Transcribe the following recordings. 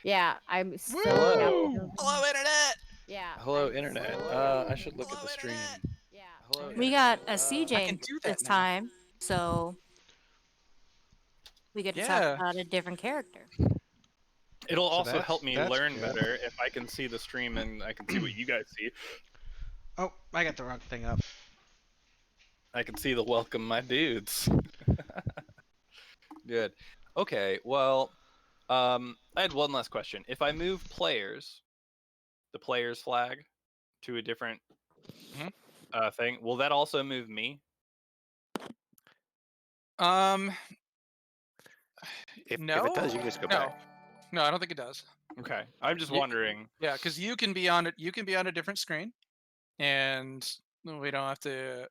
Yeah, I'm still Hello. Hello, internet. Yeah. Hello, internet. I should look at the Hello, stream. internet. Yeah. Hello, We internet. got a I can CJ do that this now. time, so we get to talk Yeah. about a different character. It'll So also help me that's learn good. better if I can see the stream and I can see what you guys see. Oh, I got the wrong thing up. I can see the welcome my dudes. Good. Okay, well, I had one last question. If I move players, the player's flag, to a different thing, will that also move me? If No. it does, you can just go no. back. No, I don't think it does. Okay, I'm just You- wondering. Yeah, because you can be on it. You can be on a different screen, and we don't have to.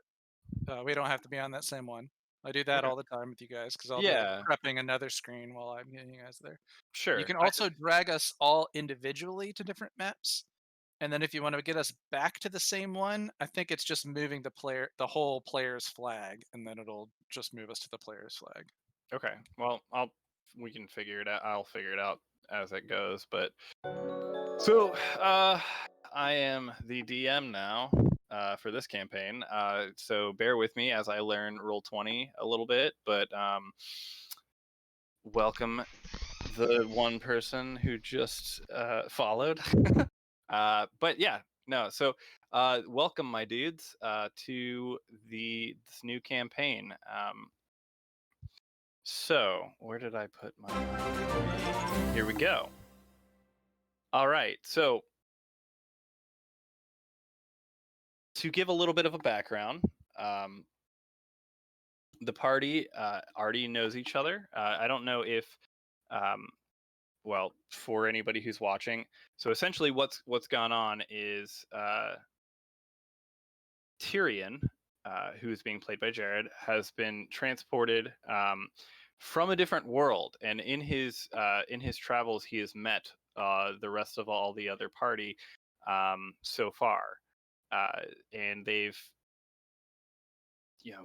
We don't have to be on that same one. I do that Okay. all the time with you guys because I'll Yeah. be prepping another screen while I'm getting you guys there. Sure. You can I also drag us all individually to different maps, and then if you want to get us back to the same one, I think it's just moving the whole player's flag, and then it'll just move us to the player's flag. Okay. Well, we can figure it out. I'll figure it out as it goes. But so I am the DM now for this campaign. So bear with me as I learn Roll20 a little bit. But welcome the one person who just followed. But yeah, no. So welcome, my dudes, to this new campaign. So, where did I put my... Here we go. All right, so to give a little bit of a background, the party already knows each other. I don't know if, well, for anybody who's watching. So essentially what's gone on is Tyrion, who's being played by Jared, has been transported from a different world, and in his travels, he has met the rest of all the other party so far, and they've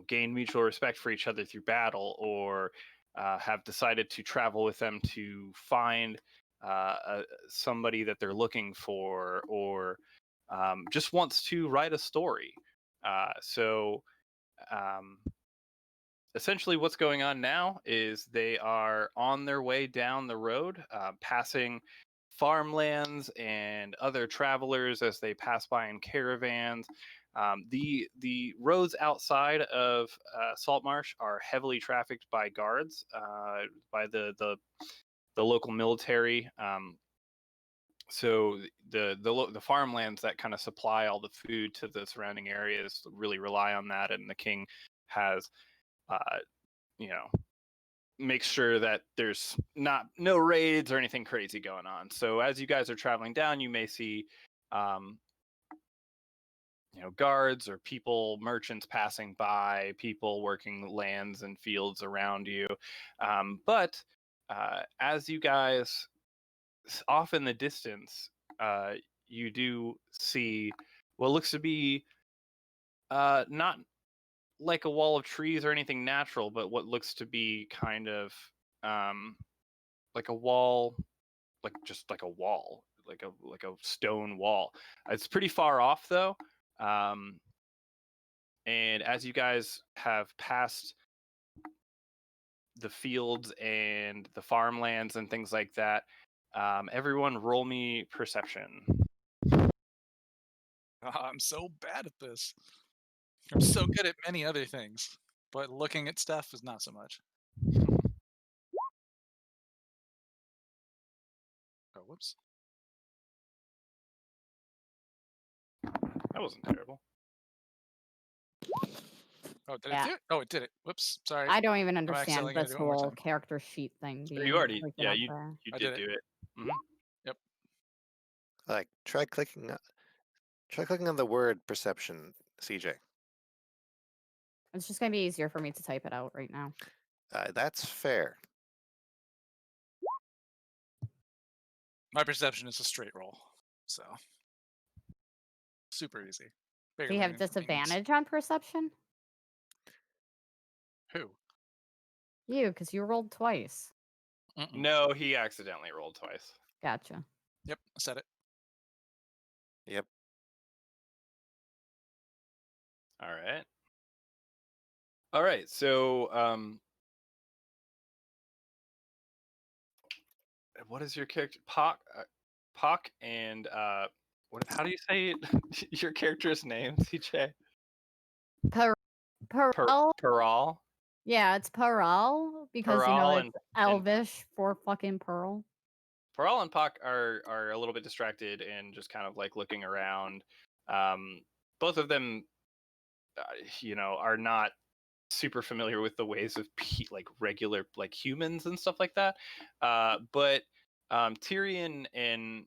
gained mutual respect for each other through battle, or have decided to travel with them to find somebody that they're looking for, or just wants to write a story. So essentially what's going on now is they are on their way down the road, passing farmlands and other travelers as they pass by in caravans. The roads outside of Saltmarsh are heavily trafficked by guards, by the local military. So the farmlands that kind of supply all the food to the surrounding areas really rely on that, and the king has, makes sure that there's no raids or anything crazy going on. So as you guys are traveling down, you may see, guards or merchants passing by, people working lands and fields around you. But as you guys off in the distance, you do see what looks to be not like a wall of trees or anything natural, but what looks to be kind of like a wall, just like a wall, like a stone wall. It's pretty far off though, and as you guys have passed the fields and the farmlands and things like that, everyone roll me perception. I'm so bad at this. I'm so good at many other things, but looking at stuff is not so much. Oh, whoops. That wasn't terrible. Oh, did Yeah. it do it? Oh, it did it. Whoops. Sorry. I don't even accidentally understand gonna this do it one more whole time. character sheet thing. You already, freaking out there. I did did do it. Mm-hmm. Yep. Like try clicking on the word perception, CJ. It's just gonna be easier for me to type it out right now. That's fair. My perception is a straight roll, so super easy. Do you have disadvantage on perception? Who? You, because you rolled twice. No, he accidentally rolled twice. Gotcha. Yep, I said it. Yep. All right. All right. So, what is your character? Pock and what? How do you say it? Your character's name, CJ? Per- Pearl? Peral. Yeah, it's Pearl because Pearl it's and Elvish for fucking pearl. Pearl and Puck are a little bit distracted and just kind of like looking around. Both of them, are not super familiar with the ways of like regular like humans and stuff like that. But Tyrion and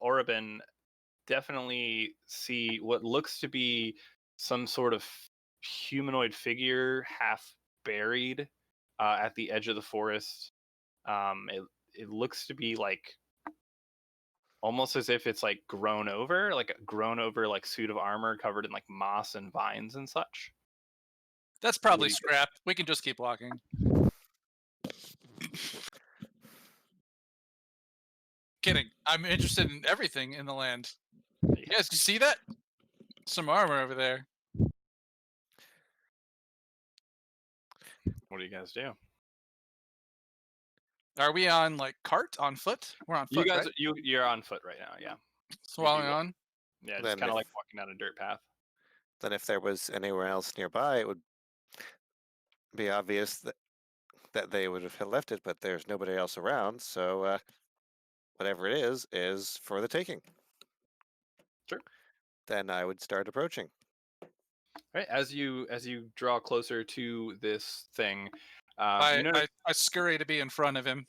Orban definitely see what looks to be some sort of humanoid figure half buried at the edge of the forest. It looks to be like almost as if it's like grown over, like a grown over like suit of armor covered in like moss and vines and such. That's probably scrap. We can just keep walking. Kidding. I'm interested in everything in the land. You guys, you see that? Some armor over there. What do you guys do? Are we on like cart on foot? We're on You foot, guys, right? you're on foot right now. Yeah, Swallowing on. yeah, just Then kind of if- like walking down a dirt path. Then if there was anywhere else nearby, it would be obvious that they would have left it, but there's nobody else around, so whatever it is for the taking. Sure. Then I would start approaching. Right, as you draw closer to this thing, I, you notice. I scurry to be in front of him,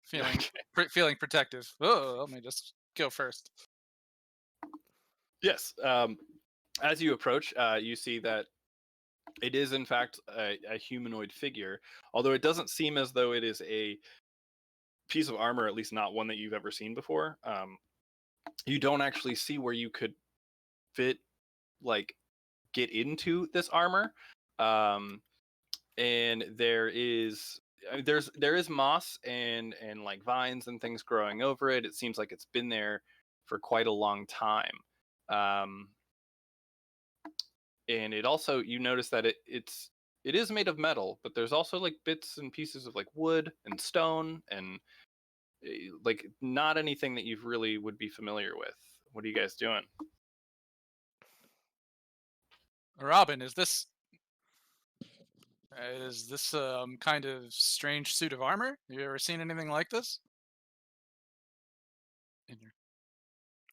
feeling protective. Oh, let me just go first. Yes. As you approach, you see that it is in fact a humanoid figure, although it doesn't seem as though it is a piece of armor, at least not one that you've ever seen before. You don't actually see where you could fit, like, get into this armor. And there is moss and like vines and things growing over it. It seems like it's been there for quite a long time. And it also, you notice that it is made of metal, but there's also like bits and pieces of like wood and stone and like not anything that you really would be familiar with. What are you guys doing? Robin, is this kind of strange suit of armor? You ever seen anything like this? In your...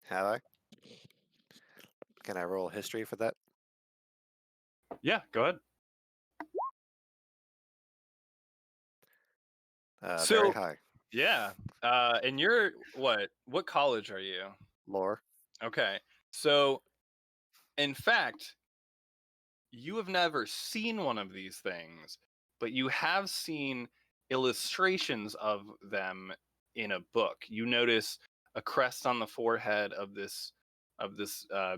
Have I? Can I roll history for that? Yeah, go ahead. Very high. Yeah. And you're what college are you? Lore. Okay. So in fact, you have never seen one of these things, but you have seen illustrations of them in a book. You notice a crest on the forehead of this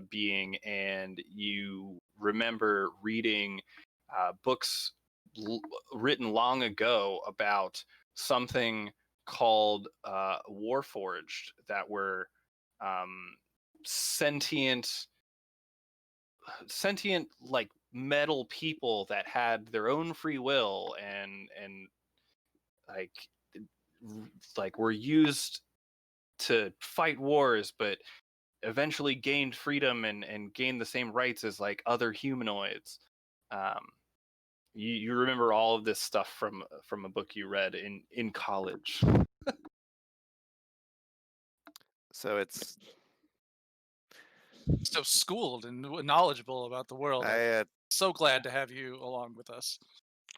being, and you remember reading books written long ago about something called Warforged that were um, sentient like metal people that had their own free will and like were used to fight wars, but eventually gained freedom and gained the same rights as like other humanoids. um you remember all of this stuff from a book you read in college. So it's So schooled and knowledgeable about the world. I'm so glad to have you along with us.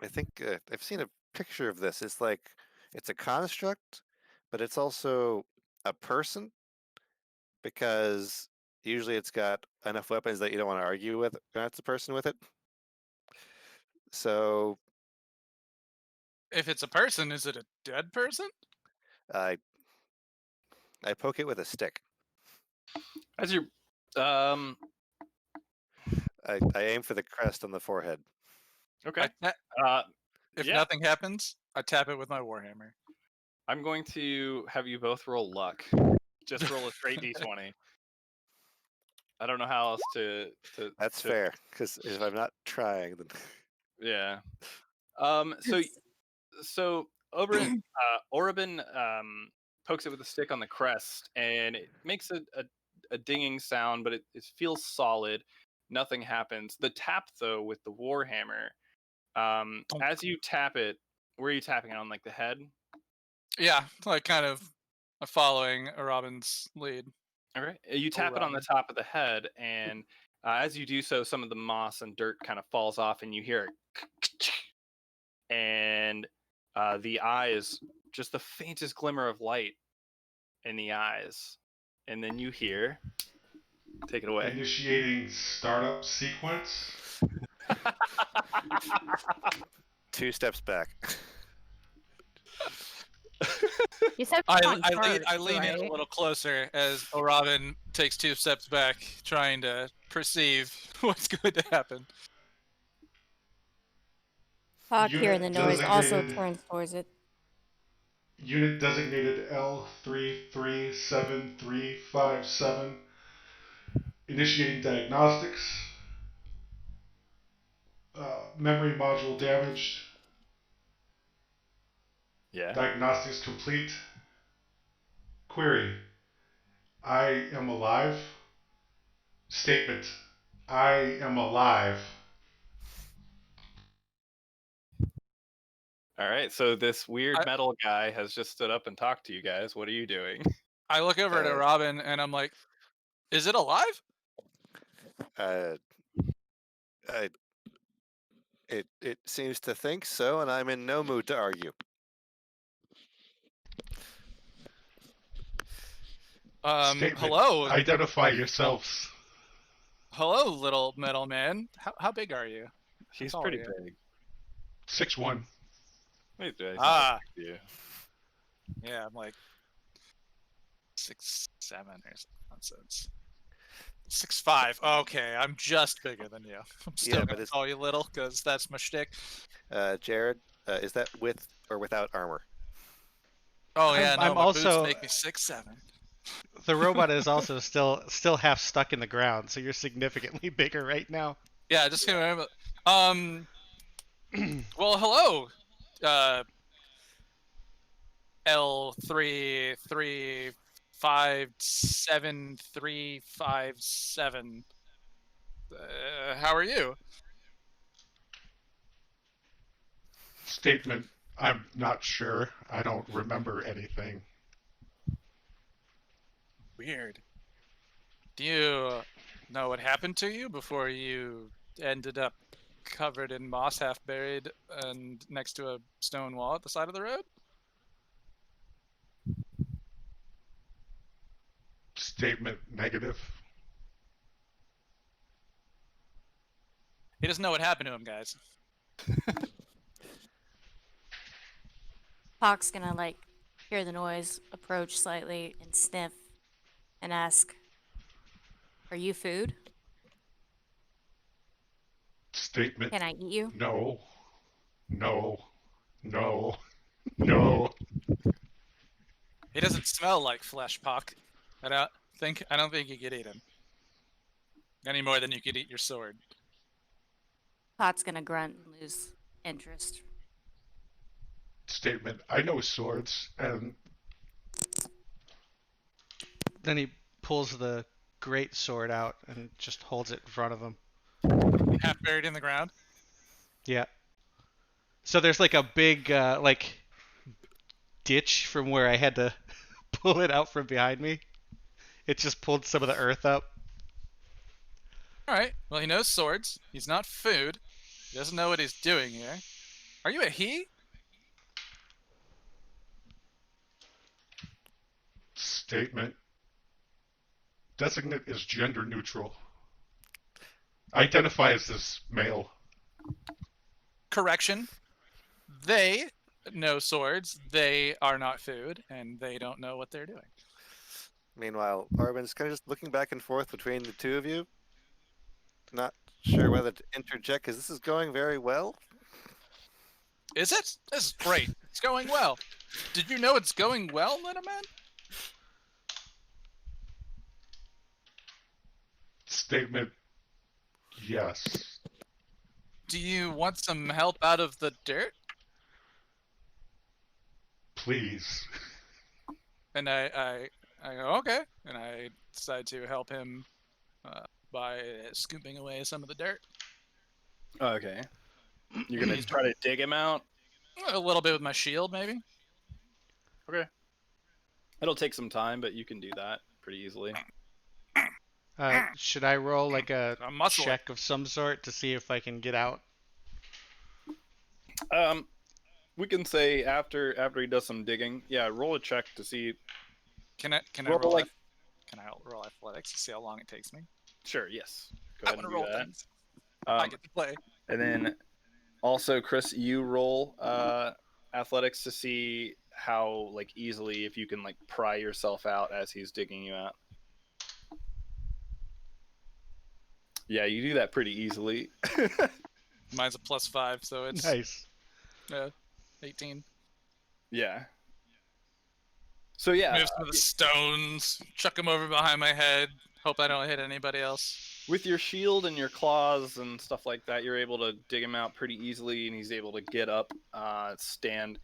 I think I've seen a picture of this. It's a construct, but it's also a person because usually it's got enough weapons that you don't want to argue with that's a person with it. So If it's a person, is it a dead person? I poke it with a stick. As you um I aim for the crest on the forehead. okay If yeah. nothing happens, I tap it with my warhammer. I'm going to have you both roll luck. Just roll a straight d20. I don't know how else to That's fair, because if I'm not trying, then Yeah. So Orobin pokes it with a stick on the crest, and it makes a dinging sound, but it feels solid. Nothing happens. The tap though with the warhammer, as you tap it, where are you tapping it on? Like the head? Yeah, like kind of following Robin's lead. All right. You tap it on the top of the head, and as you do so, some of the moss and dirt kind of falls off, and you hear it. And the eyes, just the faintest glimmer of light in the eyes, and then you hear. Take it away. Initiating startup sequence. 2 steps back. You said I lean in right? a little closer as Robin takes 2 steps back, trying to perceive what's going to happen. Hawk, hearing the noise, also designated- turns towards it. Unit designated L337357. Initiating diagnostics. Memory module damaged. Yeah. Diagnostics complete. Query. I am alive. Statement. I am alive. All right. So this weird metal guy has just stood up and talked to you guys. What are you doing? I look over to Robin and I'm like, "Is it alive?" It seems to think so, and I'm in no mood to argue. Statement. Hello. Identify yourselves. Hello, little metal man. How big are you? He's tall pretty are you? big. 6'1". He's not Ah. that big to you. Yeah, I'm like 6'7" or some nonsense. 6'5". Okay, I'm just bigger than you. I'm still gonna call you little because that's my shtick. Jared, is that with or without armor? Oh yeah, no, I'm my also- boots make me 6'7". The robot is also still half stuck in the ground, so you're significantly bigger right now. Yeah, just gonna remember. Well, hello. L33573557. How are you? Statement. I'm not sure. I don't remember anything. Weird. Do you know what happened to you before you ended up covered in moss, half buried, and next to a stone wall at the side of the road? Statement negative. He doesn't know what happened to him, guys. Hawk's gonna like hear the noise, approach slightly, and sniff, and ask, "Are you food? Statement. Can I eat you?" No. No. No. No. He doesn't smell like flesh, Puck. I don't think you could eat him. Any more than you could eat your sword. Pot's gonna grunt and lose interest. Statement. I know swords, and Then he pulls the great sword out and just holds it in front of him. Half buried in the ground. Yeah. So there's like a big like ditch from where I had to pull it out from behind me. It just pulled some of the earth up. Alright, well he knows swords. He's not food. He doesn't know what he's doing here. Are you a he? statement. Designate is gender neutral. Identify as this male. Correction. They know swords. They are not food, and they don't know what they're doing. Meanwhile, Arvin's kind of just looking back and forth between the two of you. Not sure whether to interject, because this is going very well. Is it? This is great. It's going well. Did you know it's going well, little man? Statement, yes. Do you want some help out of the dirt? Please. And I go, okay. And I decide to help him by scooping away some of the dirt. Okay. You're gonna try to dig him out. A little bit with my shield, maybe. Okay. It'll take some time, but you can do that pretty easily. Should I roll like a A muscle. check of some sort to see if I can get out? We can say after he does some digging. Yeah, roll a check to see. Can I Roll roll like- Can I roll athletics to see how long it takes me? Sure. Yes. Go I ahead want and to do roll that. things. I Um, get to play. and then also, Chris, you roll athletics to see how like easily if you can like pry yourself out as he's digging you out. Yeah, you do that pretty easily. Mine's a +5, so it's Nice. 18. Yeah. So yeah, Move some of the stones, chuck them over behind my head. Hope I don't hit anybody else. with your shield and your claws and stuff like that, you're able to dig him out pretty easily, and he's able to get up, stand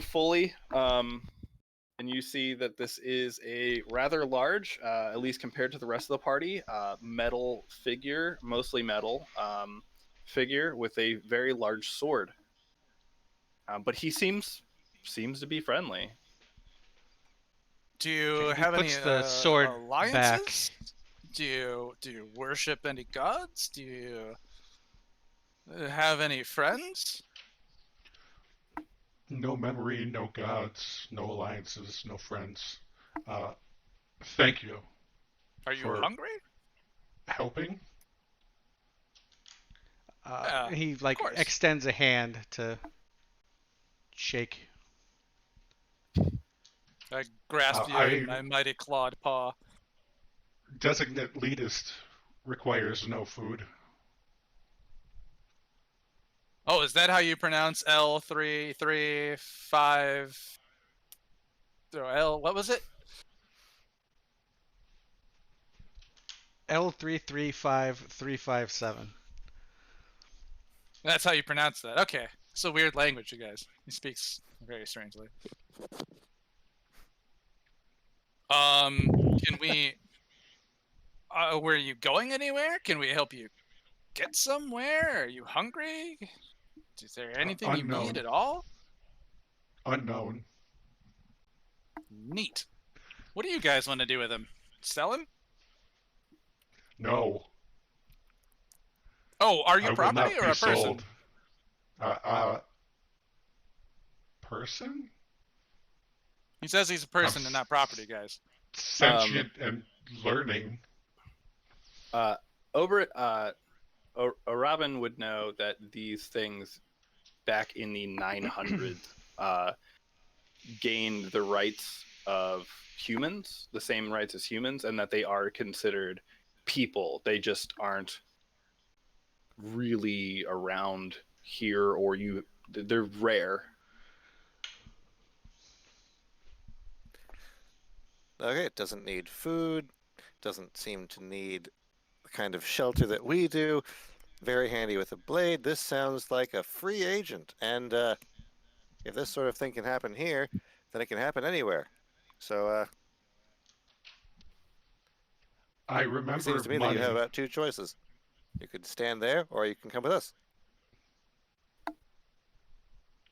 fully. And you see that this is a rather large, at least compared to the rest of the party, metal figure, mostly metal figure with a very large sword. But he seems to be friendly. Do you Okay, he have any puts the sword alliances? Do you worship any gods? Do you have any friends? No memory, no gods, no alliances, no friends. Thank you Are you For- hungry? helping. He like course. extends a hand to shake. I grasp you I- in my mighty clawed paw. Designate leadist requires no food. Oh, is that how you pronounce L335? L, what was it? L335357. That's how you pronounce that. Okay. It's a weird language, you guys. He speaks very strangely. Can we... were you going anywhere? Can we help you get somewhere? Are you hungry? Is there anything you Unknown. need at all? Unknown. Neat. What do you guys want to do with him? Sell him? No. Oh, are I you will property not or be a person? sold. Person? He says he's a person and not property, guys. Sentient and learning. Robin would know that these things back in the 900s gained the rights of humans, the same rights as humans, and that they are considered people. They just aren't really around here, or they're rare. Okay, it doesn't need food, doesn't seem to need the kind of shelter that we do. Very handy with a blade. This sounds like a free agent, and if this sort of thing can happen here, then it can happen anywhere. So I it remember seems to me that money. you have about two choices. You could stand there, or you can come with us.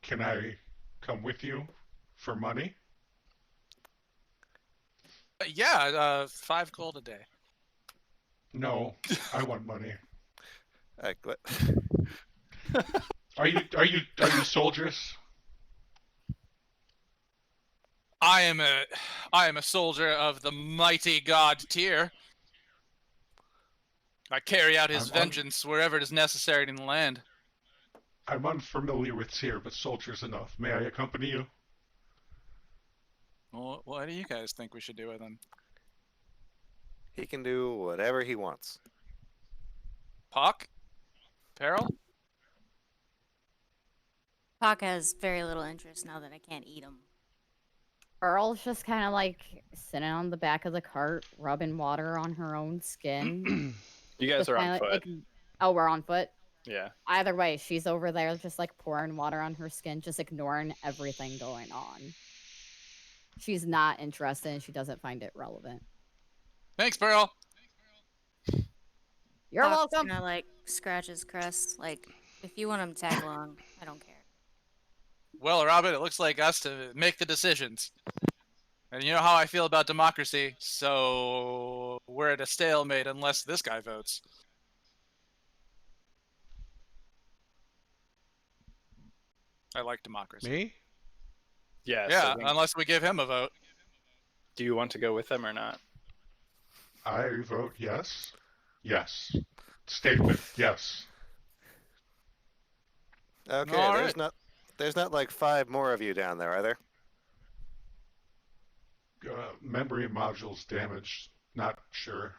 Can I come with you for money? Yeah, 5 gold a day. No, I want money. What? Are you soldiers? I am a soldier of the mighty god Tyr. I carry out his I'm vengeance wherever it is necessary in the land. I'm unfamiliar with Tyr, but soldiers enough. May I accompany you? Well, what do you guys think we should do with him? He can do whatever he wants. Puck? Peril? Pac has very little interest now that I can't eat him. Earl's just kind of like sitting on the back of the cart, rubbing water on her own skin. You guys Just are on kinda foot. oh, we're on foot? Yeah. Either way, she's over there just like pouring water on her skin, just ignoring everything going on. She's not interested and she doesn't find it relevant. Thanks, Pearl. You're Pac's welcome. gonna like scratch his crest. Like, if you want him to tag along, I don't care. Well, Robin, it looks like us to make the decisions. And you know how I feel about democracy, so we're at a stalemate unless this guy votes. I like democracy. Me? Yes. Yeah, I think- unless we give him a vote. do you want to go with them or not? I vote yes. Yes. Statement, yes. Okay, All there's not like 5 more of you down there, are there? Memory modules damaged. Not sure.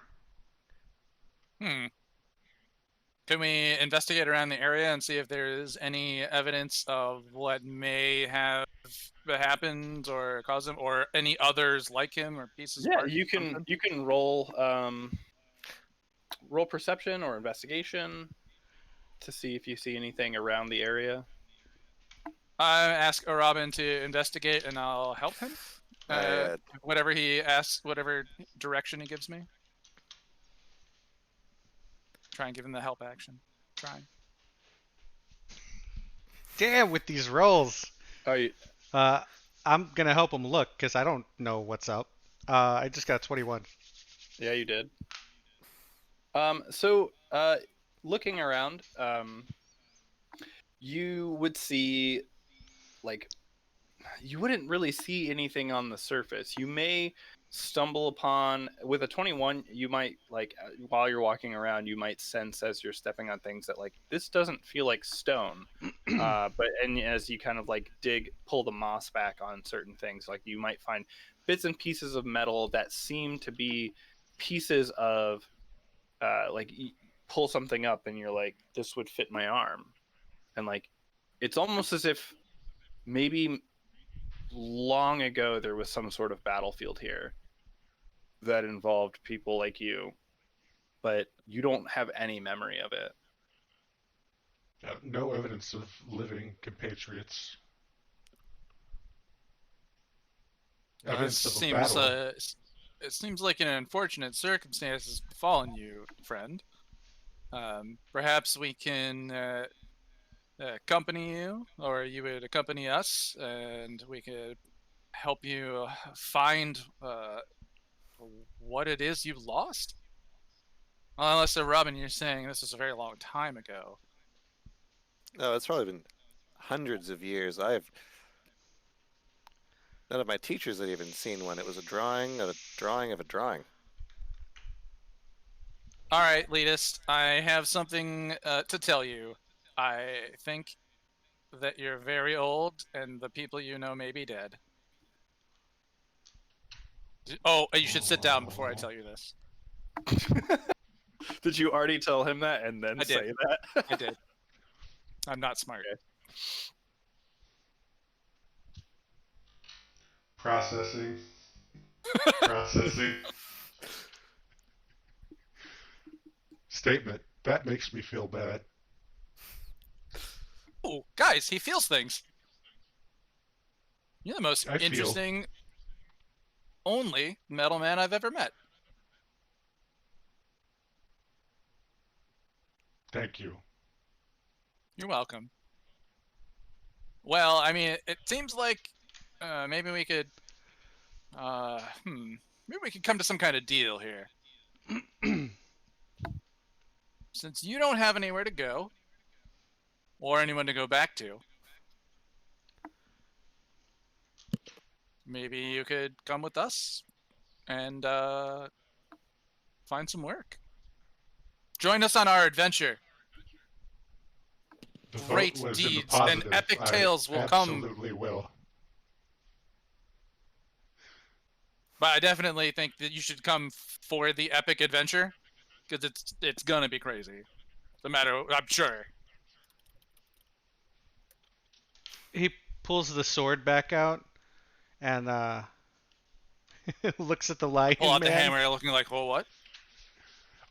Can we investigate around the area and see if there is any evidence of what may have happened or caused him, or any others like him or pieces? Yeah, parts, you can something? you can roll perception or investigation to see if you see anything around the area. I ask Robin to investigate, and I'll help him. Whatever he asks, whatever direction he gives me. Try and give him the help action. Trying. Damn, with these rolls. Oh, you, I'm gonna help him look because I don't know what's up. I just got 21. yeah, you did. So looking around, you would see, like, you wouldn't really see anything on the surface. You may stumble upon, with a 21, you might, like, while you're walking around, you might sense as you're stepping on things that, like, this doesn't feel like stone. And as you kind of like pull the moss back on certain things, like you might find bits and pieces of metal that seem to be pieces of, like, you pull something up and you're like, this would fit my arm. And like, it's almost as if maybe long ago there was some sort of battlefield here that involved people like you, but you don't have any memory of it. No evidence of living compatriots. Evidence of a battle. It seems like an unfortunate circumstance has befallen you, friend. Perhaps we can accompany you, or you would accompany us, and we could help you find what it is you've lost. Well, unless, Robin, you're saying this is a very long time ago. No, it's probably been hundreds of years. None of my teachers had even seen one. It was a drawing of a drawing of a drawing. All right, Letus, I have something to tell you. I think that you're very old, and the people you know may be dead. Oh, you should sit down before I tell you this. Did you already tell him that and then I did. say that? I did. I'm not smart. Okay. Processing. Processing. Statement. That makes me feel bad. Oh, guys, he feels things. You're the most I feel. interesting, only metal man I've ever met. Thank you. You're welcome. Well, I mean, it seems like maybe we could, maybe we could come to some kind of deal here. Since you don't have anywhere to go, or anyone to go back to, maybe you could come with us and find some work. Join us on our adventure. The vote Great was in the deeds and positive. epic I tales will come. Absolutely will. But I definitely think that you should come for the epic adventure, because it's gonna be crazy. No matter, I'm sure. he pulls the sword back out and looks at the lion Pull out man. the hammer, looking like, well, what?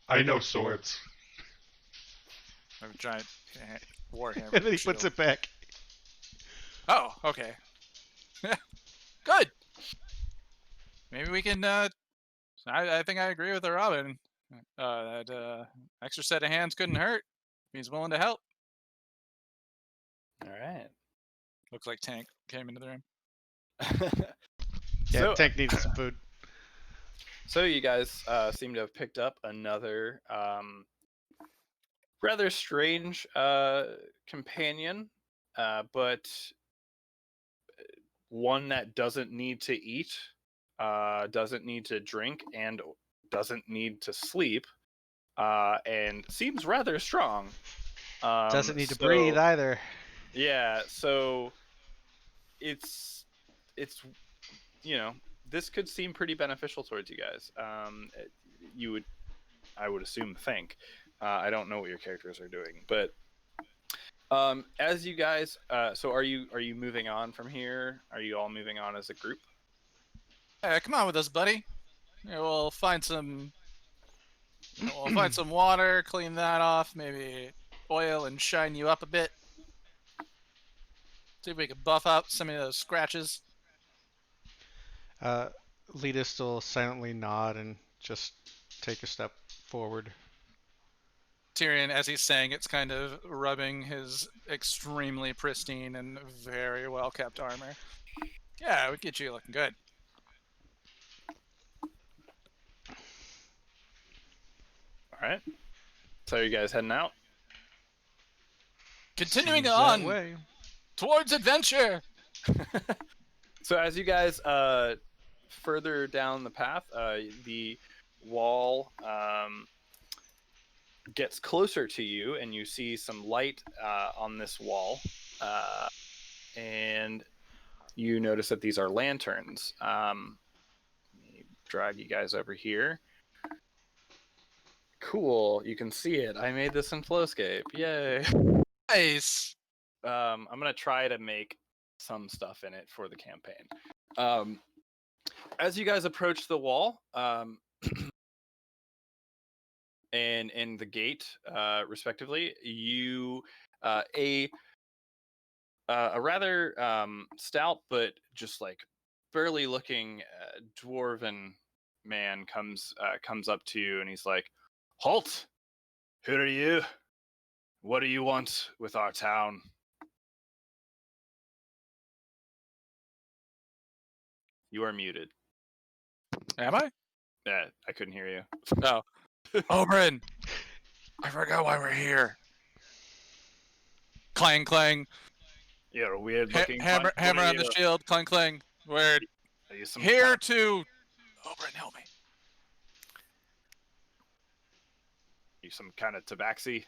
I know swords. A giant war hammer. And then he puts shield. it back. Oh, okay. Good. Maybe we can. I think I agree with Robin. That extra set of hands couldn't hurt. He's willing to help. All right. Looks like Tank came into the room. Yeah, So, Tank needed some food. so you guys seem to have picked up another rather strange companion, but one that doesn't need to eat, doesn't need to drink, and doesn't need to sleep, and seems rather strong. Doesn't need to breathe either. Yeah, so it's this could seem pretty beneficial towards you guys. You would, I would assume, think. I don't know what your characters are doing, but as you guys, so are you moving on from here? Are you all moving on as a group? Hey, come on with us, buddy. Yeah, we'll find some. We'll find some water, clean that off, maybe oil and shine you up a bit. See if we can buff out some of those scratches. Letus will silently nod and just take a step forward. Tyrion, as he's saying, it's kind of rubbing his extremely pristine and very well kept armor. Yeah, we get you looking good. All right. So are you guys heading out? Continuing Seems on that way. towards adventure. So as you guys further down the path, the wall gets closer to you, and you see some light on this wall, and you notice that these are lanterns. Let me drag you guys over here. Cool, you can see it. I made this in Flowscape. Yay! Nice. I'm gonna try to make some stuff in it for the campaign. As you guys approach the wall, and the gate, respectively, you a rather stout but just like burly looking dwarven man comes up to you, and he's like, "Halt! Who are you? What do you want with our town?" You are muted. Am I? Yeah, I couldn't hear you. Oh. Oberyn! I forgot why we're here. Clang, clang. You're a weird looking Hammer on the shield. Clang, clang. We're here to... Oberyn, help me. You some kind of tabaxi?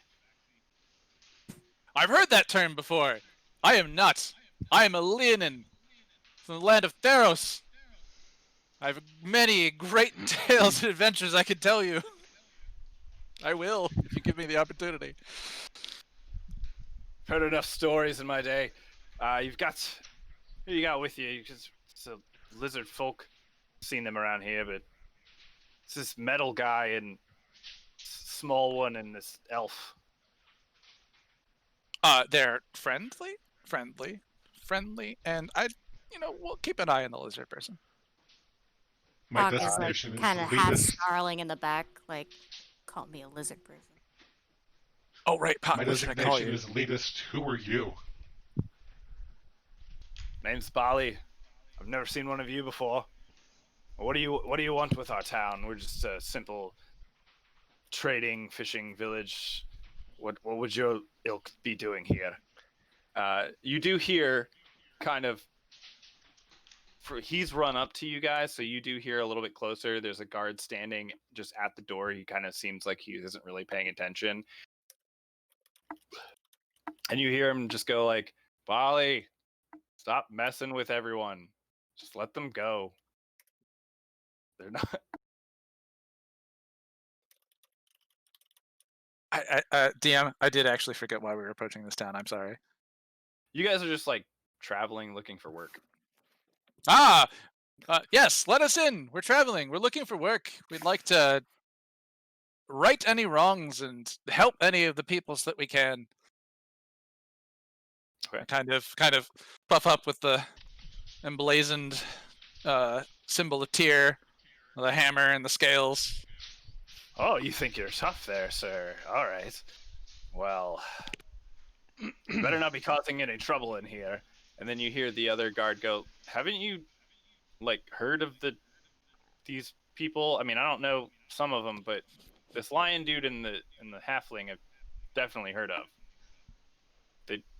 I've heard that term before. I am not. I am a Leonin from the land of Theros. I have many great tales and adventures I could tell you. I will, if you give me the opportunity. Heard enough stories in my day. Who you got with you? It's a lizard folk. Seen them around here, but it's this metal guy and small one and this elf. They're friendly, and we'll keep an eye on the lizard person. My Hawk is like destination is kind of half elitist. snarling in the back, like, call me a lizard person. Oh, right, Pop, My what should I call designation you? is elitist. Who are you? Name's Bali. I've never seen one of you before. What do you want with our town? We're just a simple trading, fishing village. What would your ilk be doing here? You do hear kind of, he's run up to you guys, so you do hear a little bit closer. There's a guard standing just at the door. He kind of seems like he isn't really paying attention. And you hear him just go like, "Bali, stop messing with everyone. Just let them go. They're not." DM, I did actually forget why we were approaching this town. I'm sorry. You guys are just like traveling, looking for work. Yes, let us in. We're traveling. We're looking for work. We'd like to right any wrongs and help any of the peoples that we can. Okay. Kind of puff up with the emblazoned symbol of Tyr, the hammer and the scales. Oh, you think you're tough there, sir. All right. Well, you better not be causing any trouble in here. And then you hear the other guard go, haven't you, like, heard of these people? I mean, I don't know some of them, but this lion dude and the halfling I've definitely heard of.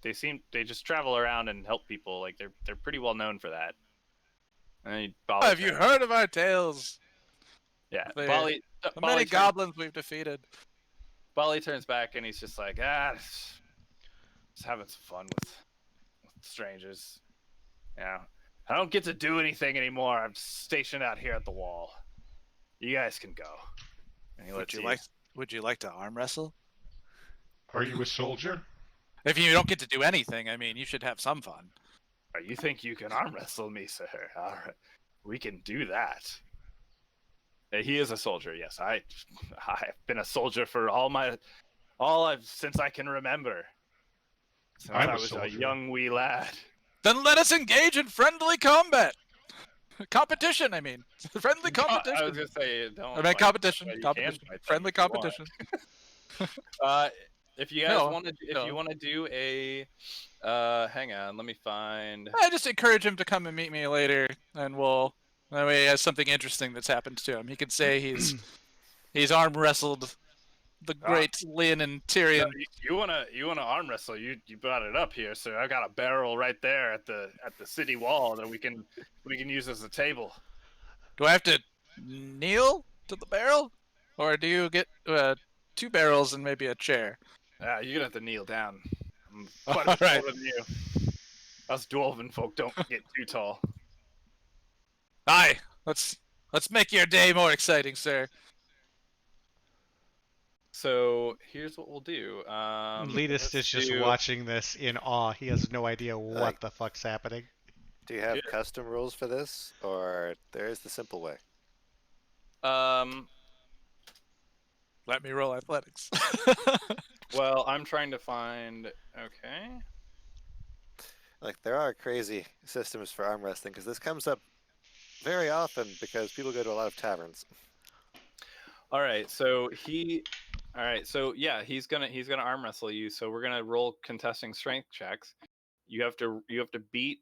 They just travel around and help people. Like, they're pretty well known for that. And Have you heard of our tales? Yeah, The Bali many goblins we've defeated. Bali turns back and he's just like, just having some fun with strangers. Yeah, I don't get to do anything anymore. I'm stationed out here at the wall. You guys can go. And he lets Would you like to arm wrestle? Are you a soldier? If you don't get to do anything, I mean, you should have some fun. You think you can arm wrestle me, sir? All right, we can do that. He is a soldier, yes. I've been a soldier for since I can remember. Since I'm I a was a soldier. young wee lad. Then let us engage in friendly combat. Competition, I mean. Friendly competition. I was gonna say, don't. I mean, competition. but you can Competition. fight them Friendly if you want. competition. If you guys No, want to, if you want to do a, hang on, let me find. I just encourage him to come and meet me later, and that way he has something interesting that's happened to him. He can say he's arm wrestled the great Leon and Tyrion. No, you wanna arm wrestle? You brought it up here, sir. I got a barrel right there at the city wall that we can use as a table. Do I have to kneel to the barrel, or do you get 2 barrels and maybe a chair? You're gonna have to kneel down. I'm quite a bit taller than you. Us dwarven folk don't get too tall. Aye, let's make your day more exciting, sir. So here's what we'll do. Elitist is just watching this in awe. He has no idea what the fuck's happening. Do you have custom rules for this, or there is the simple way? Let me roll athletics. Well, I'm trying to find. Okay. Like, there are crazy systems for arm wrestling, because this comes up very often because people go to a lot of taverns. All right, so yeah, he's gonna arm wrestle you. So we're gonna roll contesting strength checks. You have to beat.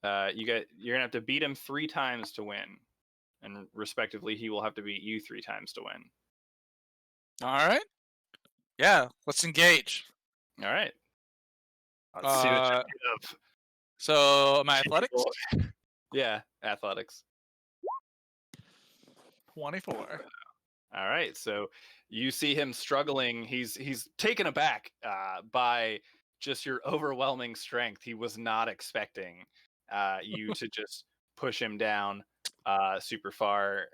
You're gonna have to beat him 3 times to win, and respectively, he will have to beat you 3 times to win. All right. Yeah, let's engage. All right. Let's see what you get up. So, my athletics? Yeah, athletics. 24. All right, so you see him struggling. He's taken aback by just your overwhelming strength. He was not expecting you to just push him down super far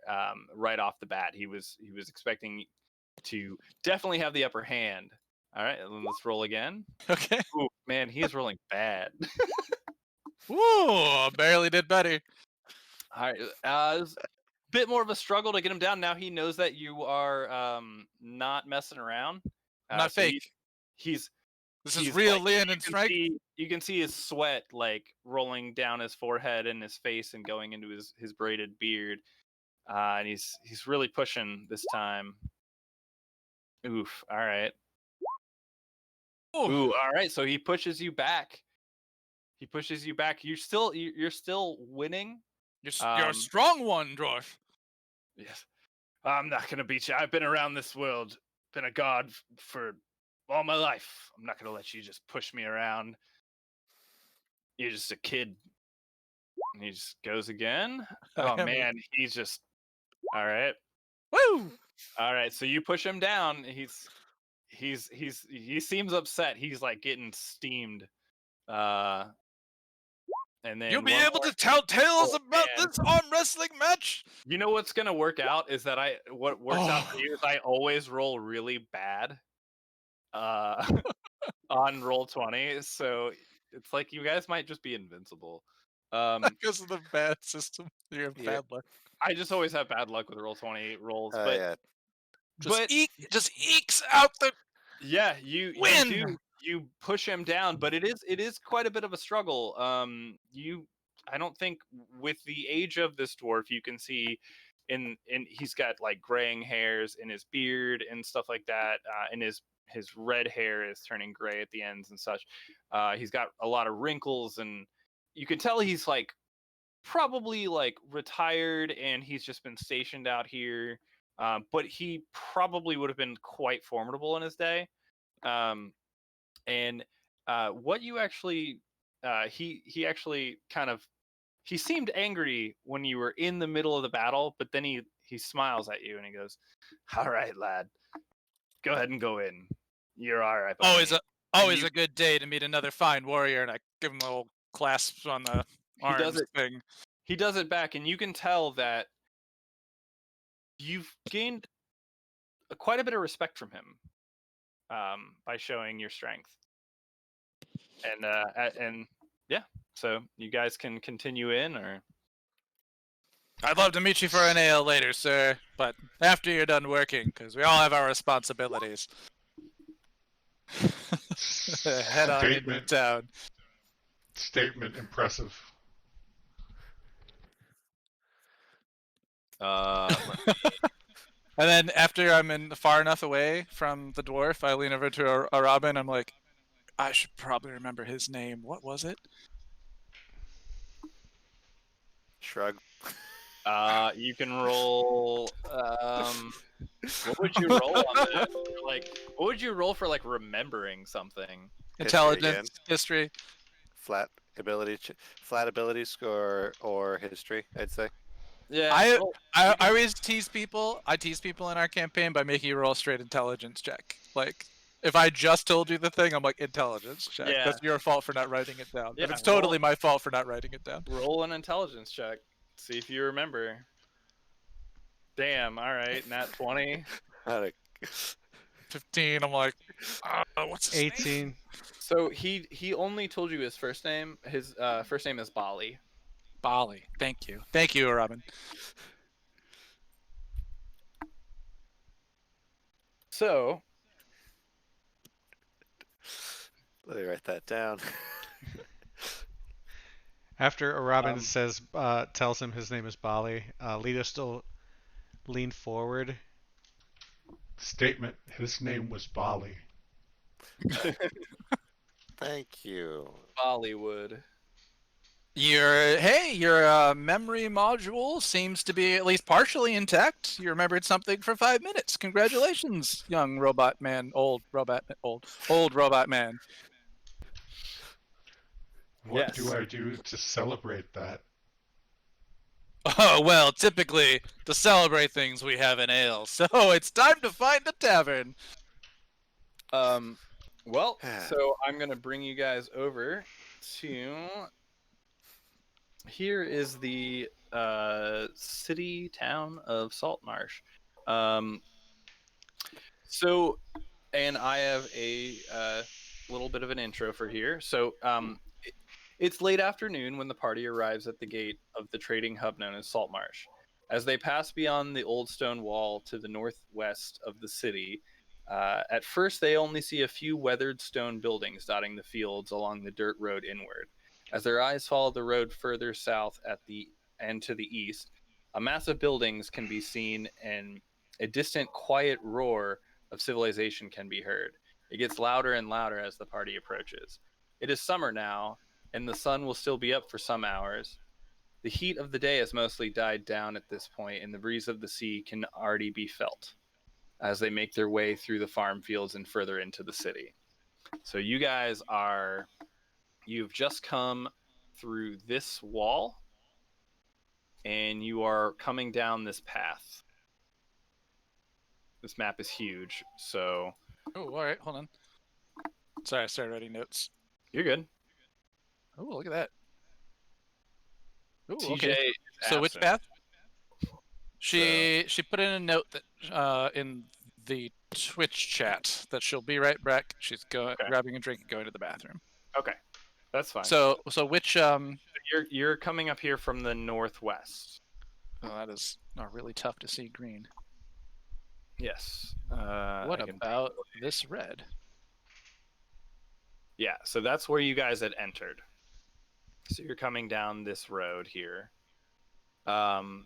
right off the bat. He was expecting to definitely have the upper hand. All right, let's roll again. Okay. Ooh, man, he's rolling bad. Woo! Barely did better. All right, it's a bit more of a struggle to get him down. Now he knows that you are not messing around. Not so fake. This is real Leon and Strike. You can see his sweat like rolling down his forehead and his face and going into his braided beard. And he's really pushing this time. Oof. All right. Ooh. All right. So he pushes you back. You're still winning. You're a strong one, Josh. Yes. I'm not gonna beat you. I've been around this world, been a god for all my life. I'm not gonna let you just push me around. You're just a kid. And he just goes again. Oh man, he's just all right. Woo! All right, so you push him down. He seems upset. He's like getting steamed. And then you'll be able to tell tales about this arm wrestling match. You know what's gonna work out is that what works out for you is I always roll really bad on roll 20. So it's like you guys might just be invincible. Because of the bad system. You have Yeah. bad luck. I just always have bad luck with Roll20 rolls, but Yeah. but Just ekes out the yeah, you win. you push him down, but it is quite a bit of a struggle. I don't think with the age of this dwarf, you can see in he's got like graying hairs in his beard and stuff like that, and his red hair is turning gray at the ends and such. He's got a lot of wrinkles, and you can tell he's like probably like retired and he's just been stationed out here. But he probably would have been quite formidable in his day. And what you actually, he actually kind of, he seemed angry when you were in the middle of the battle, but then he smiles at you and he goes, "All right, lad, go ahead and go in. You're all right." Always you- a good day to meet another fine warrior, and I give him a little clasp on the He does arms it. thing. He does it back, and you can tell that you've gained quite a bit of respect from him by showing your strength. And yeah, so you guys can continue in, or I'd love to meet you for an ale later, sir, but after you're done working, because we all have our responsibilities. Head on into Statement. town. Statement impressive. And then after I'm far enough away from the dwarf, I lean over to a Robin. I'm like, I should probably remember his name. What was it? Shrug. you can roll. What would you roll on that? What would you roll for like remembering something? Intelligence, history. Flat ability score or history, I'd say. Yeah, I always tease people. I tease people in our campaign by making you roll a straight intelligence check. Like, if I just told you the thing, I'm like, intelligence check. Yeah. That's your fault for not writing it down. Yeah, But it's totally my fault for not writing it down. roll an intelligence check. See if you remember. Damn. All right, nat 20. 15. I'm like, what's his 18. name? So he only told you his first name. His first name is Bali. Bali. Thank you, Robin. So Let me write that down. After Robin tells him his name is Bali, Lita still lean forward. Statement. His name was Bali. Thank you. Bollywood. Your memory module seems to be at least partially intact. You remembered something for 5 minutes. Congratulations, young robot man, old robot man. What do I do to celebrate that? Oh, well, typically, to celebrate things, we have an ale. So it's time to find a tavern. Well, so I'm going to bring you guys over to... Here is the city town of Saltmarsh. So, and I have a little bit of an intro for here. So, it's late afternoon when the party arrives at the gate of the trading hub known as Saltmarsh. As they pass beyond the old stone wall to the northwest of the city, at first they only see a few weathered stone buildings dotting the fields along the dirt road inward. As their eyes follow the road further south and to the east, a mass of buildings can be seen and a distant, quiet roar of civilization can be heard. It gets louder and louder as the party approaches. It is summer now, and the sun will still be up for some hours. The heat of the day has mostly died down at this point, and the breeze of the sea can already be felt as they make their way through the farm fields and further into the city. So you guys you've just come through this wall, and you are coming down this path. This map is huge, so... Oh, all right, hold on. Sorry, I started writing notes. You're good. Oh, look at that. Ooh, TJ okay. is So which absent. path? She put in a note that in the Twitch chat that she'll be right back. She's grabbing a drink and going to the bathroom. Okay. That's fine. So which You're coming up here from the northwest. Oh, that is really tough to see green. Yes. What I can about this red? Yeah, so that's where you guys had entered. So you're coming down this road here. And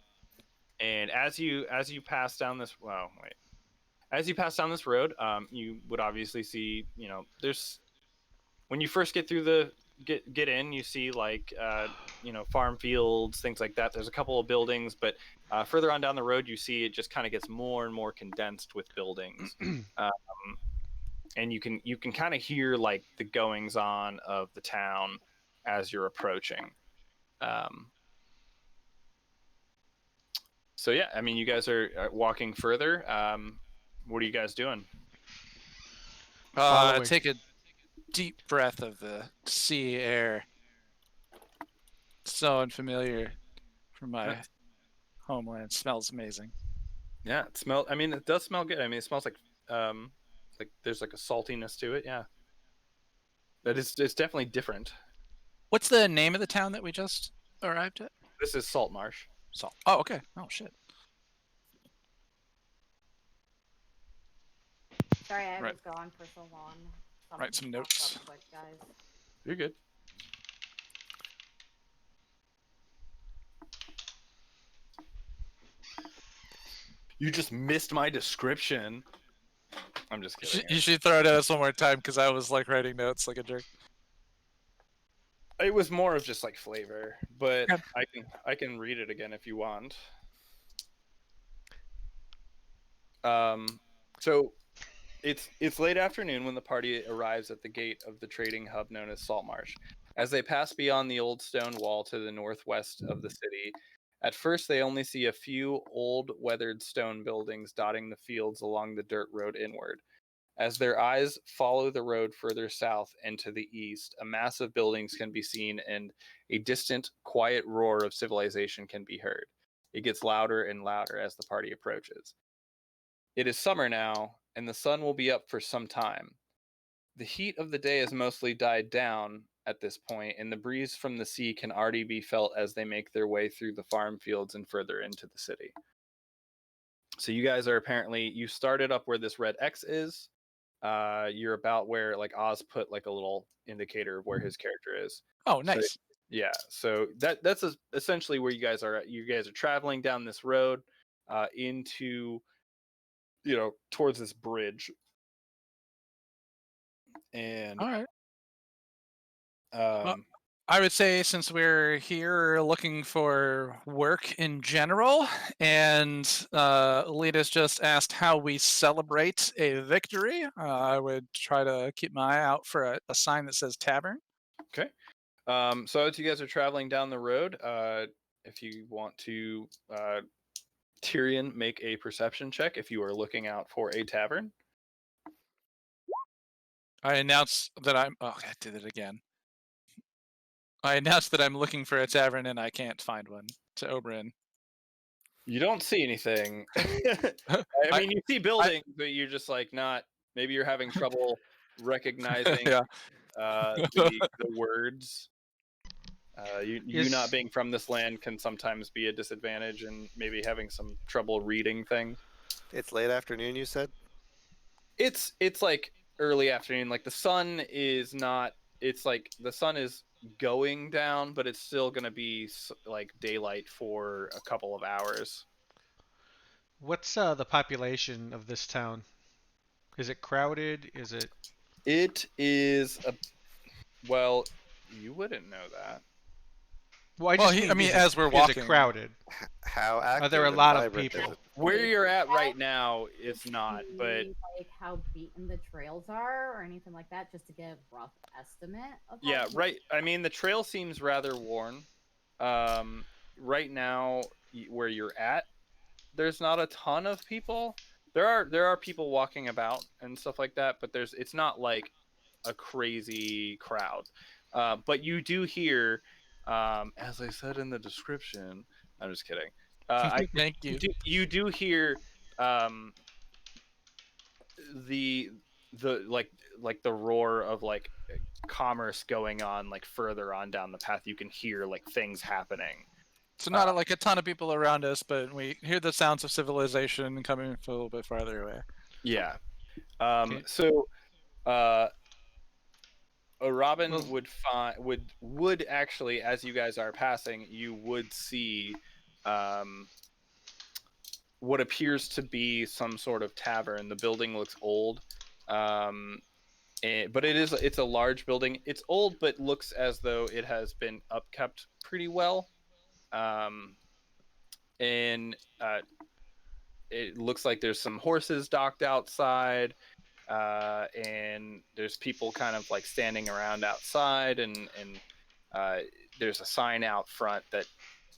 as you pass down this as you pass down this road, you would obviously see, there's when you first get through the get in, you see like farm fields, things like that. There's a couple of buildings, but further on down the road, you see it just kind of gets more and more condensed with buildings. And you can kind of hear like the goings on of the town as you're approaching. So yeah, I mean, you guys are walking further. What are you guys doing? Following. Take a deep breath of the sea air. So unfamiliar from my homeland. Smells amazing. Yeah, it does smell good. I mean, it smells like there's like a saltiness to it. Yeah, it's definitely different. What's the name of the town that we just arrived at? This is Salt Marsh. Salt. Oh, okay. Oh shit. Sorry, I Right. was gone for so long. Write some Something popped notes. up quick, guys. You're good. You just missed my description. I'm just kidding. You should throw it at us one more time because I was like writing notes like a jerk. It was more of just like flavor, but Okay. I can read it again if you want. So it's late afternoon when the party arrives at the gate of the trading hub known as Saltmarsh. As they pass beyond the old stone wall to the northwest of the city, at first they only see a few old weathered stone buildings dotting the fields along the dirt road inward. As their eyes follow the road further south and to the east, a mass of buildings can be seen and a distant, quiet roar of civilization can be heard. It gets louder and louder as the party approaches. It is summer now, and the sun will be up for some time. The heat of the day has mostly died down at this point, and the breeze from the sea can already be felt as they make their way through the farm fields and further into the city. So you guys are you started up where this red X is. You're about where like Oz put like a little indicator of where his character is. Oh, nice. So, yeah, so that's essentially where you guys are at. You guys are traveling down this road into towards this bridge. And all right. I would say since we're here looking for work in general, and Alita's just asked how we celebrate a victory, I would try to keep my eye out for a sign that says tavern. Okay. So as you guys are traveling down the road, if you want to, Tyrion, make a perception check if you are looking out for a tavern. I announce that I did it again. I announced that I'm looking for a tavern and I can't find one to Oberyn. You don't see anything. I mean, you see buildings, but you're just like not. Maybe you're having trouble recognizing Yeah. the words. You not being from this land can sometimes be a disadvantage, and maybe having some trouble reading things. It's late afternoon, you said? It's like early afternoon. Like the sun is not. It's like the sun is going down, but it's still going to be like daylight for a couple of hours. What's the population of this town? Is it crowded? Is it? It is well, you wouldn't know that. Well, I mean, as we're is walking, it crowded? How active? Are there a and lot of vibrant is people? it? Where you're at right now, it's not. But like how beaten the trails are, or anything like that, just to get a rough estimate of. Yeah, right. I mean, the trail seems rather worn. Right now, where you're at, there's not a ton of people. There are people walking about and stuff like that, but it's not like a crazy crowd. But you do hear, as I said in the description. I'm just kidding. Thank you. You do hear the the roar of like commerce going on like further on down the path. You can hear like things happening. So not like a ton of people around us, but we hear the sounds of civilization coming from a little bit farther away. Yeah. Okay. So Robin Well- would actually, as you guys are passing, you would see what appears to be some sort of tavern. The building looks old, but it's a large building. It's old, but looks as though it has been upkept pretty well. And it looks like there's some horses docked outside, and there's people kind of like standing around outside, and there's a sign out front that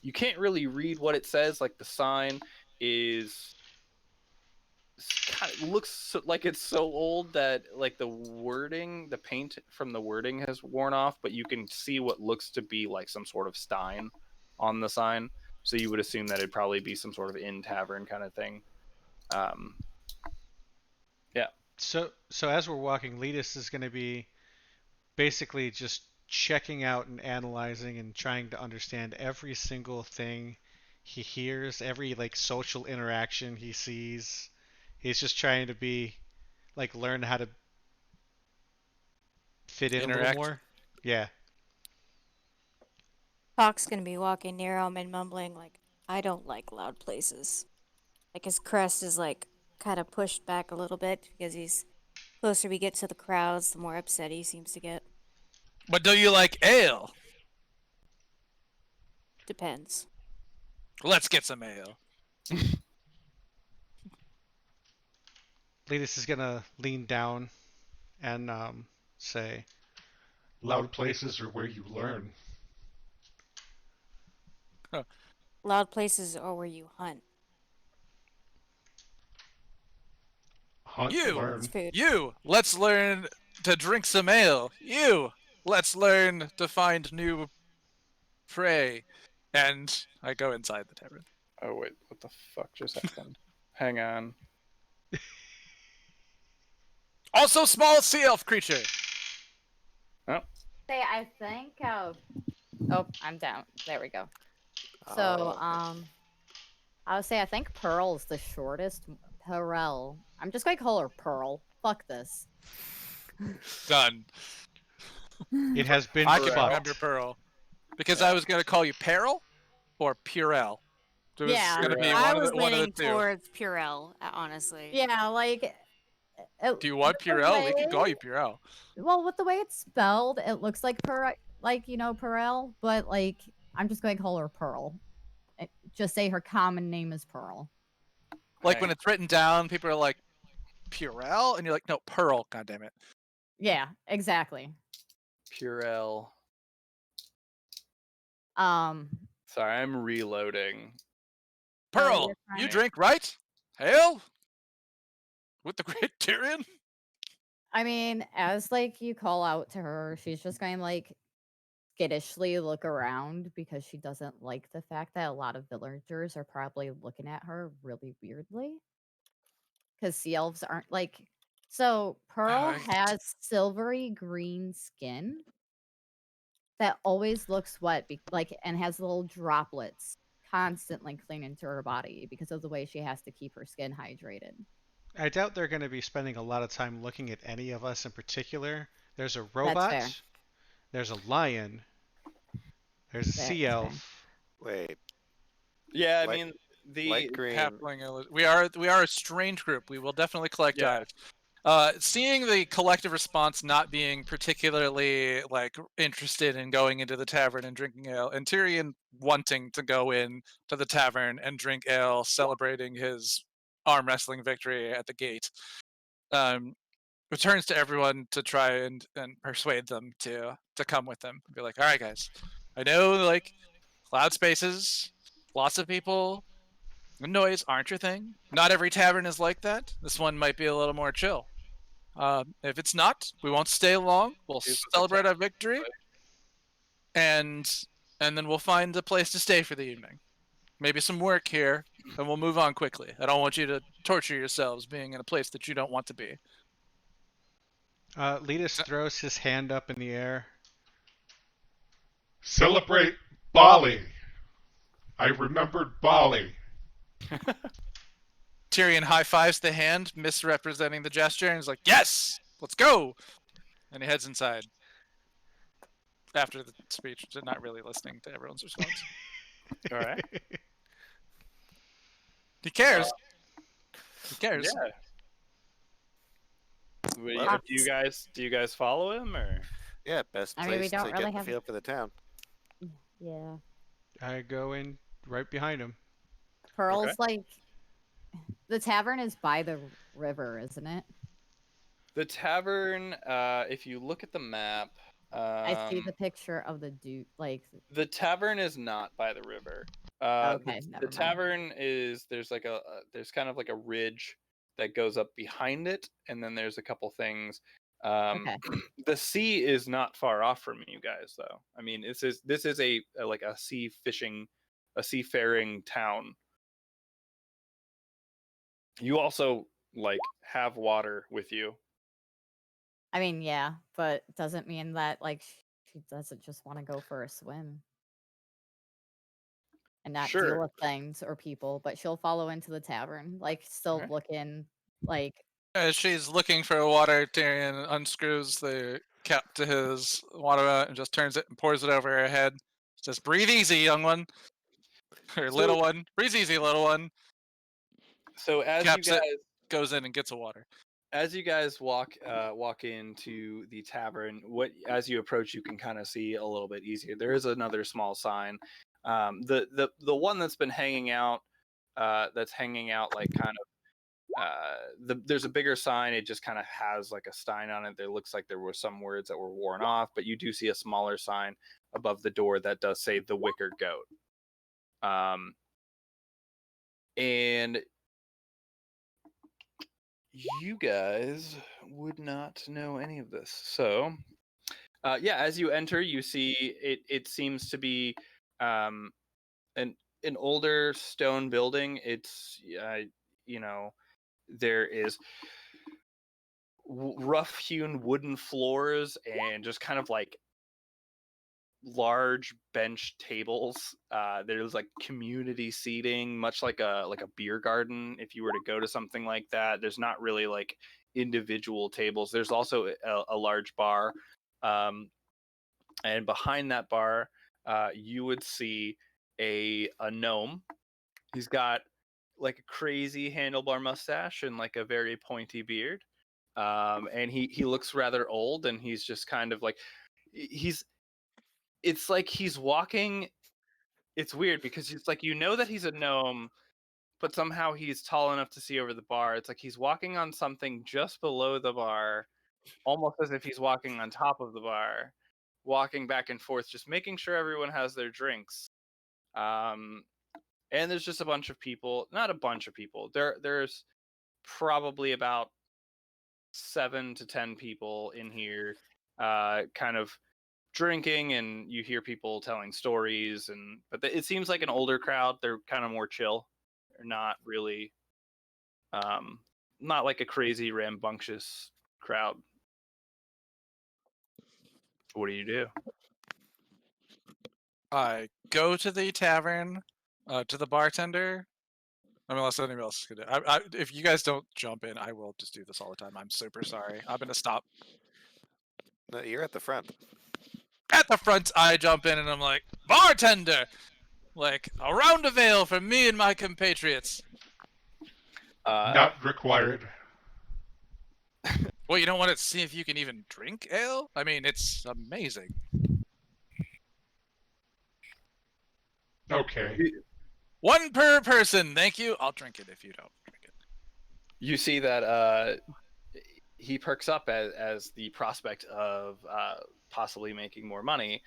you can't really read what it says. Like the sign is kind of looks like it's so old that like the paint from the wording has worn off, but you can see what looks to be like some sort of stein on the sign. So you would assume that it'd probably be some sort of inn tavern kind of thing. Yeah. So as we're walking, Letus is going to be basically just checking out and analyzing and trying to understand every single thing he hears, every like social interaction he sees. He's just trying to be like learn how to fit in a little Interact. more. Yeah. Hawk's gonna be walking near him and mumbling like, "I don't like loud places." Like his crest is like kind of pushed back a little bit because he's closer we get to the crowds, the more upset he seems to get. But do you like ale? Depends. Let's get some ale. Letus is going to lean down and say, Loud places are where you learn. Loud places are where you hunt. Hunt, You! learn. It's food. You! Let's learn to drink some ale. You! Let's learn to find new prey. And I go inside the tavern. Oh wait, what the fuck just happened? Hang on. Also, small sea elf creature. Say, I think. Oh, I'm down. There we go. So, Okay. I would say I think Pearl's the shortest. Pearl. I'm just gonna call her Pearl. Fuck this. Done. it has been I can fucked. remember Pearl. Because I was going to call you Peril or Purell. It was Yeah, going to be I one was of the leaning two. towards Purell, honestly. Yeah, like. Do you want with the Purell? We can call way- you Purell. Well, with the way it's spelled, it looks like Pearl, but like I'm just going to call her Pearl. Just say her common name is Pearl. Like when it's written down, people are like, Purell? And you're like, no, Pearl, goddammit. Yeah, exactly. Purell. Um, Sorry, I'm reloading. Pearl, you're you fine. drink, right? Hail? With the great Tyrion? I mean, as like you call out to her, she's just going to like skittishly look around because she doesn't like the fact that a lot of villagers are probably looking at her really weirdly. Because sea elves aren't like. So Pearl Right. has silvery green skin that always looks wet, and has little droplets constantly clinging to her body because of the way she has to keep her skin hydrated. I doubt they're going to be spending a lot of time looking at any of us in particular. There's a fair. robot. There's a lion. There's a That's sea fair. elf. Wait, Yeah, I Light- mean the light green. We are a strange group. We will definitely collect Yeah. eyes. Seeing the collective response not being particularly like interested in going into the tavern and drinking ale, and Tyrion wanting to go in to the tavern and drink ale, celebrating his arm wrestling victory at the gate, returns to everyone to try and persuade them to come with them. Be like, all right, guys, I know like loud spaces, lots of people, and noise aren't your thing. Not every tavern is like that. This one might be a little more chill. If it's not, we won't stay long. We'll It was celebrate our exactly victory, and then we'll find a place to stay for the evening. Maybe some work here, and we'll move on quickly. I don't want you to torture yourselves being in a place that you don't want to be. Letus throws his hand up in the air. Celebrate Bali. I remembered Bali. Tyrion high fives the hand, misrepresenting the gesture, and he's like, "Yes, let's go!" And he heads inside. After the speech, not really listening to everyone's response. All right. He cares. He cares. Yeah. Well, Do you guys follow him or? yeah, best I mean, we place don't to really get the have. feel for the town. Yeah. I go in right behind him. Pearl's like. The tavern is by the river, isn't it? The tavern, if you look at the map, I see the picture of the dude. Like, the tavern is not by the river. okay, The never mind. tavern is there's like there's kind of like a ridge that goes up behind it, and then there's a couple things. Okay. The sea is not far off from you guys, though. I mean, this is a like a seafaring town. You also like have water with you. I mean, yeah, but doesn't mean that like she doesn't just want to go for a swim and not deal Sure. with things or people, but she'll follow into the tavern, like still Okay. looking like As she's looking for water, Tyrion unscrews the cap to his water and just turns it and pours it over her head. Says, "Breathe easy, young one." Or little one. Breathe easy, little one. So Caps it, goes in and gets the water. As you guys walk into the tavern, as you approach, you can kind of see a little bit easier. There is another small sign. The one that's been hanging out, like kind of there's a bigger sign. It just kind of has like a stein on it. There looks like there were some words that were worn off, but you do see a smaller sign above the door that does say the Wicker Goat. And you guys would not know any of this. So, yeah, as you enter, you see it seems to be an older stone building. It's there is rough hewn wooden floors and just kind of like large bench tables. There's like community seating, much like a beer garden. If you were to go to something like that, there's not really like individual tables. There's also a large bar, and behind that bar, you would see a gnome. He's got like a crazy handlebar mustache and like a very pointy beard. And he looks rather old, and he's just kind of like he's it's like he's walking. It's weird because it's like that he's a gnome, but somehow he's tall enough to see over the bar. It's like he's walking on something just below the bar, almost as if he's walking on top of the bar, walking back and forth, just making sure everyone has their drinks. Um, and there's just a bunch of people. Not a bunch of people. There's probably about 7 to 10 people in here, kind of drinking, and you hear people telling stories, but it seems like an older crowd. They're kind of more chill. They're not really not like a crazy rambunctious crowd. What do you do? I go to the tavern, to the bartender. I mean, unless anyone else is gonna. If you guys don't jump in, I will just do this all the time. I'm super sorry. I'm gonna stop. No, you're at the front. At the front, I jump in and I'm like, "Bartender, like a round of ale for me and my compatriots." Not required. Well, you don't want to see if you can even drink ale? I mean, it's amazing. Okay. One per person, thank you. I'll drink it if you don't drink it. You see that he perks up as the prospect of possibly making more money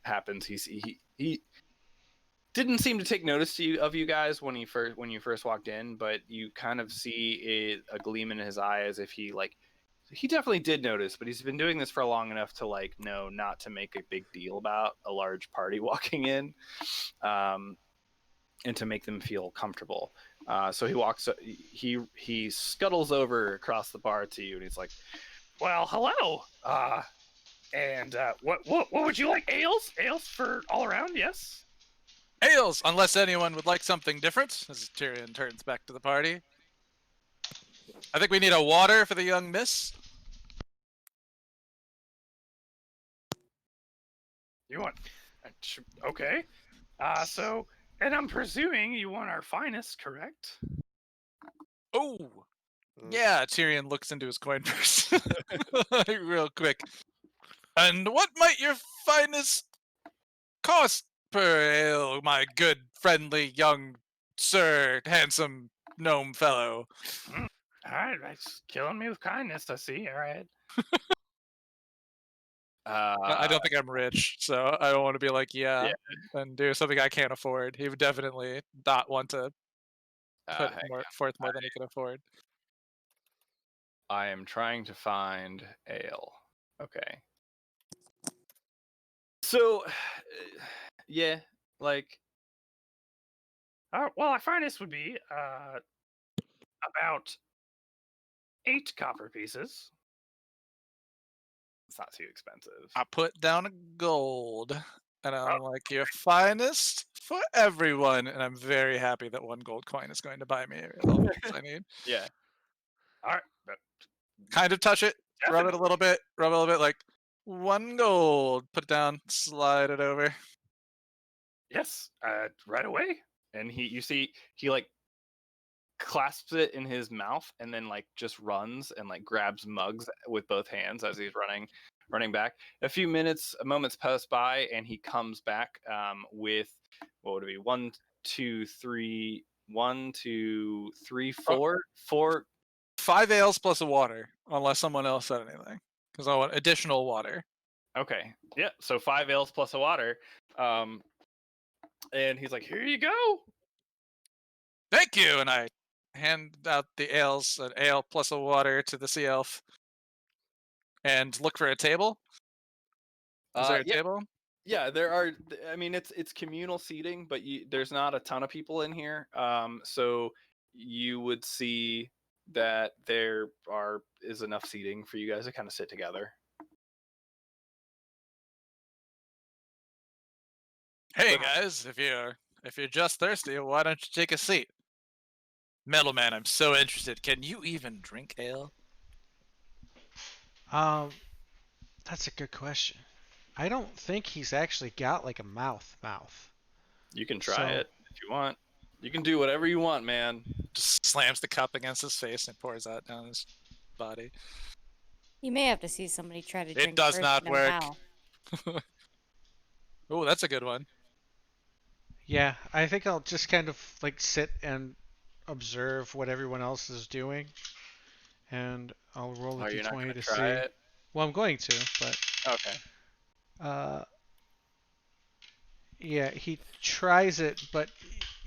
happens. He didn't seem to take notice of you guys when you first walked in, but you kind of see a gleam in his eye as if he definitely did notice, but he's been doing this for long enough to like know not to make a big deal about a large party walking in, and to make them feel comfortable. So he walks. He scuttles over across the bar to you, and he's like, "Well, hello. And what would you like? Ales? Ales for all around? Yes." Ales, unless anyone would like something different. As Tyrion turns back to the party. I think we need a water for the young miss. You want? Okay. So, and I'm presuming you want our finest, correct? Oh, Mm. yeah. Tyrion looks into his coin purse real quick. And what might your finest cost per ale, my good, friendly, young sir, handsome gnome fellow? All right, that's killing me with kindness. I see. All right. I don't think I'm rich, so I don't want to be like, Yeah. and do something I can't afford. He would definitely not want to put Hang forth more than he can afford. I am trying to find ale. Okay. So, yeah, like, well, our finest would be about 8 copper pieces. It's not too expensive. I put down a gold, and I'm like, your finest for everyone, and I'm very happy that 1 gold coin is going to buy me all the things I need. Yeah. All right. Kind of touch it, rub it a Definitely. little bit, like 1 gold. Put it down, slide it over. Yes. Right away. And you see, he like clasps it in his mouth and then like just runs and like grabs mugs with both hands as he's running back. Moments pass by, and he comes back with what would it be? 1, 2, 3, 1, 2, 3, 4. 5 ales plus a water, unless someone else said anything, because I want additional water. Okay, yeah. So 5 ales plus a water, and he's like, "Here you go." Thank you, and I hand out the ales, an ale plus a water to the sea elf, and look for a table. Is there a Yeah, table? yeah. There are. I mean, it's communal seating, but there's not a ton of people in here. So you would see that is enough seating for you guys to kind of sit together. Hey guys, if you're just thirsty, why don't you take a seat? Metalman, I'm so interested. Can you even drink ale? That's a good question. I don't think he's actually got like a mouth. You can try So it if you want. You can do whatever you want, man. Just slams the cup against his face and pours out down his body. You may have to see somebody try to It drink does first not to know work. how. Oh, that's a good one. yeah, I think I'll just kind of like sit and observe what everyone else is doing, and I'll roll a Are you not d20 gonna to try see. it? Well, I'm going to, but Okay. uh, yeah, he tries it, but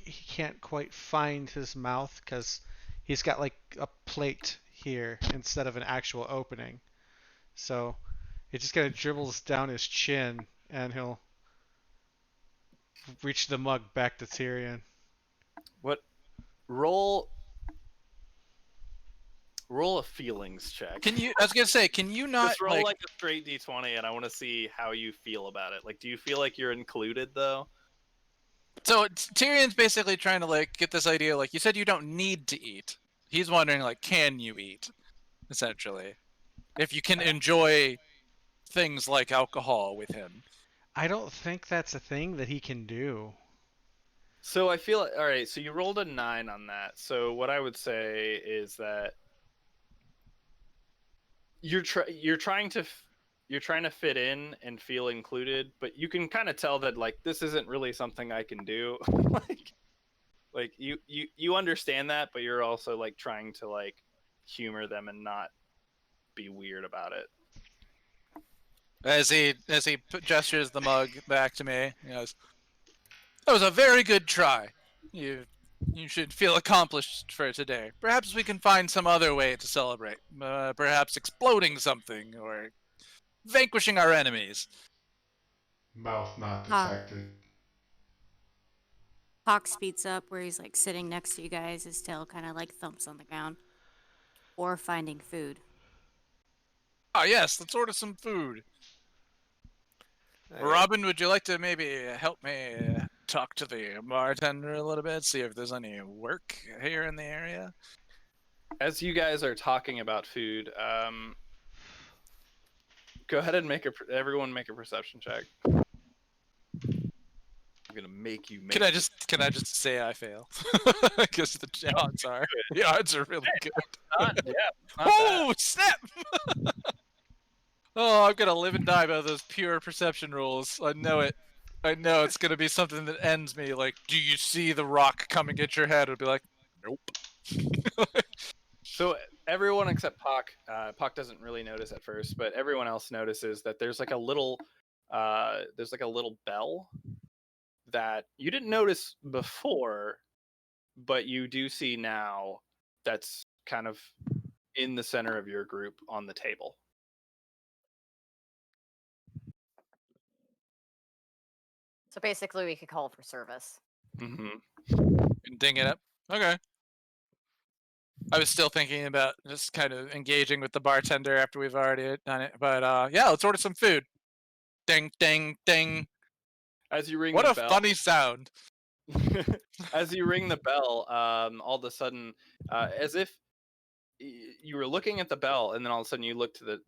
he can't quite find his mouth because he's got like a plate here instead of an actual opening. So it just kind of dribbles down his chin, and he'll reach the mug back to Tyrion. What? Roll a feelings check. Can you? I was gonna say, can you not Just roll like a straight d20, and I want to see how you feel about it. Like, do you feel like you're included though? So Tyrion's basically trying to like get this idea, like you said, you don't need to eat. He's wondering, like, can you eat? Essentially, if you can enjoy things like alcohol with him. I don't think that's a thing that he can do. So I feel all right. So you rolled a 9 on that. So what I would say is that you're trying to you're trying to fit in and feel included, but you can kind of tell that like this isn't really something I can do. like you understand that, but you're also like trying to like humor them and not be weird about it. As he gestures the mug back to me, he goes, "That was a very good try. You should feel accomplished for today. Perhaps we can find some other way to celebrate. Perhaps exploding something or vanquishing our enemies." Mouth not Huh. detected. Hawk speeds up where he's like sitting next to you guys. His tail kind of like thumps on the ground. Or finding food. Ah, yes, let's order some food. Okay. Robin, would you like to maybe help me talk to the bartender a little bit, see if there's any work here in the area? As you guys are talking about food, go ahead and everyone make a perception check. I'm gonna make you make. Can I just say I fail? Because the odds are really good. Not, yeah, not Oh snap! Oh, I'm gonna live and die by those pure perception rules. I know it. I know it's gonna be something that ends me like, do you see the rock coming at your head? It'll be like, nope. So everyone except Puck, Puck doesn't really notice at first, but everyone else notices that there's like a little bell that you didn't notice before, but you do see now. That's kind of in the center of your group on the table. So basically, we could call for service. Mm-hmm. Ding it up. Okay. I was still thinking about just kind of engaging with the bartender after we've already done it, but yeah, let's order some food. Ding, ding, ding. As you ring What the a bell, funny sound. as you ring the bell, all of a sudden, as if you were looking at the bell, and then all of a sudden you look to the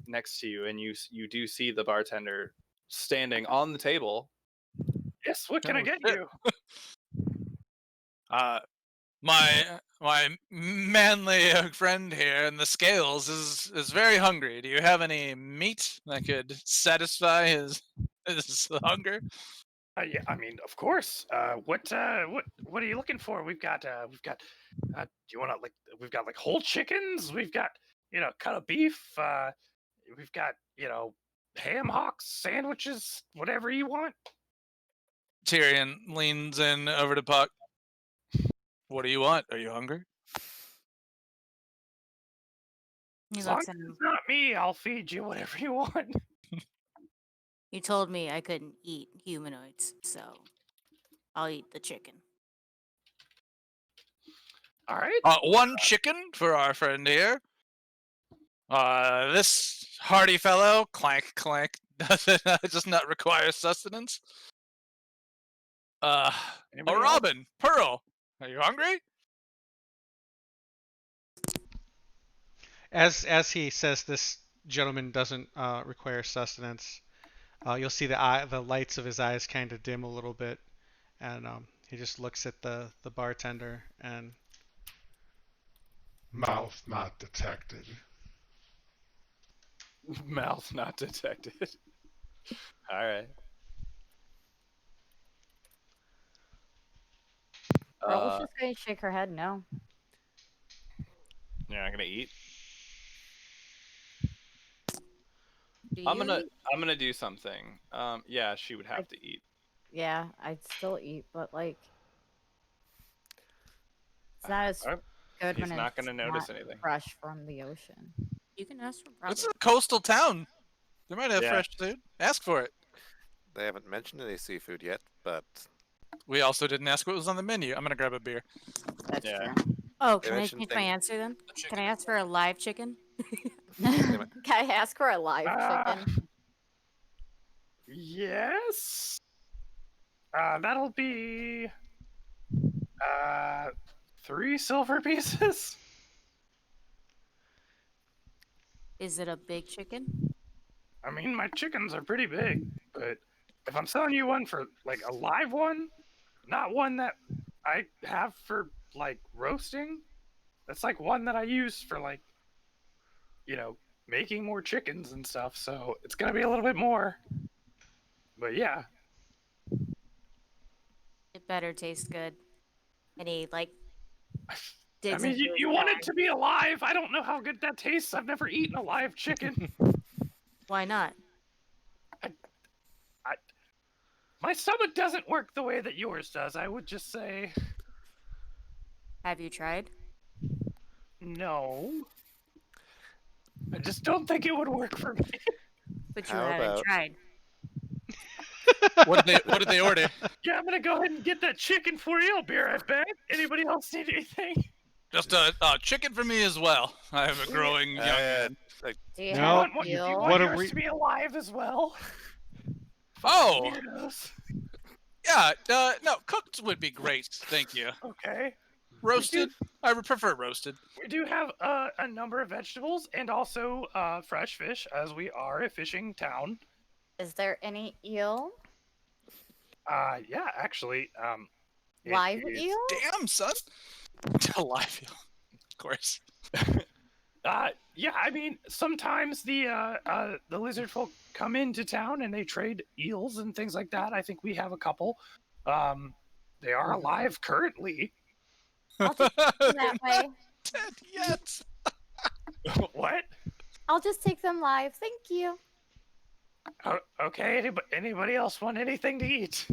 next to you, and you do see the bartender standing on the table. Yes, what can I get shit. you? My manly friend here in the scales is very hungry. Do you have any meat that could satisfy his hunger? Yeah, I mean, of course. What are you looking for? We've got. Do you want to We've got like whole chickens. We've got cut of beef. We've got ham hocks, sandwiches, whatever you want. Tyrion leans in over to Puck. What do you want? Are you hungry? He As long looks as at him. it's not me, I'll feed you whatever you want. You told me I couldn't eat humanoids, so I'll eat the chicken. All right. One chicken for our friend here. This hardy fellow, clank clank, does not require sustenance. Anybody else? Robin, Pearl, are you hungry? As he says, this gentleman doesn't require sustenance. You'll see the lights of his eyes kind of dim a little bit, and he just looks at the bartender and Mouth not detected. Mouth not detected. All right. Pearl's just gonna shake her head no. You're not gonna eat. Do I'm you eat? gonna do something. Yeah, she would have to eat. Yeah, I'd still eat, but like, it's not as Alright. good He's when not it's gonna notice not anything. fresh from the ocean. You can ask for It's Robin. a coastal town. They might have Yeah. fresh food. Ask for it. They haven't mentioned any seafood yet, but We also didn't ask what was on the menu. I'm gonna grab a beer. That's Yeah. true. Oh, They can I mentioned change my things- answer then? Can I ask for a live chicken? Can I ask for a live Ah. chicken? Yes. That'll be 3 silver pieces. Is it a big chicken? I mean, my chickens are pretty big, but if I'm selling you one for like a live one, not one that I have for like roasting, that's like one that I use for like making more chickens and stuff, so it's gonna be a little bit more. But yeah. It better taste good. And he like I digs mean, into his you want it bag. to be alive. I don't know how good that tastes. I've never eaten a live chicken. Why not? My stomach doesn't work the way that yours does, I would just say. Have you tried? No. I just don't think it would work for me. But you How haven't about- tried. What did they order? Yeah, I'm gonna go ahead and get that chicken for you. I'll be right back. Anybody else need anything? Just a chicken for me as well. I am a growing young man. Like, Do you No. have Do you eel? want What a yours re- to be alive as well? Oh, Weirdos. yeah. No, cooked would be great. Thank you. Okay. Roasted? I would prefer roasted. We do have a number of vegetables and also fresh fish, as we are a fishing town. Is there any eel? Yeah, actually, it Live is- eel? Damn, son. Live, of course. Yeah, I mean, sometimes the lizard folk come into town and they trade eels and things like that. I think we have a couple. They are alive currently. I'll just take them that way. Dead yet. What? I'll just take them live. Thank you. Okay. Anybody else want anything to eat?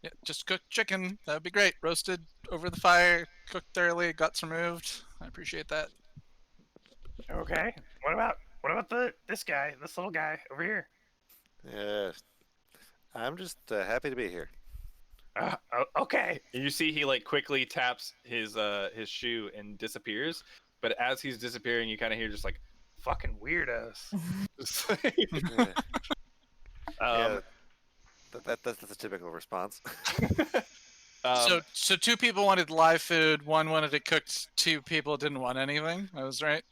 Yeah, just cooked chicken. That would be great. Roasted over the fire, cooked thoroughly, guts removed. I appreciate that. Okay. What about this little guy over here? yeah, I'm just happy to be here. Okay. You see, he like quickly taps his shoe and disappears. But as he's disappearing, you kind of hear just like fucking weirdos. Just like- Yeah, um, that's a typical response. So two people wanted live food, one wanted it cooked, two people didn't want anything. I was right.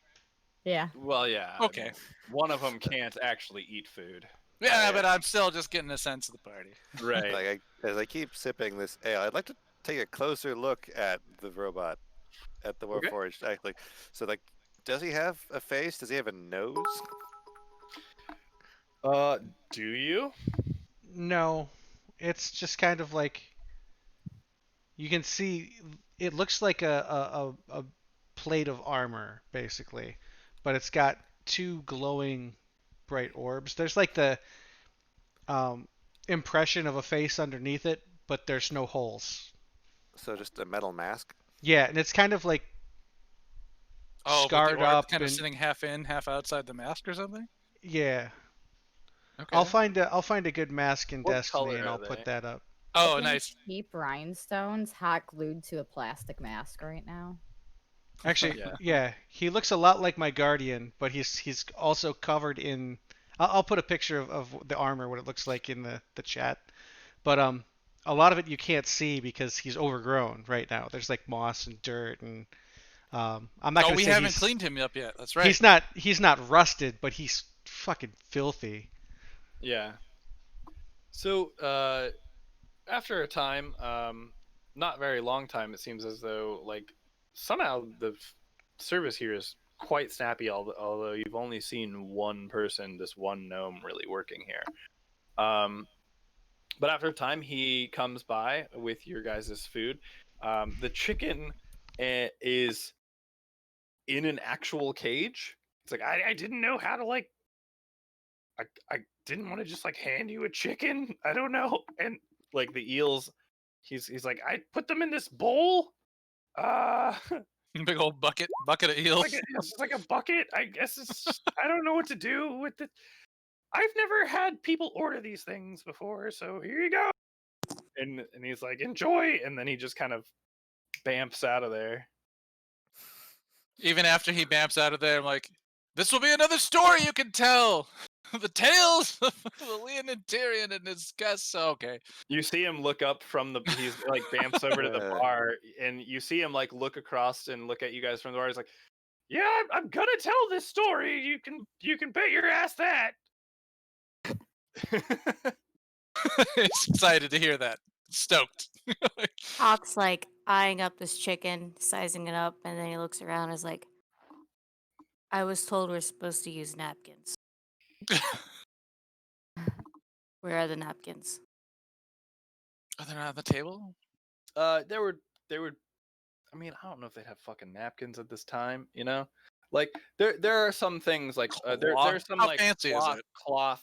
Yeah. well, yeah. I Okay. mean, one of them can't actually eat food. Yeah, yeah. but I'm still just getting a sense of the party. Right. Like as I keep sipping this ale, I'd like to take a closer look at the robot, at the Okay. Warforged. Actually, so like, does he have a face? Does he have a nose? Do you? No, it's just kind of like you can see. It looks like a plate of armor, basically, but it's got two glowing bright orbs. There's like the impression of a face underneath it, but there's no holes. So just a metal mask. Yeah, and it's kind of like Oh, but scarred the orb up kind of and sitting half in, half outside the mask or something? yeah. Okay. I'll find a good mask in What Destiny color and are I'll they? put that up. Oh, Looking nice. Cheap rhinestones hot glued to a plastic mask right now. Actually, Yeah. yeah, he looks a lot like my Guardian, but he's also covered in. I'll put a picture of the armor, what it looks like in the chat. But a lot of it you can't see because he's overgrown right now. There's like moss and dirt, and I'm not Oh, gonna we say haven't he's cleaned him up yet. That's right. he's not rusted, but he's fucking filthy. Yeah. So, after a time, not very long time, it seems as though like somehow the service here is quite snappy. Although you've only seen one person, this one gnome, really working here. But after a time, he comes by with your guys' food. The chicken is in an actual cage. It's like I didn't know how to like. I didn't want to just like hand you a chicken. I don't know. And like the eels, he's like I put them in this bowl. Uh, Big old bucket of eels. it's just like a bucket. I guess it's I don't know what to do with it. I've never had people order these things before, so here you go. And he's like enjoy, and then he just kind of bamps out of there. Even after he bamps out of there, I'm like, this will be another story you can tell. The tales of the Leonid Tyrion and his guests. Okay. You see him look up from the he's like bamps over to the Uh. bar, and you see him like look across and look at you guys from the bar. He's like, "Yeah, I'm gonna tell this story. You can bet your ass that." He's excited to hear that. Stoked. Hawk's like eyeing up this chicken, sizing it up, and then he looks around and is like, I was told we're supposed to use napkins. Where are the napkins? Are they not on the table? There were. I mean, I don't know if they'd have fucking napkins at this time. You know, like there are some things like there's some How like fancy is it? cloth.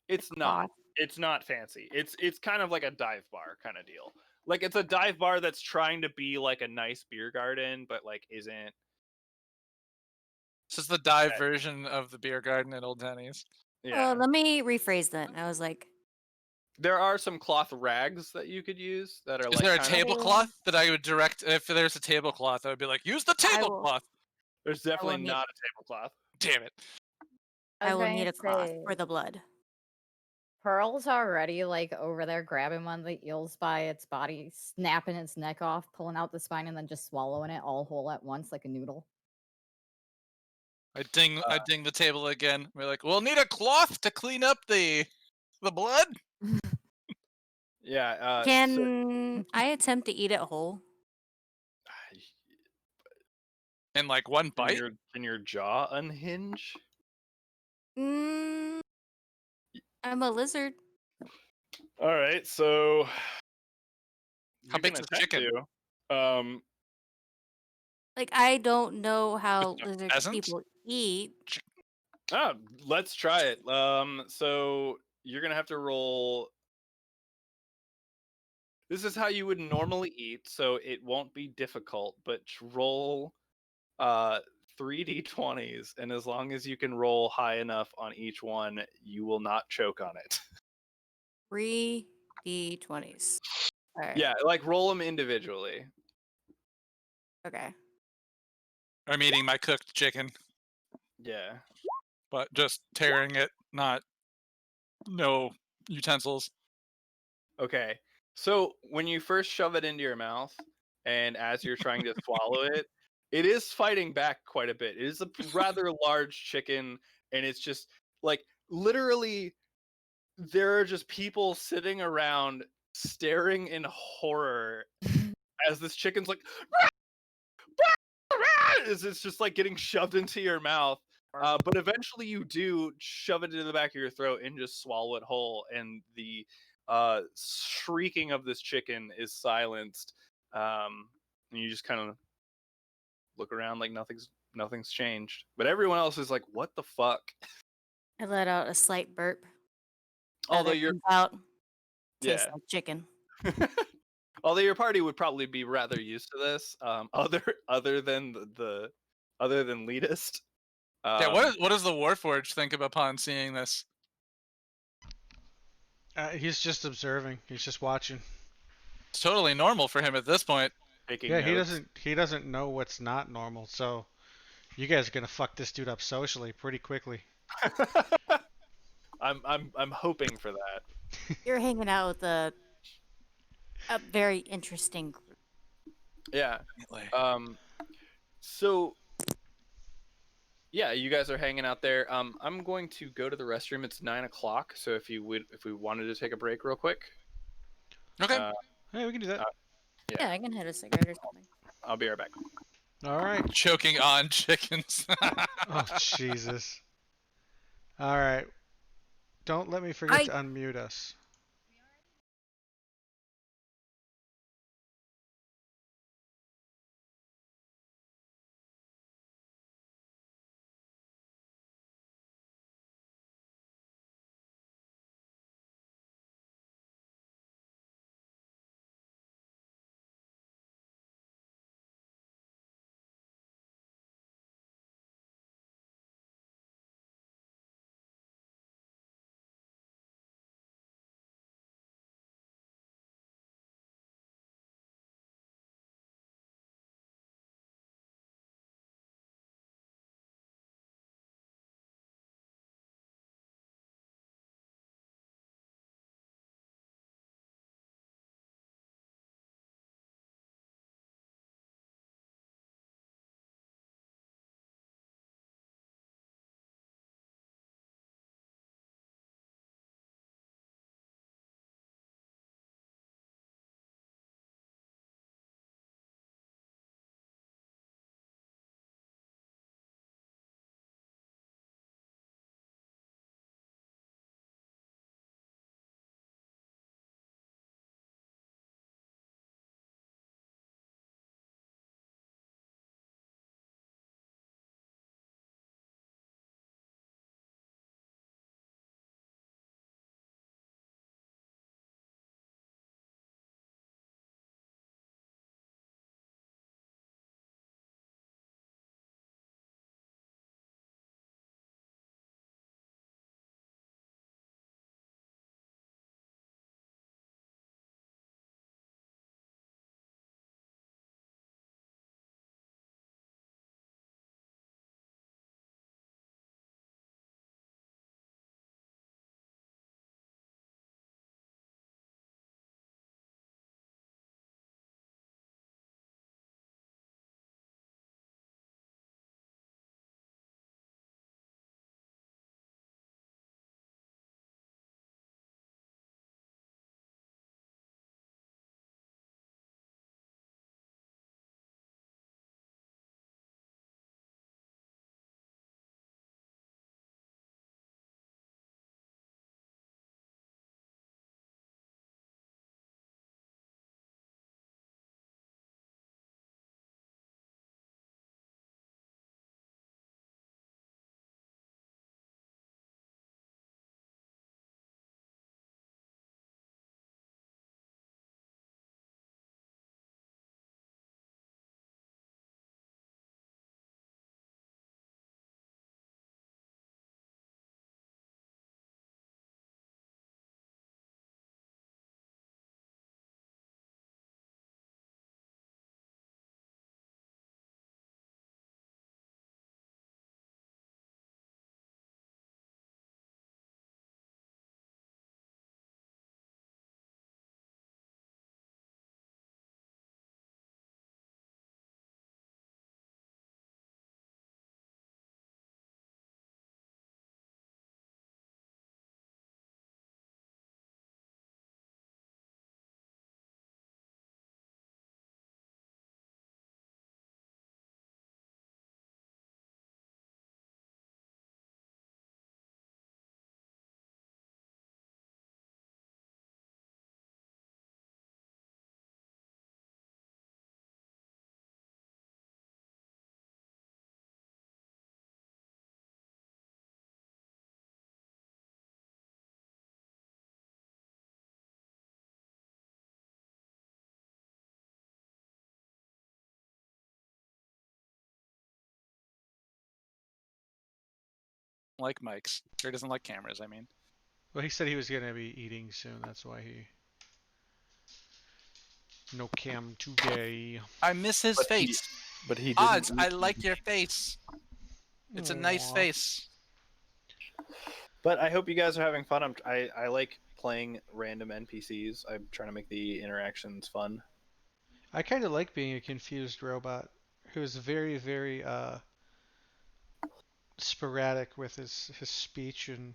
It's not. Cloth. It's not fancy. It's kind of like a dive bar kind of deal. Like it's a dive bar that's trying to be like a nice beer garden, but like isn't. This is the dive Okay. version of the beer garden at Old Denny's. Yeah. Let me rephrase that. I was like, There are some cloth rags that you could use that are Is like there a kind of. tablecloth that I would direct? If there's a tablecloth, I would be like, use the I will. tablecloth. There's I will definitely need. not a tablecloth. Damn it. I I was will going need to a cloth say, for the blood. Pearl's already like over there grabbing one of the eels by its body, snapping its neck off, pulling out the spine, and then just swallowing it all whole at once like a noodle. I ding the table again. We're like, we'll need a cloth to clean up the blood. Yeah. Can I attempt to eat it whole? In like one bite. Can your jaw unhinge? Mm, I'm a lizard. All right, so How you can big's the attempt chicken? to. Like I don't know how Just a lizard pheasant? people eat. Let's try it. So you're gonna have to roll. This is how you would normally eat, so it won't be difficult. But roll 3d20s, and as long as you can roll high enough on each one, you will not choke on it. 3d20s. All right. Yeah, like roll them individually. Okay. I'm eating my cooked chicken, Yeah. but just tearing it, no utensils. Okay. So when you first shove it into your mouth, and as you're trying to swallow it, it is fighting back quite a bit. It is a rather large chicken, and it's just like literally there are just people sitting around staring in horror as this chicken's like as it's just like getting shoved into your mouth. But eventually you do shove it into the back of your throat and just swallow it whole, and the shrieking of this chicken is silenced. And you just kind of look around like nothing's changed. But everyone else is like, "What the fuck?" I let out a slight burp. Although Feather you're comes out. Tastes yeah. like chicken. Although your party would probably be rather used to this, other than the other than elitist. Yeah, what does the Warforged think of upon seeing this? He's just observing. He's just watching. It's totally normal for him at this point. Taking Yeah, notes. he doesn't know what's not normal. So you guys are gonna fuck this dude up socially pretty quickly. I'm hoping for that. You're hanging out with a very interesting group. Yeah. So yeah, you guys are hanging out there. I'm going to go to the restroom. It's 9 o'clock. So if we wanted to take a break real quick, Okay. Hey, we can do that. Yeah, I can hit a cigarette or something. I'll be right back. All right. Choking on chickens. Oh Jesus. All right. Don't let me forget to unmute us. like mics, or he doesn't like cameras. I mean, Well, he said he was gonna be eating soon. That's why he no cam today. I miss his But face. he didn't. Odds, I like your face. It's a nice Aw. face. But I hope you guys are having fun. I like playing random NPCs. I'm trying to make the interactions fun. I kind of like being a confused robot who's very, very sporadic with his speech and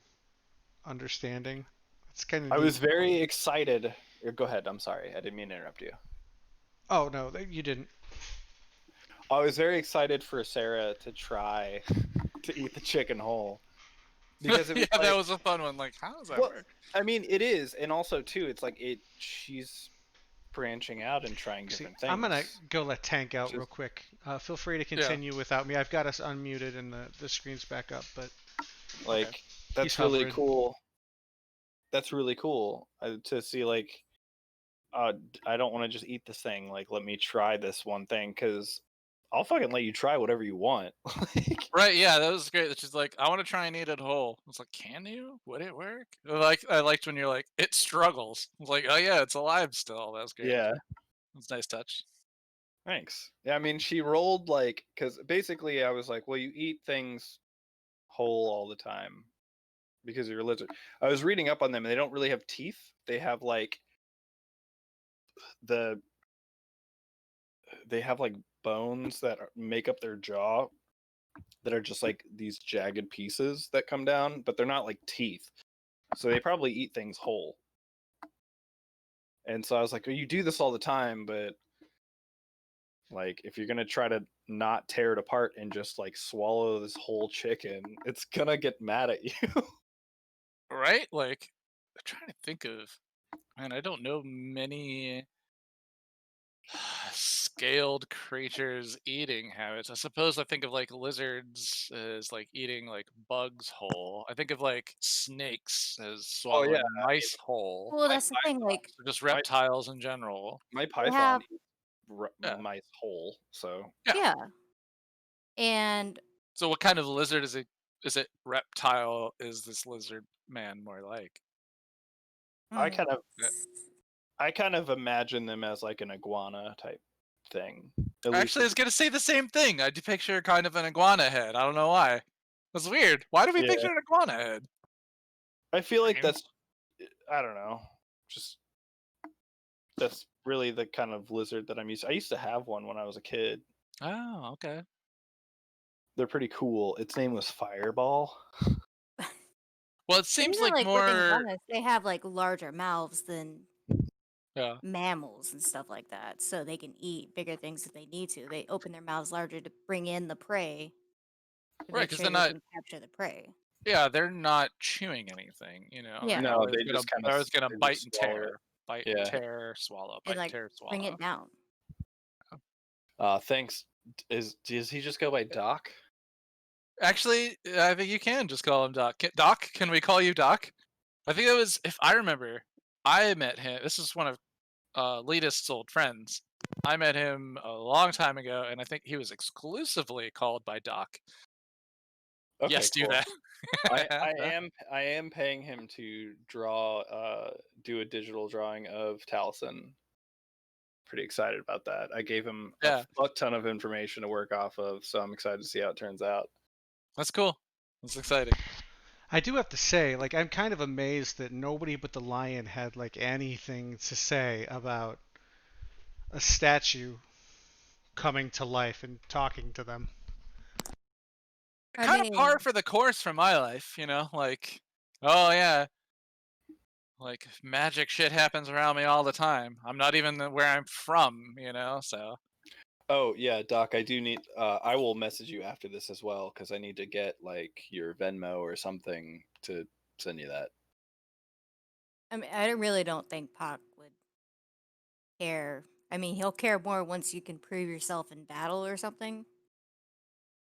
understanding. It's kind of I was neat. very excited. Go ahead. I'm sorry. I didn't mean to interrupt you. Oh no, you didn't. I was very excited for Sarah to try to eat the chicken whole because it was Yeah, like, that was a fun one. Like, how does that well, work? I mean, it is, and also too, it's like she's branching out and trying See, different things. I'm gonna go let Tank out real Just- quick. Feel free to continue without me. I've got us unmuted and the screen's back up, but Like that's He's really hovering. cool. That's really cool to see. Like, I don't want to just eat this thing. Like, let me try this one thing because I'll fucking let you try whatever you want. Like, Right, yeah, that was great. She's like, I want to try and eat it whole. I was like, can you? Would it work? Like, I liked when you're like, it struggles. I was like, oh yeah, it's alive still. That was great. yeah. It's a nice touch. Thanks. Yeah, I mean, she rolled like, because basically I was like, well, you eat things whole all the time because you're a lizard. I was reading up on them and they don't really have teeth. They have like the, they have like bones that make up their jaw that are just like these jagged pieces that come down, but they're not like teeth. So they probably eat things whole. And so I was like, well, you do this all the time, but like, if you're gonna try to not tear it apart and just like swallow this whole chicken, it's gonna get mad at you. Right? Like, I'm trying to think of, man, I don't know many scaled creatures eating habits. I suppose I think of like lizards as like eating like bugs whole. I think of like snakes as Oh yeah, swallowing mice whole. Well, that's the thing. Like, Or just my reptiles in general. my they python have, eats Yeah. mice whole. So Yeah. yeah, and So what kind of lizard is it? Is it reptile? Is this lizard man more like? I mm, kind of Yeah. I kind of imagine them as like an iguana type thing. At least Actually, I was gonna say the same thing. I do picture kind of an iguana head. I don't know why. That's weird. Why do we yeah. picture an iguana head? I feel like Strange. that's, I don't know, just that's really the kind of lizard that I'm used to. I used to have one when I was a kid. Oh, okay. They're pretty cool. Its name was Fireball. Well, it seems even like like with more. iguanas, they have like larger mouths than Yeah. mammals and stuff like that, so they can eat bigger things if they need to. They open their mouths larger to bring in the prey to Right, make because sure they're they not. can capture the prey. Yeah, they're not chewing anything. You know, Yeah, they're No, always they gonna. just kind of They're always gonna they bite just and swallow it. tear, bite and Yeah. tear, swallow, and bite, like tear, bring swallow. it down. Thanks. Does he just go by Doc? Actually, I think you can just call him Doc. Doc, can we call you Doc? I think it was, if I remember, I met him. This is one of Leadist's old friends. I met him a long time ago, and I think he was exclusively called by Doc. Okay, Yes, do cool. that. I am paying him to do a digital drawing of Taliesin. Pretty excited about that. I gave him Yeah. a fuck ton of information to work off of, so I'm excited to see how it turns out. That's cool. That's exciting. I do have to say, like, I'm kind of amazed that nobody but the lion had like anything to say about a statue coming to life and talking to them. I Kind of par mean, for the course for my life, you know? Like, oh yeah, like magic shit happens around me all the time. I'm not even where I'm from, you know? So, Oh yeah, Doc, I do need. I will message you after this as well because I need to get like your Venmo or something to send you that. I mean, I really don't think Pac would care. I mean, he'll care more once you can prove yourself in battle or something.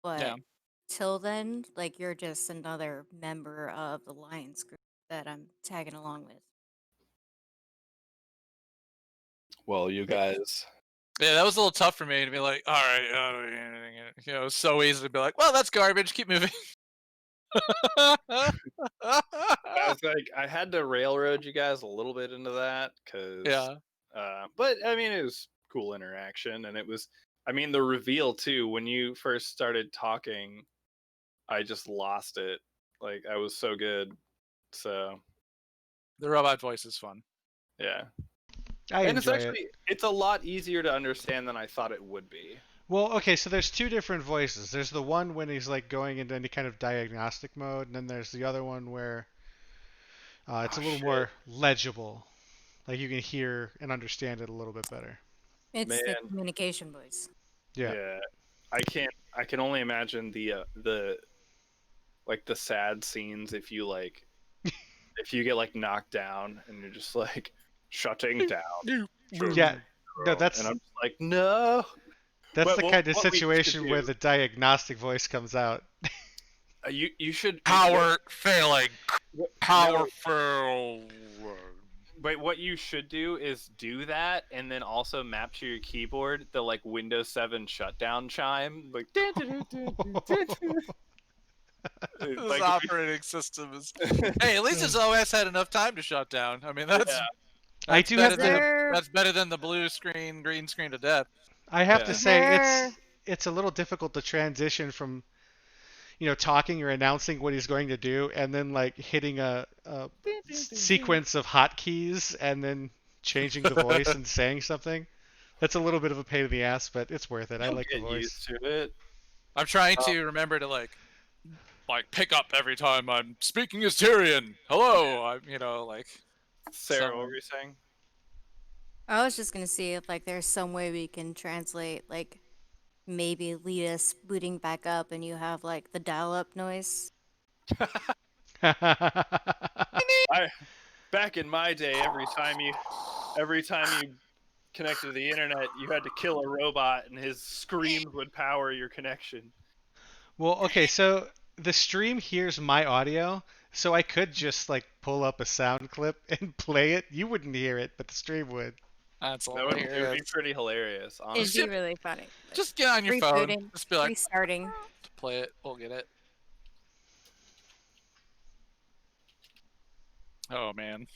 yeah. But till then, like, you're just another member of the Lions group that I'm tagging along with. Well, you guys. Yeah, that was a little tough for me to be like, all right, you know, it was so easy to be like, well, that's garbage, keep moving. I was like, I had to railroad you guys a little bit into that because, Yeah. but I mean, it was cool interaction, and it was, I mean, the reveal too. When you first started talking, I just lost it. Like I was so good. So The robot voice is fun. yeah, I and it's enjoy it. actually it's a lot easier to understand than I thought it would be. Well, okay, so there's two different voices. There's the one when he's like going into any kind of diagnostic mode, and then there's the other one where it's Oh a little shit, more legible. Like you can hear and understand it a little bit better. It's the man. communication voice. Yeah. Yeah, I can't. I can only imagine the like the sad scenes if you like if you get like knocked down and you're just like shutting down, Yeah. shutting No, down, and I'm just like no. that's But the kind of what we should situation where do, the diagnostic voice comes out. you should Power failing. no, Powerful. but what you should do is do that and then also map to your keyboard the like Windows 7 shutdown chime like This like operating system is. Hey, at least his OS had enough time to shut down. I mean, that's yeah, I that's do better have Is than to. there that's better than the blue screen, green screen to death. I have to yeah. is say there it's a little difficult to transition from talking or announcing what he's going to do, and then like hitting a sequence of hotkeys and then changing the voice and saying something. That's a little bit of a pain in the ass, but it's worth it. I You'll like the get voice. used to it. I'm trying Um, to remember to like pick up every time I'm speaking as Tyrion. Hello, I'm like Sarah, what someone. were you saying? I was just gonna see if like there's some way we can translate like maybe lead us booting back up and you have like the dial up noise. I back in my day, every time you connected to the internet, you had to kill a robot, and his screams would power your connection. Well, okay, so the stream hears my audio, so I could just like pull up a sound clip and play it. You wouldn't hear it, but the stream would. That's It would be hilarious. pretty hilarious, It'd honestly. be really funny. Like, Just get on your phone. rebooting, Just be like, restarting. play it. We'll get it. Oh man.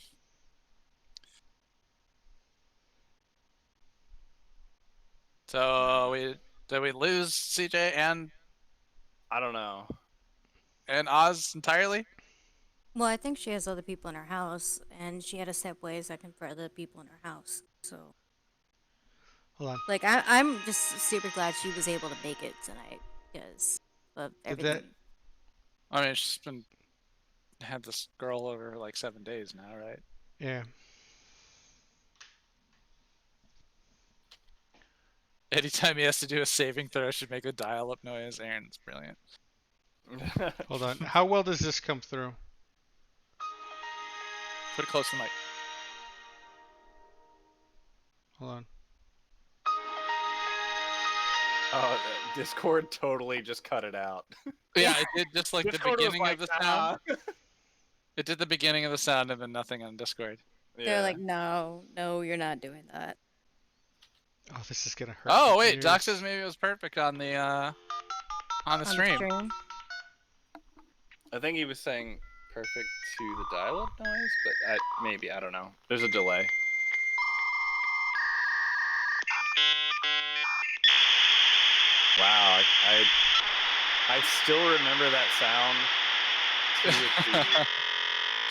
So did we lose CJ I don't know. and Oz entirely? Well, I think she has other people in her house, and she had to step away a second for other people in her house. So, Hold on. like, I'm just super glad she was able to make it tonight because of Did that? everything. I mean, she's had this girl over like 7 days now, right? Yeah. Anytime he has to do a saving throw, should make a dial-up noise. Aaron's brilliant. Hold on. How well does this come through? Put it close to the mic. Hold on. Oh, Discord totally just cut it out. Yeah, it did just like the Discord was beginning like, of the sound. "Nah." It did the beginning of the sound and then nothing on Discord. They're Yeah. like, no, you're not doing that. Oh, this is gonna hurt. Oh my wait, Doc ears. says maybe it was perfect on the On the stream. I think he was saying perfect to the dial-up noise, but maybe I don't know. There's a delay. Wow, I still remember that sound. To a T.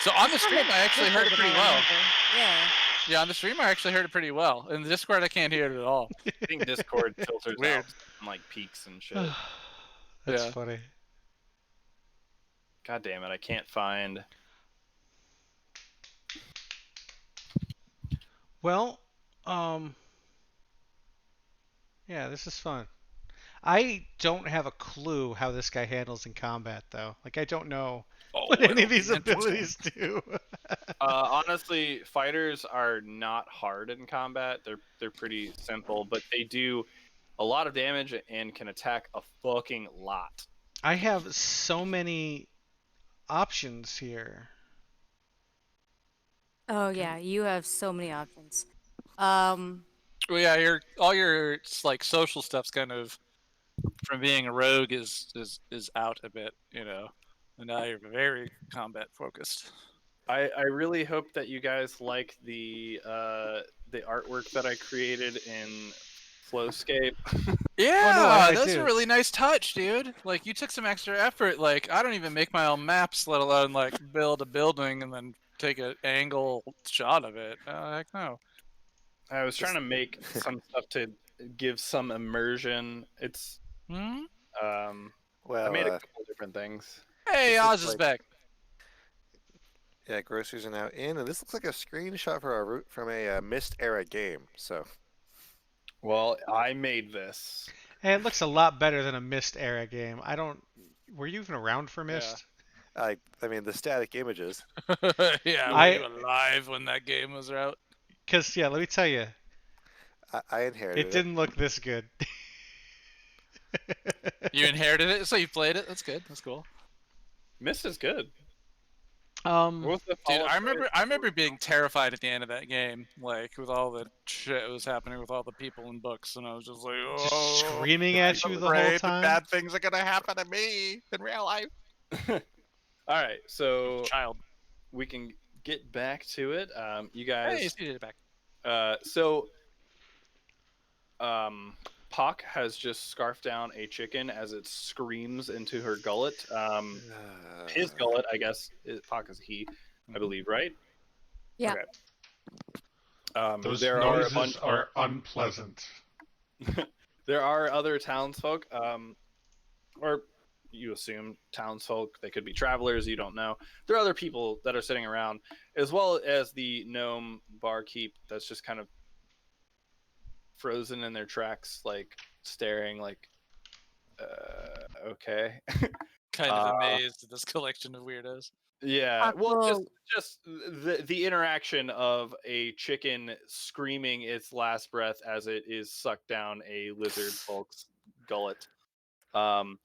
So on the stream, I actually heard it pretty well. Yeah. Yeah, on the stream, I actually heard it pretty well. In the Discord, I can't hear it at all. I think Discord filters Weird. out some, like peaks and shit. That's Yeah. funny. God damn it, I can't find. Well, yeah, this is fun. I don't have a clue how this guy handles in combat, though. Like, I don't know Oh, what any of it'll be these abilities do. Honestly, fighters are not hard in combat. They're pretty simple, but they do a lot of damage and can attack a fucking lot. I have so many options here. Oh yeah, you have so many options. Well, yeah, all your like social stuff's kind of from being a rogue is out a bit, you know. And now you're very combat focused. I really hope that you guys like the artwork that I created in Flowscape. Yeah, Oh, no, I that's a do. really nice touch, dude. Like, you took some extra effort. Like, I don't even make my own maps, let alone like build a building and then take an angle shot of it. Heck no. I was trying Just to make some stuff to give some immersion. It's Hmm? I well, made a couple different things. Hey, this looks Oz is like back. yeah, groceries are now in, and this looks like a screenshot from a Mist era game. So Well, I made this. Hey, it looks a lot better than a Myst era game. I don't. Were you even around for Yeah. Myst? I mean the static images. Yeah, were I, you alive when that game was out? cause yeah, let me tell you, I it inherited it. didn't look this good. You inherited it, so you played it. That's good. That's cool. Mist is good. um, What was the Dude, follow-up trailer? I remember being terrified at the end of that game, like with all the shit that was happening with all the people and books, and I was just like, just oh, screaming I'm at you the whole afraid that time. bad things are gonna happen to me in real life. All right, so Child. we can get back to it. You Hey, guys. you did it back. So Pock has just scarfed down a chicken as it screams into her gullet. His gullet, I guess. Pock is he, I believe, right? Yeah. Okay. Those there are a bunch. noises are unpleasant. There are other townsfolk, or you assume townsfolk. They could be travelers. You don't know. There are other people that are sitting around, as well as the gnome barkeep that's just kind of frozen in their tracks, like staring, like, okay. Kind of amazed at this collection of weirdos. Yeah, well, Well, just the interaction of a chicken screaming its last breath as it is sucked down a lizard folk's gullet. Um,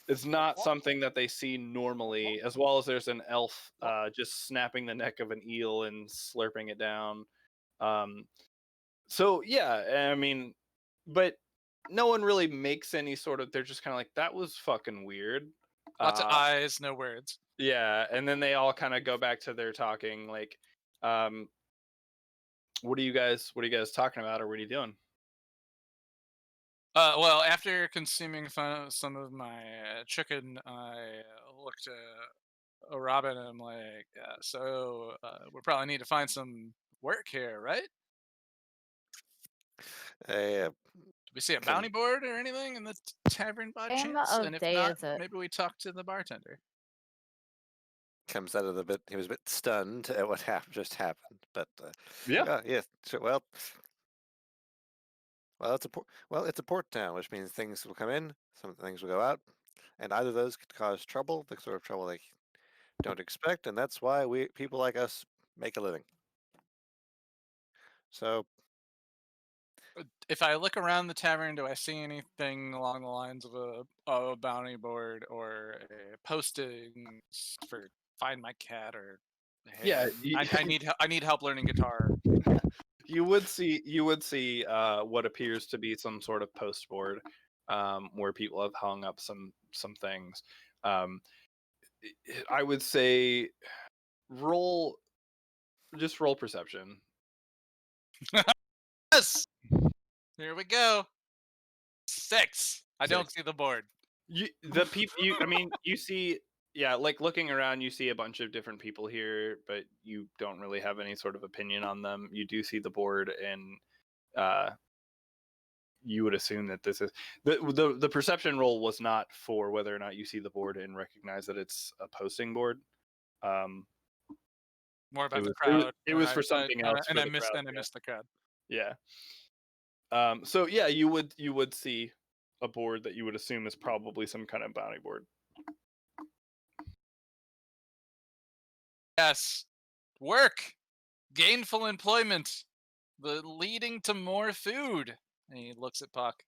it's not something that they see normally. As well as there's an elf just snapping the neck of an eel and slurping it down. Um, so yeah, I mean, but no one really makes any sort of. They're just kind of like, that was fucking weird. Lots of eyes, no words. Yeah, and then they all kind of go back to their talking. Like, what are you guys talking about, or what are you doing? Well, after consuming some of my chicken, I looked at Robin and I'm like, so we probably need to find some work here, right? Uh, Do we see a come bounty board or anything in the tavern by Time chance? of And if day not, is it? maybe we talk to the bartender. comes out of the bit. He was a bit stunned at what just happened, but Yeah, yeah. So, it's a port town, which means things will come in, some things will go out, and either of those could cause trouble, the sort of trouble they don't expect, and that's why we people like us make a living. So If I look around the tavern, do I see anything along the lines of a bounty board or a posting for find my cat or hey, yeah. I need help learning guitar. You would see what appears to be some sort of post board, where people have hung up some things. Um, I would say roll roll perception. Yes, here we go. 6. I don't Six. see the board. The people you I mean you see, yeah, like looking around you see a bunch of different people here, but you don't really have any sort of opinion on them. You do see the board, and uh you would assume that this is the perception roll was not for whether or not you see the board and recognize that it's a posting board. Um More it about the was crowd. it was for something else for the crowd. I missed the crowd. Yeah. So yeah, you would see a board that you would assume is probably some kind of bounty board. Yes, work, gainful employment, the leading to more food. And he looks at Puck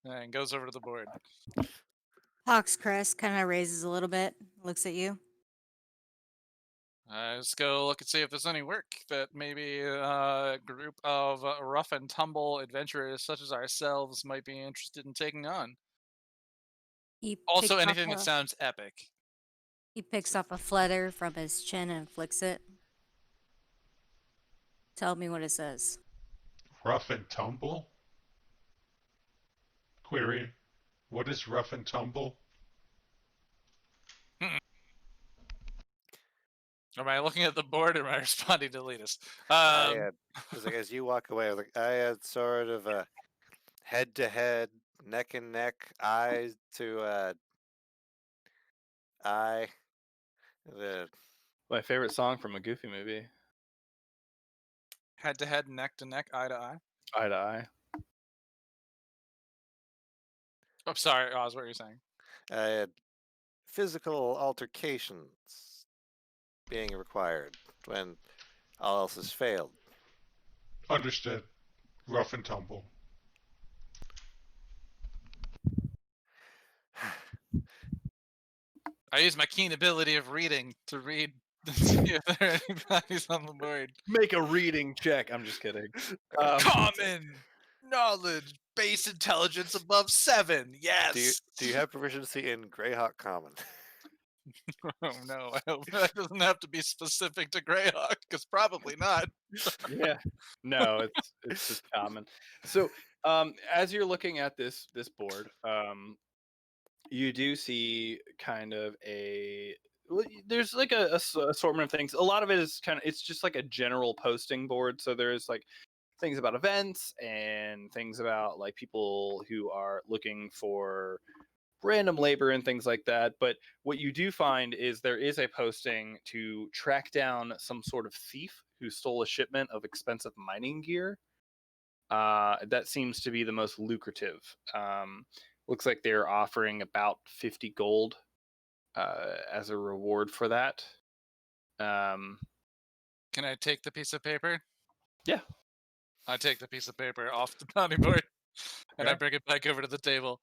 and goes over to the board. Hawk's crest kind of raises a little bit, looks at you. Let's go look and see if there's any work that maybe a group of rough and tumble adventurers such as ourselves might be interested in taking on. He Also, picks off anything that sounds epic. He picks up a flutter from his chin and flicks it. Tell me what it says. Rough and tumble? Query. What is rough and tumble? Am I looking at the board or am I responding to Letus? I had, it was like as you walk away, I had sort of a head to head, neck and neck, eye to eye. The My favorite song from a Goofy movie. Head to head, neck to neck, eye to eye. Eye to eye. I'm sorry, Oz, what were you saying? I had physical altercations being required when all else has failed. Understood. Rough and tumble. I use my keen ability of reading to read to see if there are any bodies on the board. Make a reading check. I'm just kidding. Common knowledge, base intelligence above 7. Yes. Do you have proficiency in Greyhawk Common? Oh no, I hope that doesn't have to be specific to Greyhawk, because probably not. Yeah. No, it's just common. So, as you're looking at this board, you do see kind of there's like a assortment of things. A lot of it is it's just like a general posting board. So there's like things about events and things about like people who are looking for random labor and things like that. But what you do find is there is a posting to track down some sort of thief who stole a shipment of expensive mining gear. That seems to be the most lucrative. Looks like they're offering about 50 gold as a reward for that. Can I take the piece of paper? Yeah. I take the piece of paper off the bounty board and I Okay. bring it back over to the table.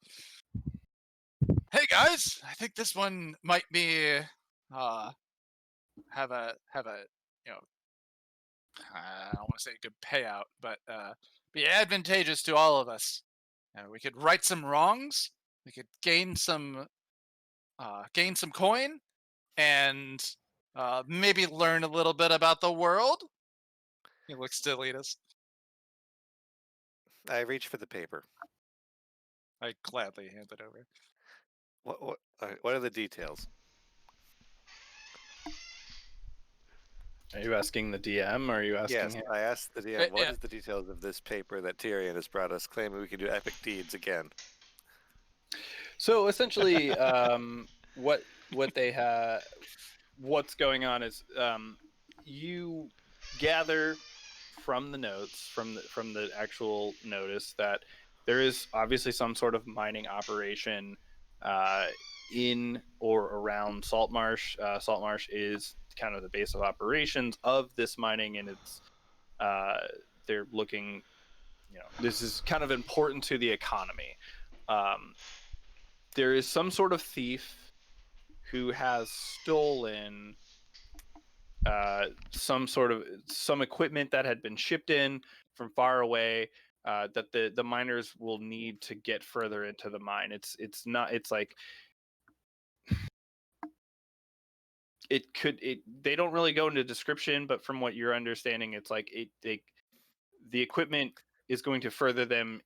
Hey guys, I think this one might be have a you know, I don't want to say a good payout, but be advantageous to all of us. We could right some wrongs. We could gain some coin, and maybe learn a little bit about the world. He looks to Letus. I reach for the paper. I gladly hand it over. What are the details? Are you asking the DM or are you asking Yes, him? I asked the DM, what yeah. is the details of this paper that Tyrion has brought us, claiming we can do epic deeds again? So essentially, what they have, what's going on is you gather from the notes from the actual notice that there is obviously some sort of mining operation in or around Saltmarsh. Saltmarsh is kind of the base of operations of this mining, and it's they're looking. This is kind of important to the economy. There is some sort of thief who has stolen some equipment that had been shipped in from far away that the miners will need to get further into the mine. It's like they don't really go into description, but from what you're understanding, it's like the equipment is going to further them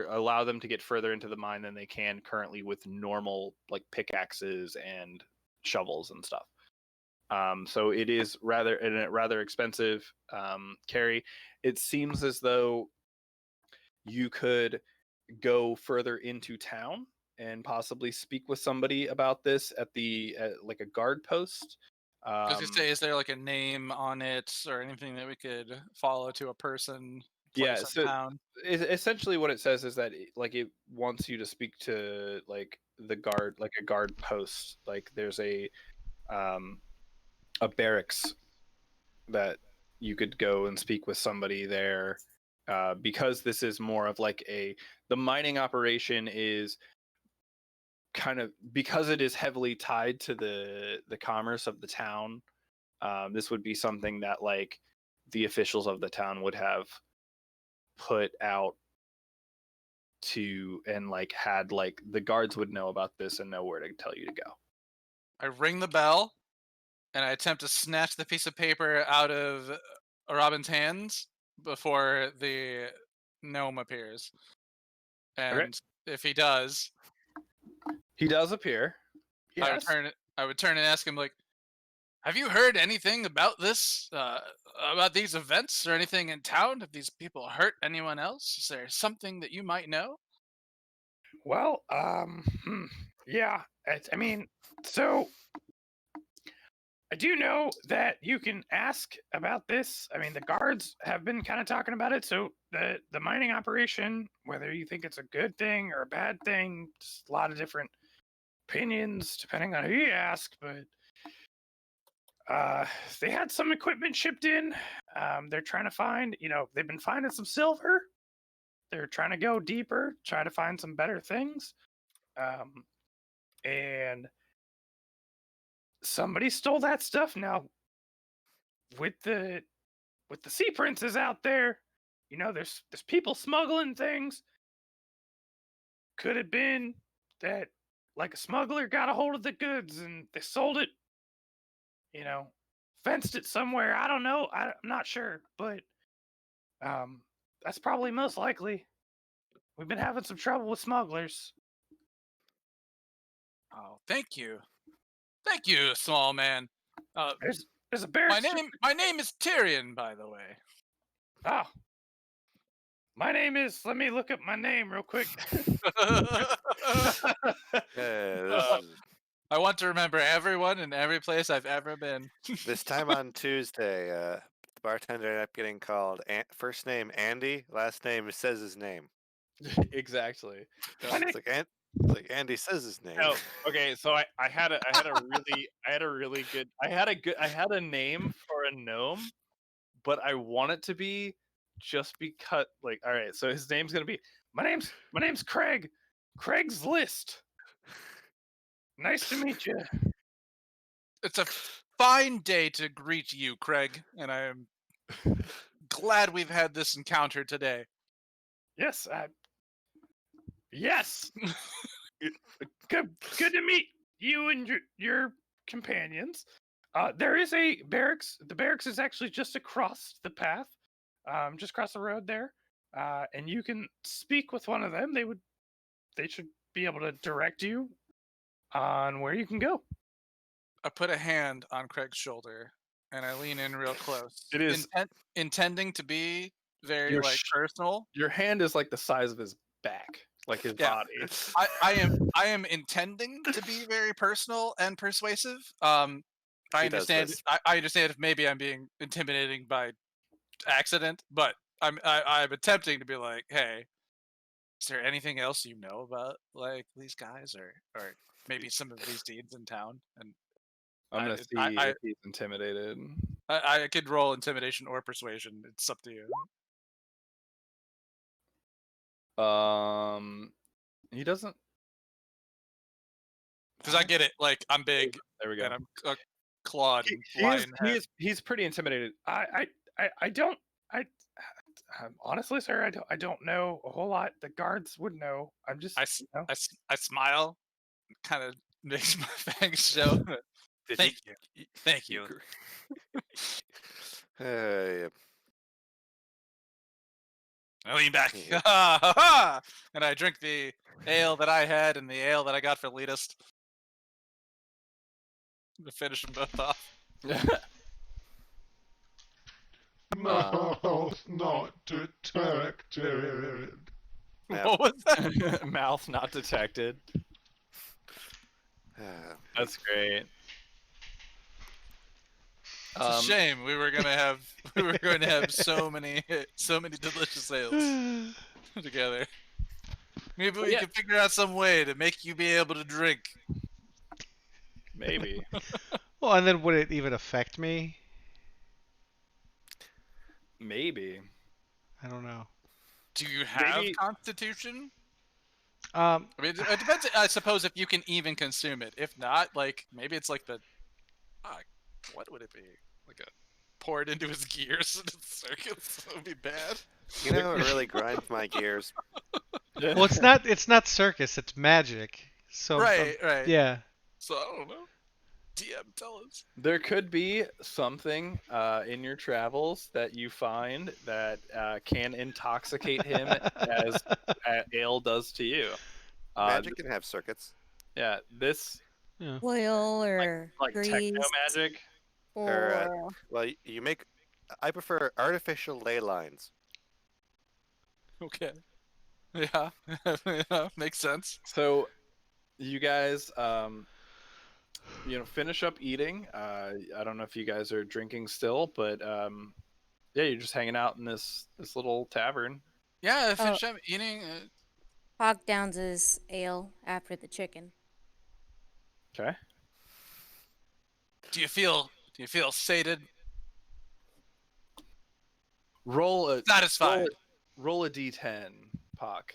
allow them to get further into the mine than they can currently with normal like pickaxes and shovels and stuff. So it is rather expensive carry. It seems as though you could go further into town and possibly speak with somebody about this at like a guard post. Does it say, is there like a name on it or anything that we could follow to a person, place, Yeah, or so town? essentially what it says is that it wants you to speak to like the guard, like a guard post. Like there's a barracks that you could go and speak with somebody there, because this is more of like the mining operation is kind of, because it is heavily tied to the commerce of the town. This would be something that like the officials of the town would have put out to, and like had like the guards would know about this and know where to tell you to go. I ring the bell, and I attempt to snatch the piece of paper out of Robin's hands before the gnome appears. And if he does, He does appear. Yes. I would turn and ask him, like, have you heard anything about this, about these events or anything in town? Have these people hurt anyone else? Is there something that you might know? Well, yeah. I mean, so I do know that you can ask about this. I mean, the guards have been kind of talking about it. So the mining operation, whether you think it's a good thing or a bad thing, just a lot of different opinions depending on who you ask. But they had some equipment shipped in. They're trying to find, they've been finding some silver. They're trying to go deeper, try to find some better things. And somebody stole that stuff. Now, with the sea princes out there, there's people smuggling things. Could have been that like a smuggler got a hold of the goods and they sold it, fenced it somewhere. I don't know. I'm not sure, but that's probably most likely. We've been having some trouble with smugglers. Oh, thank you, small man. There's a barracks. My name is Tyrion, by the way. Oh, my name is. Let me look up my name real quick. I want to remember everyone and every place I've ever been. This time on Tuesday, the bartender ended up getting called first name Andy, last name says his name. Exactly. It's like Andy says his name. No, okay, so I had a name for a gnome, but I want it to be just because, like, all right, so his name's gonna be my name's Craig. Craig's List. Nice to meet you. It's a fine day to greet you, Craig, and I am glad we've had this encounter today. Yes, yes. Good to meet you and your companions. There is a barracks. The barracks is actually just across the path, just across the road there. And you can speak with one of them. They should be able to direct you on where you can go. I put a hand on Craig's shoulder and I lean in real close. It is intending to be very personal. Your hand is like the size of his back, like his body. I am intending to be very personal and persuasive. I understand if maybe I'm being intimidating by accident, but I'm attempting to be like, hey, is there anything else you know about like these guys or maybe some of these deeds in town? And I'm gonna see if he's intimidated. I could roll intimidation or persuasion. It's up to you. He doesn't. Because I get it. Like I'm big. There we go. And I'm clawed. He's pretty intimidated. I don't. Honestly, sir, I don't know a whole lot. The guards would know. I'm just. I smile. Kind of makes my fangs show. Thank you. Yeah. I lean back, and I drink the ale that I had and the ale that I got for elitist to finish them both off. Mouth not detected. What was that? Mouth not detected. That's great. It's a shame we were going to have so many delicious ales together. Maybe we can figure out some way to make you be able to drink. Maybe. Well, and then would it even affect me? Maybe. I don't know. Do you have Constitution? I mean, it depends. I suppose if you can even consume it. If not, like maybe it's like the. What would it be? Like a pour it into his gears in his circuits. That would be bad. You know, it really grinds my gears. Well, it's not circus. It's magic. So right. Yeah. So I don't know. DM, tell us. There could be something in your travels that you find that can intoxicate him as ale does to you. Magic can have circuits. Yeah, this Yeah. Oil or like techno grease magic. Or, or well, you make. I prefer artificial ley lines. Okay. Yeah. Yeah, makes sense. So you guys, finish up eating. I don't know if you guys are drinking still, but yeah, you're just hanging out in this little tavern. Yeah, I Oh. finished up eating. Hog downs his ale after the chicken. Okay. Do you feel sated? Roll a Satisfied. roll a d10, Pock.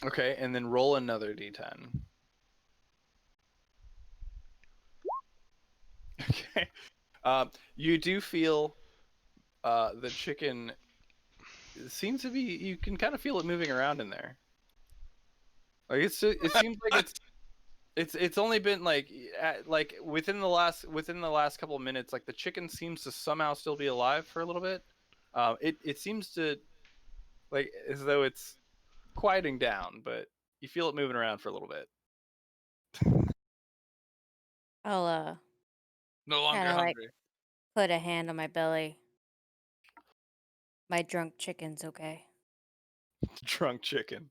Okay, and then roll another d10. Okay. You do feel the chicken seems to be. You can kind of feel it moving around in there. Like it seems like it's only been like within the last couple of minutes. Like the chicken seems to somehow still be alive for a little bit. It seems to like as though it's quieting down, but you feel it moving around for a little bit. I'll No longer kind of like hungry. put a hand on my belly. My drunk chicken's okay. Drunk chicken.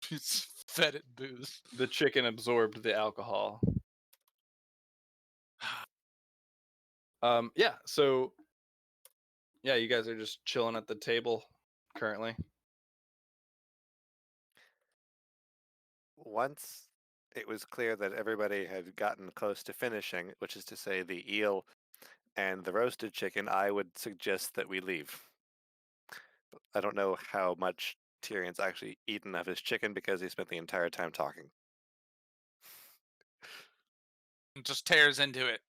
He's fed it booze. The chicken absorbed the alcohol. Yeah, so yeah, you guys are just chilling at the table currently. Once it was clear that everybody had gotten close to finishing, which is to say the eel and the roasted chicken, I would suggest that we leave. I don't know how much Tyrion's actually eaten of his chicken because he spent the entire time talking. And just tears into it.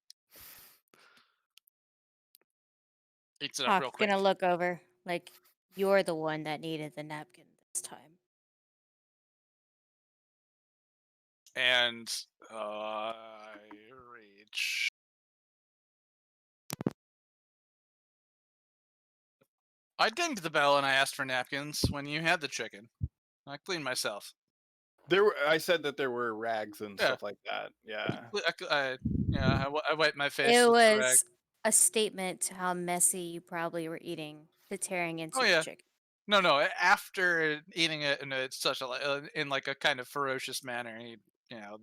Eats it up real Hawk's quick. gonna look over like you're the one that needed the napkin this time. And I reach. I dinged the bell and I asked for napkins when you had the chicken. I cleaned myself. I said that there were rags and Yeah. stuff like that. Yeah. I wiped my face It with the rag. was a statement to how messy you probably were eating to tearing into Oh the yeah. chicken. No. After eating it in like a kind of ferocious manner, he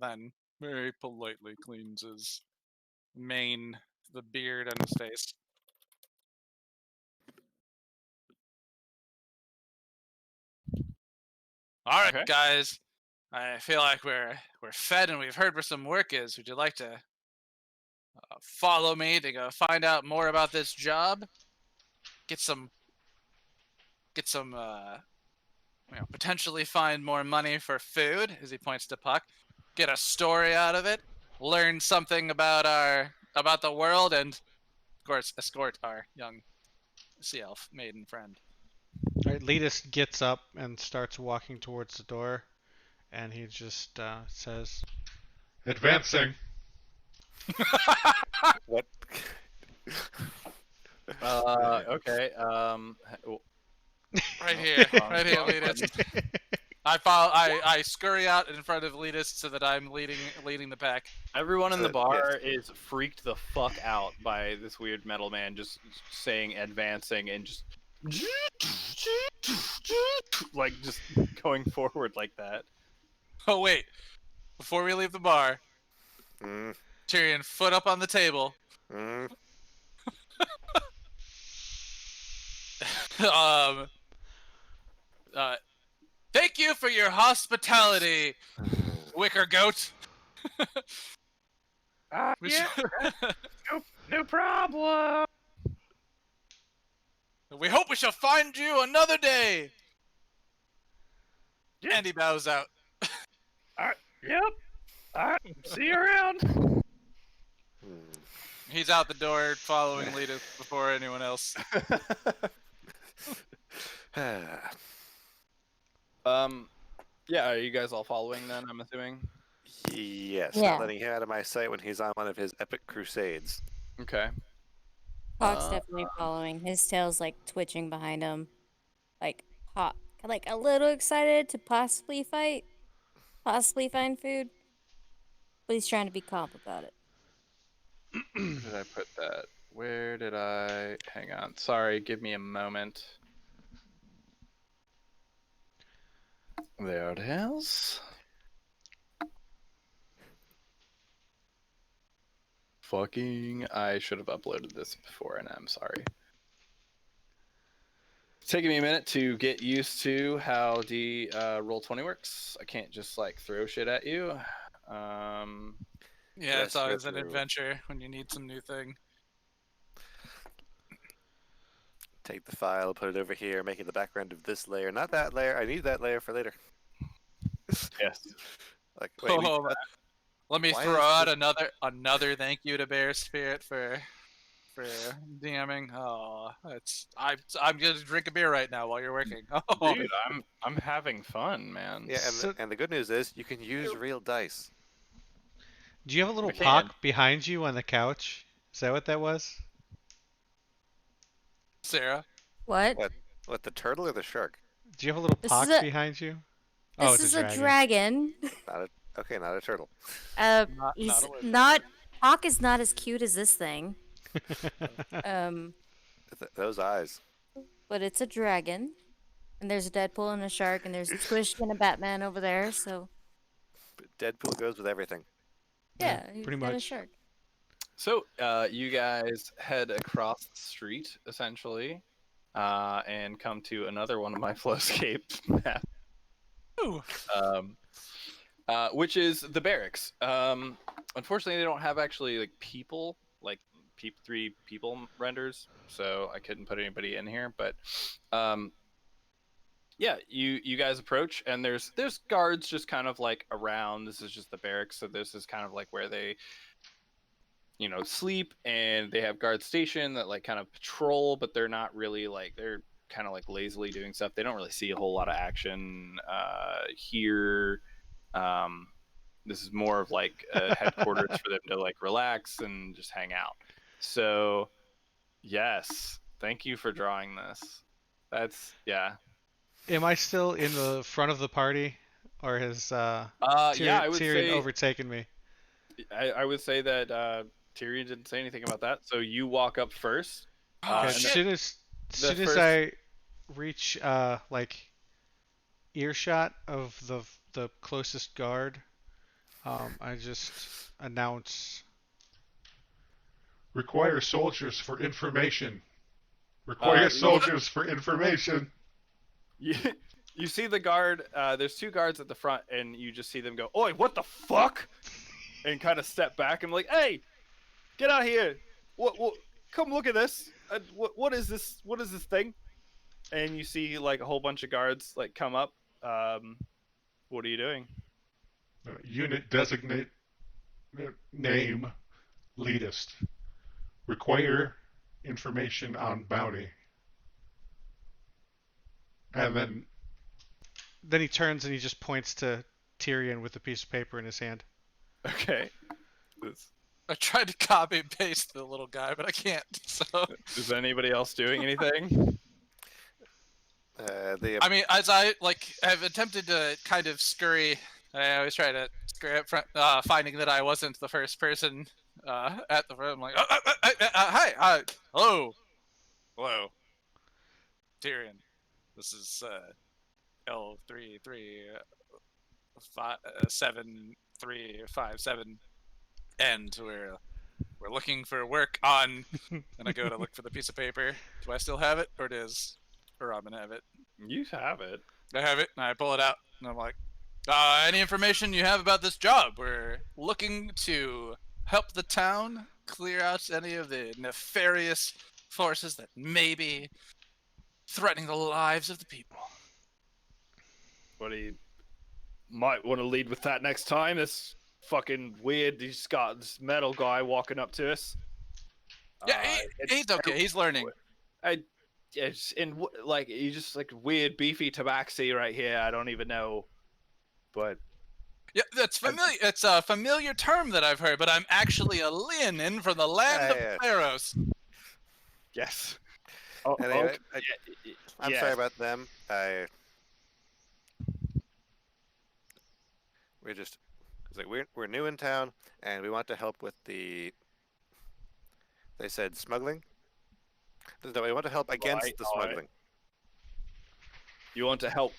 then very politely cleans his the beard on his face. All right, Okay. guys. I feel like we're fed and we've heard where some work is. Would you like to follow me to go find out more about this job? Get some potentially find more money for food, as he points to Puck. Get a story out of it. Learn something about the world, and of course escort our young sea elf maiden friend. All right, Letus gets up and starts walking towards the door, and he just says, Advancing. What? Okay. Right here, right here, wrong Letus. I scurry out in front of Letus so that I'm leading the pack. Everyone in the Yes. bar is freaked the fuck out by this weird metal man just saying advancing and just like just going forward like that. Oh wait, before we leave the bar, Mm, Tyrion, foot up on the table. mm. Thank you for your hospitality, Wicker Goat. Yeah, no problem. We hope we shall find you another day. Yeah. And he bows out. Yep. All right. See you around. Hmm. He's out the door following Letus before anyone else. Yeah, are you guys all following then, I'm assuming? Yes, not Yeah. letting him out of my sight when he's on one of his epic crusades. Okay. Hawk's definitely following. His tail's like twitching behind him. Like Hawk, like a little excited to possibly fight, possibly find food. But he's trying to be calm about it. Where did I put that? Where did I... Hang on. Sorry, give me a moment. There it is. Fucking... I should have uploaded this before, and I'm sorry. It's taking me a minute to get used to how the Roll20 works. I can't just, like, throw shit at you. Yeah, it's Yes, go always an through. adventure when you need some new thing. Take the file, put it over here, make it the background of this layer, not that layer. I need that layer for later. Yes. Like, wait, Oh, let me why throw is out this- another thank you to Bear Spirit for DMing. Oh, I'm gonna drink a beer right now while you're working. Oh, Dude, I'm having fun, man. Yeah, So- and the good news is you can use real dice. Do you have a little We can. pock behind you on the couch? Is that what that was? Sarah. What? What, the turtle or the shark? Do you have a little This pock is a- behind you? This Oh, it's is a a dragon. Not a Okay, not a turtle. Not He's a lizard. not. Hawk is not as cute as this thing. Um, Those eyes. but it's a dragon, and there's a Deadpool and a shark, and there's Squish and a Batman over there. So Deadpool goes with everything. yeah, he's pretty got a much. shark. So, you guys head across the street, essentially, and come to another one of my Flowscape maps, Ooh. which is the barracks. Unfortunately, they don't have actually like people, like three people renders, so I couldn't put anybody in here. But, yeah, you guys approach, and there's guards just kind of like around. This is just the barracks, so this is kind of like where they sleep, and they have guards stationed that like kind of patrol, but they're not really like, they're kind of like lazily doing stuff. They don't really see a whole lot of action here. This is more of like a headquarters for them to like relax and just hang out. So yes, thank you for drawing this. That's Am I still in the front of the party, or has yeah, I would Tyrion say overtaken me? I would say that Tyrion didn't say anything about that, so you walk up first. Oh, Okay, and shit. soon as first- I reach like earshot of the closest guard, I just announce. Require soldiers for information. Require soldiers for information. You see the guard. There's two guards at the front, and you just see them go, "Oi, what the fuck?" and kind of step back and be like, "Hey, get out here! What? Come look at this! What is this? What is this thing?" And you see like a whole bunch of guards like come up. What are you doing? Unit designate name leadist. Require information on bounty. And then Then he turns and he just points to Tyrion with a piece of paper in his hand. Okay. I tried to copy and paste the little guy, but I can't. So Is anybody else doing anything? I mean, as I have attempted to kind of scurry. I always try to scurry up front, finding that I wasn't the first person at the front. I'm like, hi, hello, Tyrion. This is L337 and we're looking for work on. And I go to look for the piece of paper. Do I still have it, or does Robin have it? You have it. I have it, and I pull it out, and I'm like, any information you have about this job? We're looking to help the town clear out any of the nefarious forces that may be threatening the lives of the people. What do you might want to lead with that next time? This fucking weird. He's got this metal guy walking up to us. Yeah, he's okay. He's learning. It's like you just like weird beefy tabaxi right here. I don't even know, but Yeah, that's familiar. It's a familiar term that I've heard, but I'm actually a Leonin from the land of Yeah. Theros. yes. Oh, Anyway, okay. I'm yes. sorry about them. We're just it's like we're new in town and we want to help with the. They said smuggling. No, we want to help against the All right. smuggling. You want to help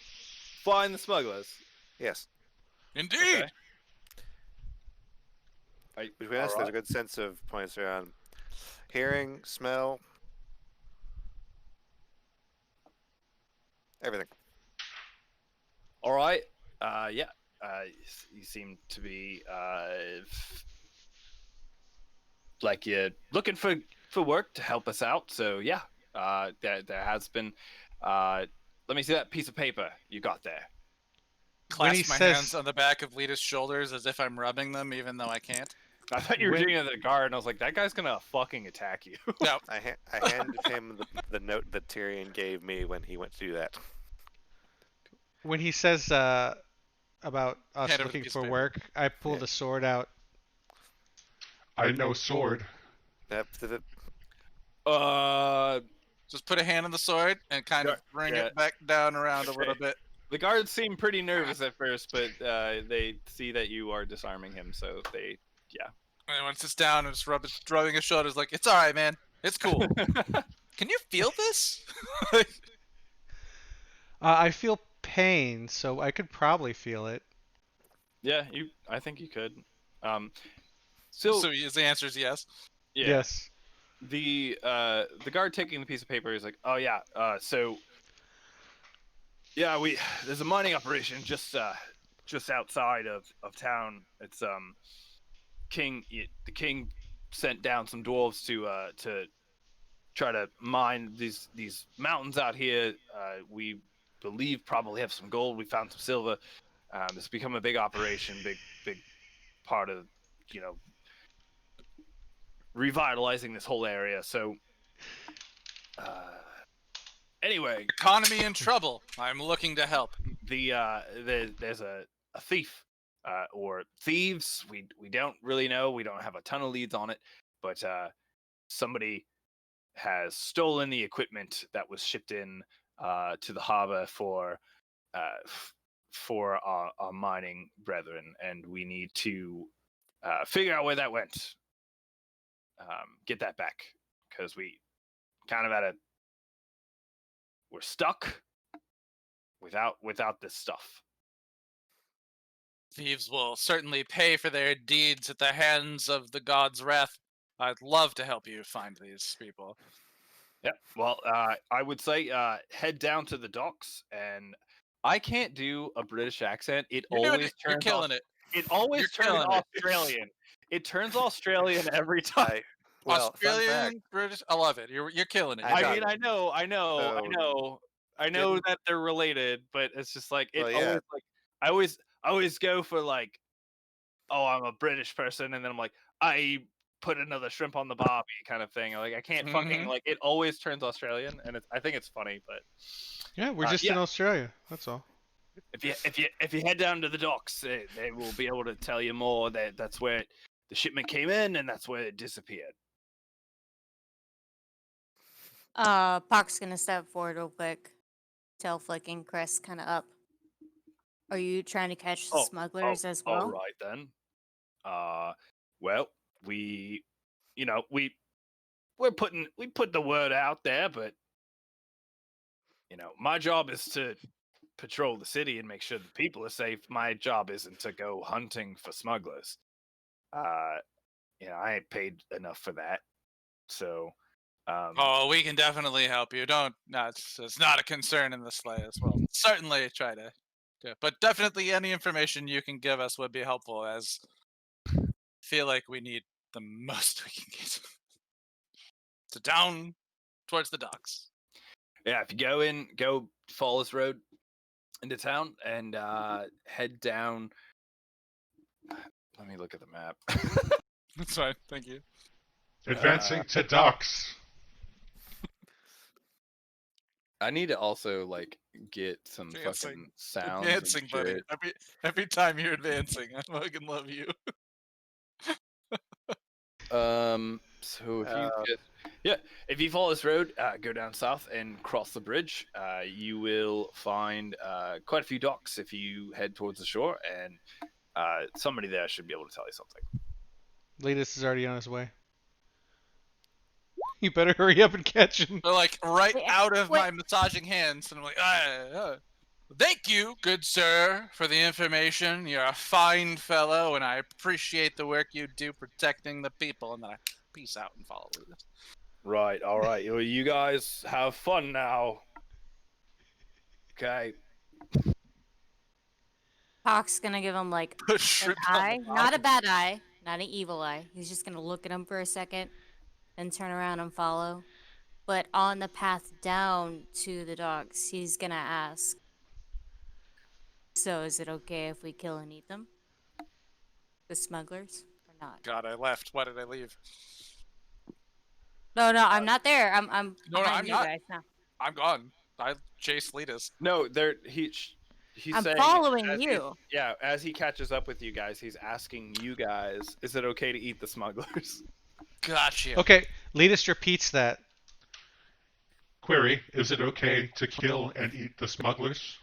find the smugglers? Yes. Indeed. Okay. Between us, there's a good sense of points around hearing, smell, everything. All right. Yeah. You seem to be like you're looking for work to help us out. So yeah. There has been. Let me see that piece of paper you got there. Clasp my hands on the back of Lita's shoulders as if I'm rubbing them, even though I can't. I thought you were doing it at the guard, and I was like, that guy's gonna fucking attack you. No. I handed him the note that Tyrion gave me when he went to do that. When he says about us looking for work, I pulled a sword out. I know sword. Just put a hand on the sword and kind of bring it back down around a little bit. The guards seem pretty nervous at first, but they see that you are disarming him, so they, yeah. And once it's down and just rubbing his shoulders, like, it's all right, man. It's cool. Can you feel this? I feel pain, so I could probably feel it. Yeah, I think you could. So the answer is yes. Yeah. Yes. The guard taking the piece of paper is like, oh yeah, so yeah, there's a mining operation just outside of town. It's the king sent down some dwarves to try to mine these mountains out here. We believe probably have some gold. We found some silver. It's become a big operation, big part of revitalizing this whole area. So anyway, economy in trouble. I'm looking to help. There's a thief or thieves. We don't really know. We don't have a ton of leads on it, but somebody has stolen the equipment that was shipped in to the harbor for our mining brethren, and we need to figure out where that went. Get that back, because we kind of we're stuck without this stuff. Thieves will certainly pay for their deeds at the hands of the god's wrath. I'd love to help you find these people. Yeah, well, I would say head down to the docks, and I can't do a British accent. It always turns. You're killing it. It always turns Australian. It turns Australian every time. Well, Australian, British, I love it. You're killing it. I mean, I know that they're related, but it's just like always like I always go for like, oh, I'm a British person, and then I'm like, I put another shrimp on the barbie kind of thing. Like I can't fucking like it always turns Australian, and I think it's funny, but yeah, we're just in Australia. That's all. If you head down to the docks, they will be able to tell you more. That's where the shipment came in, and that's where it disappeared. Pock's gonna step forward real quick, tail flicking Crest kind of up. Are you trying to catch the smugglers as well? All right then. Well, we put the word out there, but my job is to patrol the city and make sure the people are safe. My job isn't to go hunting for smugglers. I ain't paid enough for that. So we can definitely help you. It's not a concern in the slightest. Well, certainly try to do it. But definitely any information you can give us would be helpful, as I feel like we need the most we can get. So down towards the docks. Yeah, if you go follow this road into town and head down. Let me look at the map. That's fine. Thank you. Advancing to docks. I need to also like get some Advancing. fucking sounds Advancing, and buddy. shit. Every time you're advancing, I fucking love you. So if you if you follow this road, go down south and cross the bridge, you will find quite a few docks if you head towards the shore, and somebody there should be able to tell you something. Latest is already on his way. You better hurry up and catch him. They're like right Wait, out of wait. my massaging hands, and I'm like, thank you, good sir, for the information. You're a fine fellow, and I appreciate the work you do protecting the people. And then I peace out and follow Lucas. Right, all right. Well, you guys have fun now. Okay. Hawk's gonna give him like Put an shrimp on eye, the not a bottom. bad eye, not an evil eye. He's just gonna look at him for a second, then turn around and follow. But on the path down to the dogs, he's gonna ask, "So is it okay if we kill and eat them, the smugglers, or not?" God, I left. Why did I leave? No, I'm not there. I'm No, behind I'm you not. guys now. I'm gone. I chased Letus. No, he's I'm saying following as you. as he catches up with you guys, he's asking you guys, is it okay to eat the smugglers? Gotcha. Okay, Latest repeats that. Query, is it okay to kill and eat the smugglers?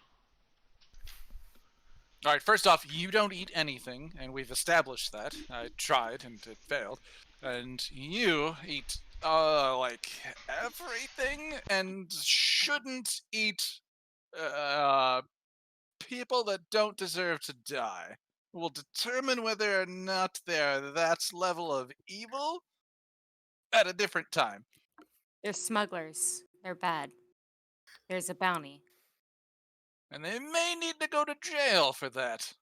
All right, first off, you don't eat anything, and we've established that. I tried, and it failed. And you eat, like, everything, and shouldn't eat, people that don't deserve to die. We'll determine whether or not they're that level of evil at a different time. They're smugglers. They're bad. There's a bounty. And they may need to go to jail for that.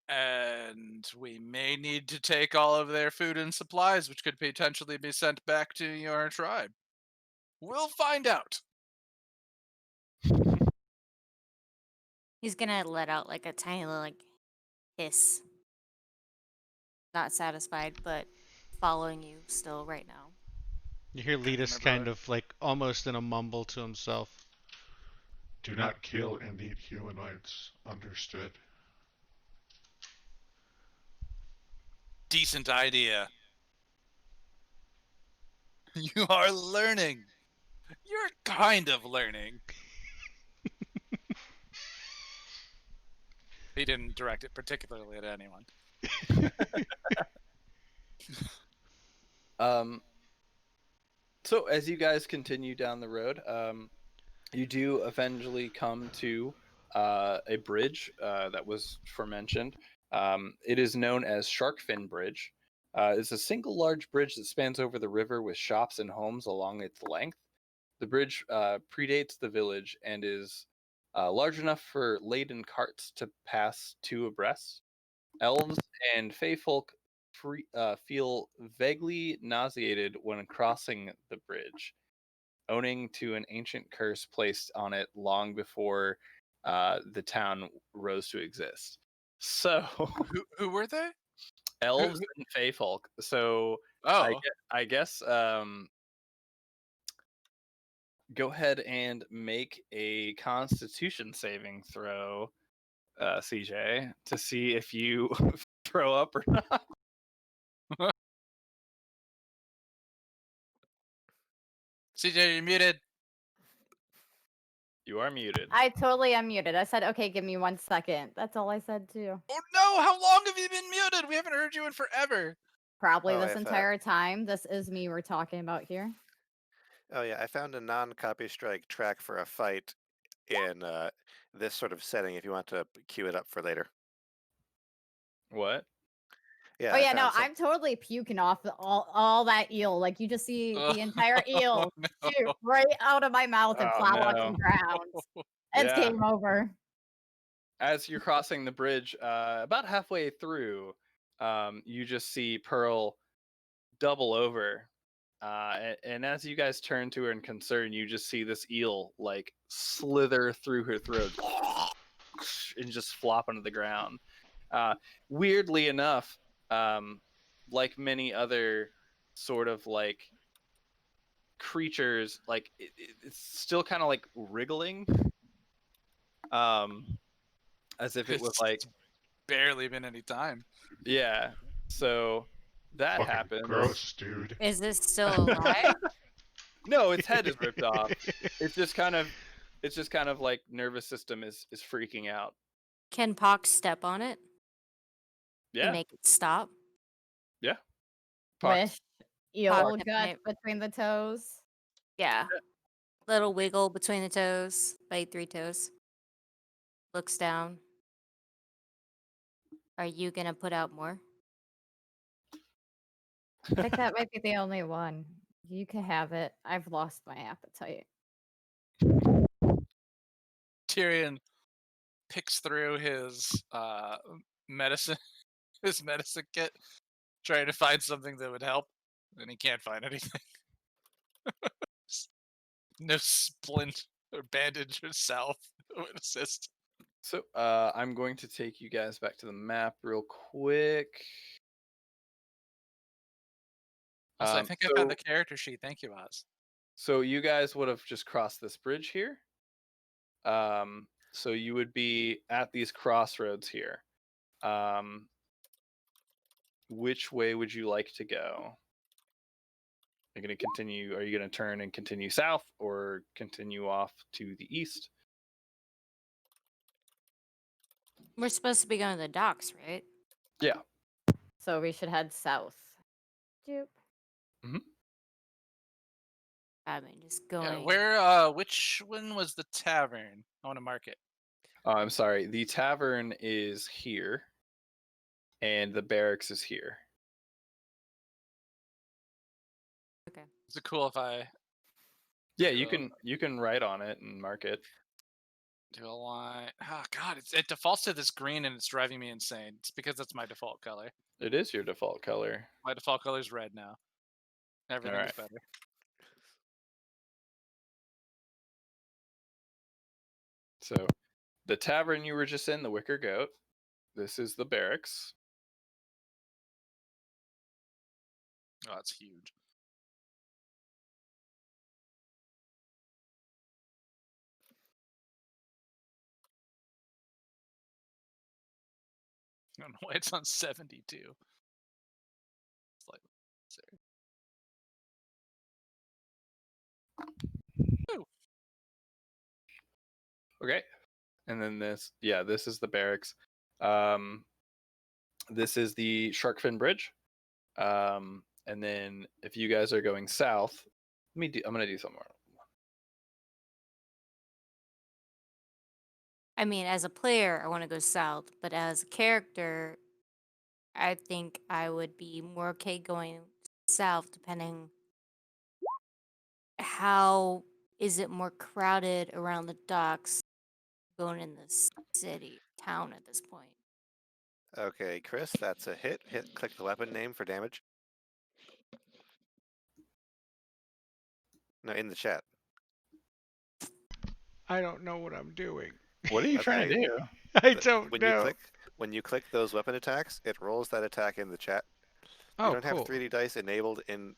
And we may need to take all of their food and supplies, which could potentially be sent back to your tribe. We'll find out. He's gonna let out like a tiny little like hiss. Not satisfied, but following you still right now. You hear Latest my kind brother. of like almost in a mumble to himself. Do not kill and eat humanoids. Understood. Decent idea. You are learning. You're kind of learning. He didn't direct it particularly at anyone. So as you guys continue down the road, you do eventually come to a bridge that was aforementioned. It is known as Sharkfin Bridge. It's a single large bridge that spans over the river with shops and homes along its length. The bridge predates the village and is large enough for laden carts to pass two abreast. Elves and Fey folk feel vaguely nauseated when crossing the bridge, owing to an ancient curse placed on it long before the town rose to exist. So, Who were they? elves and Fey folk. So, Oh. I guess go ahead and make a Constitution saving throw, CJ, to see if you throw up or not. CJ, you're muted. You are muted. I totally unmuted. I said, okay, give me 1 second. That's all I said too. Oh no, how long have you been muted? We haven't heard you in forever. Probably Oh, this if, entire time. This is me we're talking about here. Oh yeah, I found a non-copy strike track for a fight in this sort of setting. If you want to queue it up for later. What? Yeah. Oh I yeah, no, found some. I'm totally puking off all that eel. Like you just see the entire eel Oh, shoot right out of my mouth and Oh, plop on no. some ground. It's Yeah. game over. As you're crossing the bridge, about halfway through, you just see Pearl double over. And as you guys turn to her in concern, you just see this eel like slither through her throat and just flop onto the ground. Weirdly enough, like many other sort of like creatures, like it's still kind of like wriggling, as if it was like, It's barely been any time. yeah. So that Fucking happens. gross, dude. Is this still alive? No, its head is ripped off. It's just kind of like nervous system is freaking out. Can Pox step on it Yeah, and make it stop? yeah. Pox. Wish eel gut between the toes. Yeah. Little wiggle between the toes, bite 3 toes. Looks down. Are you gonna put out more? I think that might be the only one. You can have it. I've lost my appetite. Tyrion picks through his medicine, his medicine kit, trying to find something that would help, and he can't find anything. No splint or bandage or salve would assist. So I'm going to take you guys back to the map real quick. Also, I think I found the character sheet. Thank you, Oz. So you guys would have just crossed this bridge here. So you would be at these crossroads here. Which way would you like to go? Are you going to continue? Are you going to turn and continue south, or continue off to the east? We're supposed to be going to the docks, right? Yeah. So we should head south. Doop. I mean, just Yeah, going. where? Which one was the tavern? I want to mark it. Oh, I'm sorry. The tavern is here, and the barracks is here. Okay. Is it cool if I Yeah, you can write on it and mark it. do a line? Oh God, it defaults to this green and it's driving me insane. It's because that's my default color. It is your default color. My default color is red now. Everything is better. So, the tavern you were just in, the Wicker Goat. This is the barracks. Oh, that's huge. I don't know why it's on 72. It's like, ooh. Okay. And then this is the barracks. This is the Sharkfin Bridge. And then if you guys are going south, I'm gonna do something more. I mean, as a player, I want to go south, but as a character, I think I would be more okay going south, depending how is it more crowded around the docks going in the city, town at this point. Okay, Chris, that's a hit. Click the weapon name for damage. No, in the chat. I don't know what I'm doing. What are you trying to do? I don't when know. When you click those weapon attacks, it rolls that attack in the chat. Oh, you don't cool. have 3D dice enabled in,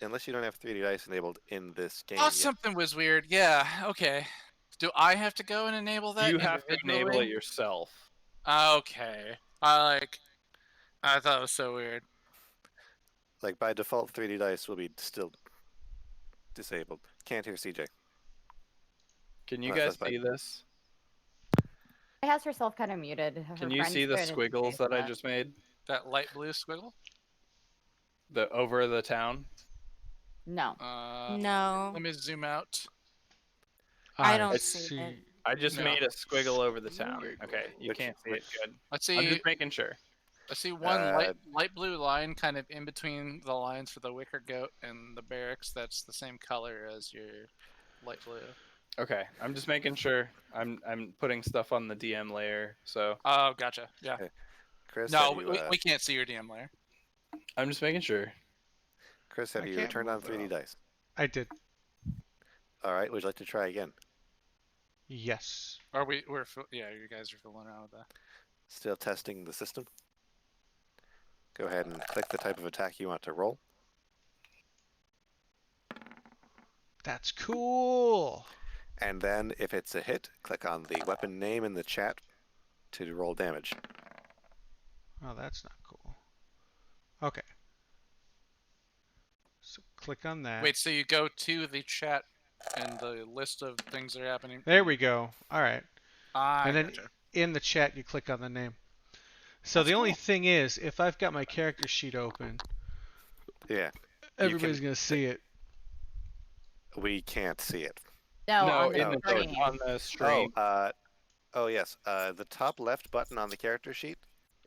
unless you don't have 3D dice enabled in this game. Oh, yet. something was weird. Yeah. Okay. Do I have to go and enable that? You have to enable it individually? yourself. Okay. I thought it was so weird. Like by default, 3D dice will be still disabled. Can't hear CJ. Can you Unless guys see this? She has herself kind of muted. Her Can you friends see the started to squiggles chase that I just made? That light blue squiggle? The over the town? No. No, Let me zoom out. I don't see it. I just No. made a squiggle over the town. Okay, you Which- can't see it. Good. Let's I'm see. just making sure. I see one light blue line kind of in between the lines for the Wicker Goat and the barracks. That's the same color as your light blue. Okay, I'm just making sure. I'm putting stuff on the DM layer, so. Oh, gotcha. Yeah. Okay. Chris, No, have you, we can't see your DM layer. I'm just making sure. Chris, have I you can't turned on move 3D it. dice? I did. All right. Would you like to try again? Yes. Or yeah, you guys are fooling around with that. Still testing the system. Go ahead and click the type of attack you want to roll. That's cool. And then if it's a hit, click on the weapon name in the chat to roll damage. Oh, that's not cool. Okay. So click on that. Wait, so you go to the chat and the list of things that are happening? There we go. All right. I And then gotcha. in the chat, you click on the name. So That's the only cool. thing is, if I've got my character sheet open, Yeah. everybody's going to see it. We can't see it. No, No, on in the the screen. on the stream. Oh yes. The top left button on the character sheet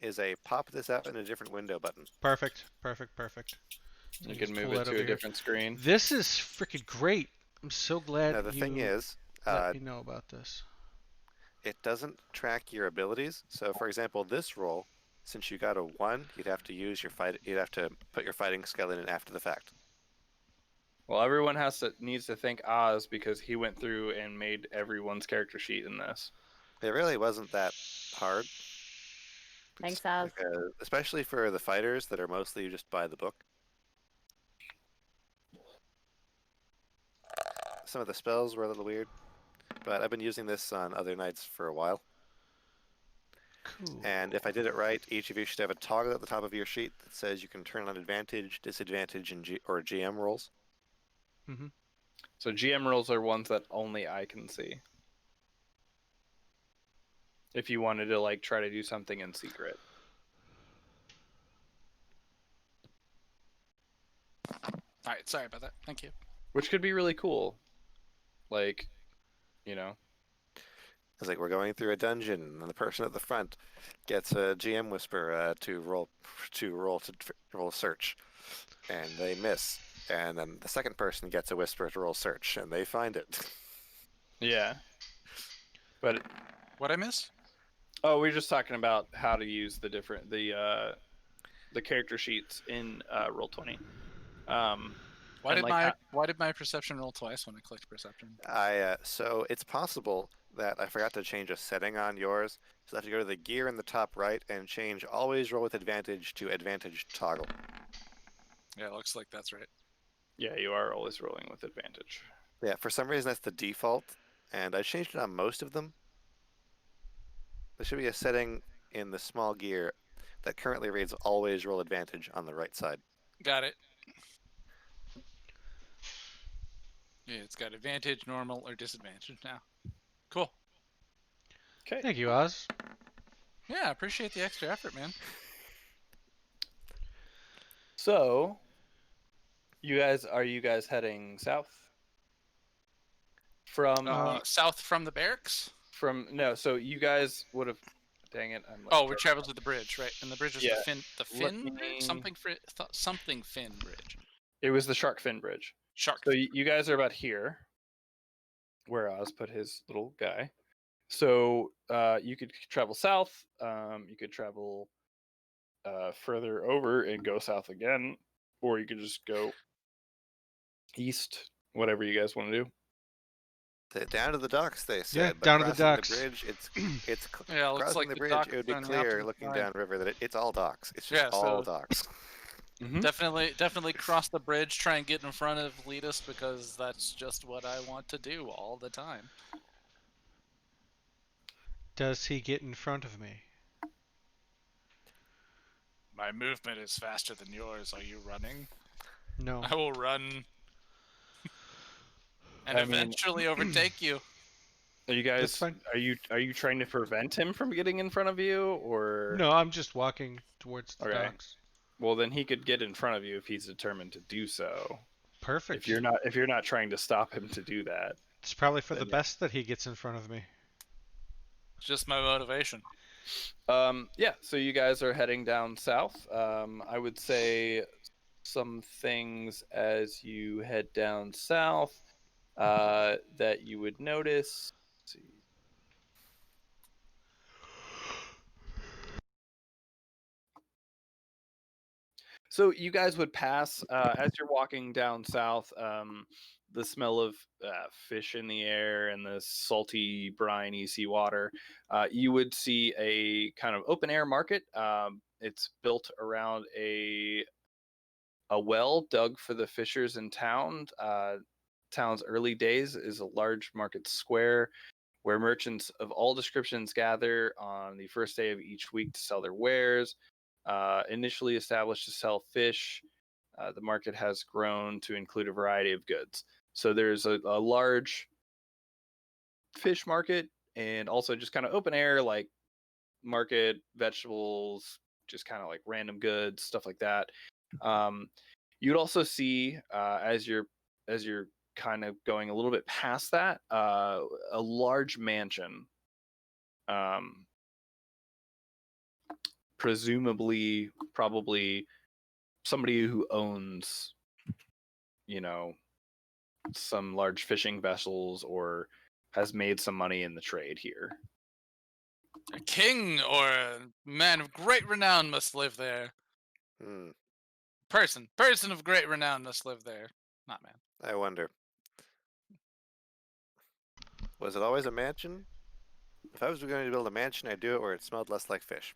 is a pop this out in a different window button. Perfect. Perfect. Perfect. So You just can move pull it that to over a here. different screen. This is freaking great. I'm so glad Now the thing you is, let me know about this. it doesn't track your abilities. So for example, this roll, since you got a 1, you'd have to use your fight. You'd have to put your fighting skill in after the fact. Well, everyone needs to thank Oz because he went through and made everyone's character sheet in this. It really wasn't that hard. Thanks, Oz. Especially for the fighters that are mostly just by the book. Some of the spells were a little weird, but I've been using this on other nights for a while. Cool. And if I did it right, each of you should have a toggle at the top of your sheet that says you can turn on advantage, disadvantage, and or GM rolls. Mm-hmm. So GM rolls are ones that only I can see. If you wanted to like try to do something in secret. All right, sorry about that. Thank you. Which could be really cool. Like, you know. It's like we're going through a dungeon, and the person at the front gets a GM whisper to roll search, and they miss. And then the second person gets a whisper to roll search, and they find it. Yeah. But What I miss? oh, we are just talking about how to use the character sheets in Roll20. Why and did my perception roll twice when I clicked perception? So it's possible that I forgot to change a setting on yours. So I have to go to the gear in the top right and change always roll with advantage to advantage toggle. Yeah, it looks like that's right. Yeah, you are always rolling with advantage. Yeah, for some reason that's the default, and I changed it on most of them. There should be a setting in the small gear that currently reads always roll advantage on the right side. Got it. Yeah, it's got advantage, normal, or disadvantage now. Cool. Okay. Thank you, Oz. Yeah, I appreciate the extra effort, man. So, are you guys heading south? From South from the barracks? no, so you guys would have. Dang it! I'm. Oh, we traveled to the bridge, right? And the bridge is Yeah. the fin me- bridge, something fin bridge. It was the Shark Fin Bridge. Shark. So you guys are about here, where Oz put his little guy. So you could travel south. You could travel further over and go south again, or you could just go east. Whatever you guys want to do. Down to the docks, they said. Yeah, but down to the crossing docks. The bridge, it's Yeah, looks crossing like the the bridge. docks It would be are on the clear opposite looking side. downriver that it's all docks. It's just Yeah, all so- docks. Mm-hmm. Definitely cross the bridge, try and get in front of Letus because that's just what I want to do all the time. Does he get in front of me? My movement is faster than yours. Are you running? No. I will run and I mean- eventually overtake you. Are you That's guys? fine. Are you trying to prevent him from getting in front of you, or No, I'm just walking towards the Okay. docks. Well, then he could get in front of you if he's determined to do so. Perfect. If you're not trying to stop him to do that. It's probably for the Then yeah. best that he gets in front of me. It's just my motivation. Yeah, so you guys are heading down south. I would say some things as you head down south that you would notice. Let's see. So you guys would pass as you're walking down south. The smell of fish in the air and the salty, briny seawater. You would see a kind of open air market. It's built around a well dug for the fishers in town town's early days is a large market square where merchants of all descriptions gather on the first day of each week to sell their wares. Initially established to sell fish, the market has grown to include a variety of goods. So there's a large fish market and also just kind of open air, like market, vegetables, just kind of like random goods, stuff like that. You'd also see as you're kind of going a little bit past that, a large mansion, um, presumably probably somebody who owns, you know, some large fishing vessels or has made some money in the trade here. A king or a man of great renown must live there. Hmm. Person of great renown must live there. Not man. I wonder. Was it always a mansion? If I was going to build a mansion, I'd do it where it smelled less like fish.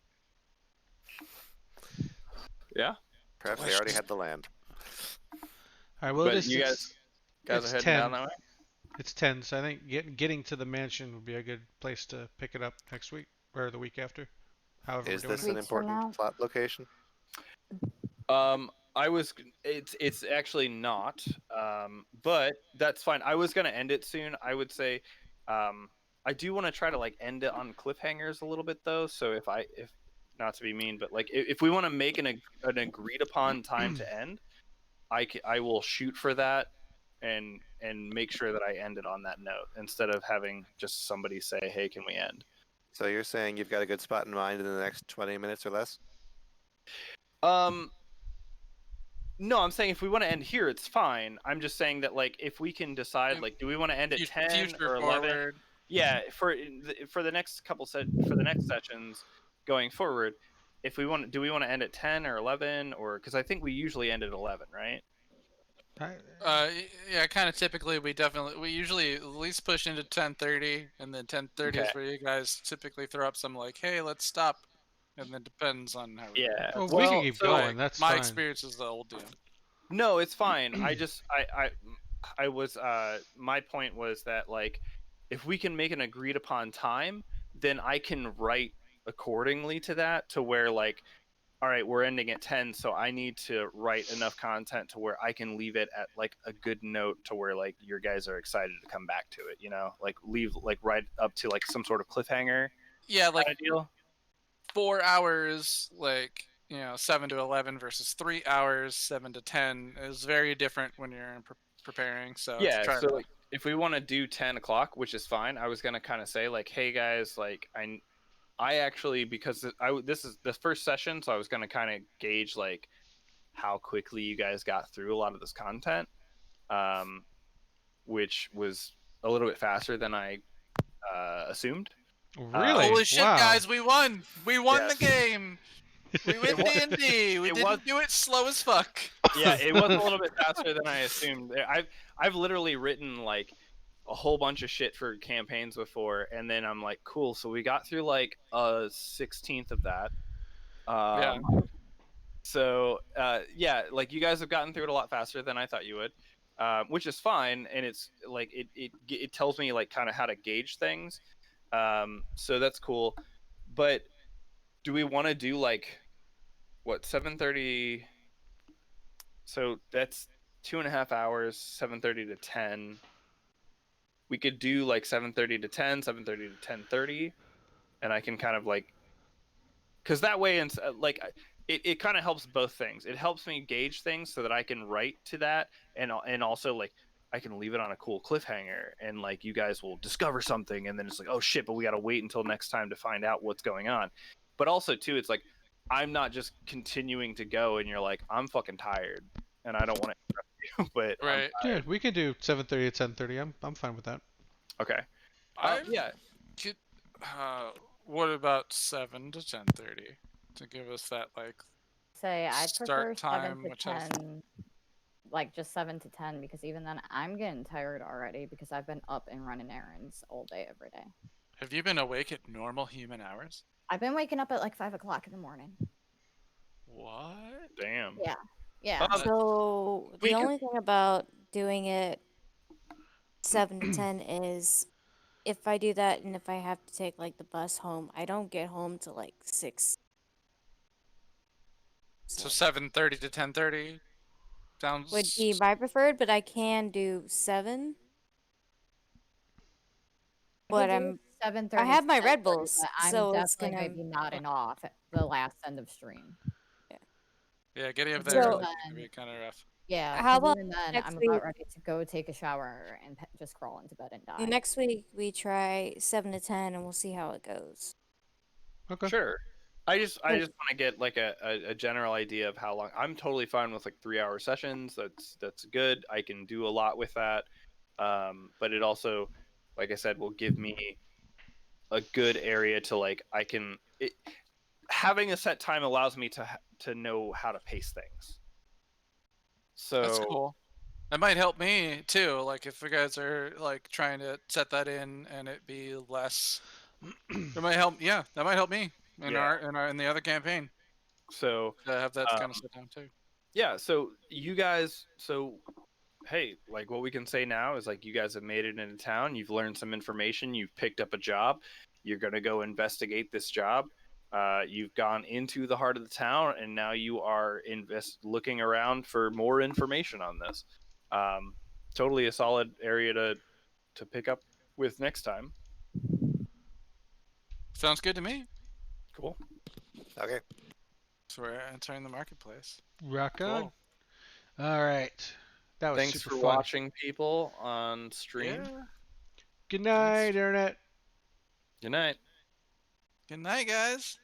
Yeah, Perhaps they already had the land. All right. Well, but you guys are it's heading down 10. that way. It's 10, so I think getting to the mansion would be a good place to pick it up next week or the week after. However, we're Is doing this it. an Weeks from important now. plot location? It's actually not, but that's fine. I was gonna end it soon. I would say, I do want to try to like end it on cliffhangers a little bit though. So if not to be mean, but like if we want to make an agreed upon time to end, I will shoot for that and make sure that I end it on that note instead of having just somebody say, "Hey, can we end?" So you're saying you've got a good spot in mind in the next 20 minutes or less? Um, No, I'm saying if we want to end here, it's fine. I'm just saying that like if we can decide And like do we want to end at 10 future or 11? forward. Yeah, for the next for the next sessions going forward, if we want do we want to end at 10 or 11 or cuz I think we usually end at 11, right? Yeah, kind of typically we usually at least push into 10:30, and then 10:30 Okay. is where you guys typically throw up some like, hey, let's stop, and then depends on how we do it. Yeah. Well, That's we can Well, keep so going. That's my fine. experience is the old DM. no, it's fine. I was my point was that like if we can make an agreed upon time, then I can write accordingly to that to where like all right, we're ending at 10, so I need to write enough content to where I can leave it at like a good note to where like your guys are excited to come back to it, you know? Like leave like right up to like some sort of cliffhanger Yeah, like kind of deal. 4 hours, like 7 to 11 versus 3 hours, 7 to 10 is very different when you're preparing. So to Yeah, try so to like if we want to do 10 o'clock, which is fine, I was gonna kind of say like, hey guys, like I actually because this is the first session, so I was gonna kind of gauge like how quickly you guys got through a lot of this content, um, which was a little bit faster than I assumed. Really? holy shit, Wow. guys, we won! We won the Yes. game. We win D&D. We It didn't was do it slow as fuck. yeah, it was a little bit faster than I assumed. I've literally written like a whole bunch of shit for campaigns before, and then I'm like, cool. So we got through like a 16th of that. Yeah. So yeah, like you guys have gotten through it a lot faster than I thought you would, which is fine, and it's like it tells me like kind of how to gauge things. So that's cool. But do we want to do like what 7:30? So that's 2.5 hours, 7:30 to 10. We could do like 7:30 to 10, 7:30 to 10:30, and I can kind of like because that way and like it kind of helps both things. It helps me gauge things so that I can write to that, and also like I can leave it on a cool cliffhanger, and like you guys will discover something, and then it's like oh shit, but we got to wait until next time to find out what's going on. But also too, it's like I'm not just continuing to go, and you're like I'm fucking tired, and I don't want to interrupt you, but I'm Right. Yeah, tired. we can do 7:30 to 10:30. I'm fine with that. Okay. I Yeah. could. What about 7 to 10:30 to give us that like Say I'd prefer start 7 time, to which has 10, like just 7 to 10, because even then I'm getting tired already because I've been up and running errands all day every day. Have you been awake at normal human hours? I've been waking up at like 5 o'clock in the morning. What? Damn. Yeah. Yeah. Um, So we the could only thing about doing it 7 to 10 is if I do that and if I have to take like the bus home, I don't get home till like 6. So So 7:30 to 10:30 would be sounds. my preferred, but I can do 7. I could But do I 7:30 to have my Red 10:30, Bulls, but I'm so it's definitely gonna gonna be nodding off at the last end of stream. Yeah, getting up 'Cause there so even early is gonna then be kind of rough. yeah, how because about even then, next I'm week? about ready to go take a shower and just crawl into bed and die. Next week we try 7 to 10 and we'll see how it goes. Okay. Sure. I just Like- want to get like a general idea of how long. I'm totally fine with like 3-hour sessions. That's good. I can do a lot with that. But it also, like I said, will give me a good area to like having a set time allows me to know how to pace things. That's So cool. That might help me too. Like if you guys are like trying to set that in and it be less, it might help. Yeah, that might help me in yeah. in the other campaign So to have that um, kind of set down too. yeah. So you guys. So hey, like what we can say now is like you guys have made it into town. You've learned some information. You've picked up a job. You're gonna go investigate this job. You've gone into the heart of the town, and now you are looking around for more information on this. Um, totally a solid area to pick up with next time. Sounds good to me. Cool. Okay. So we're entering the marketplace. Rock on. Cool. All right. That was Thanks super for fun. watching, people on stream. Yeah. Good night, Thanks. Internet. Good night. Good night, guys.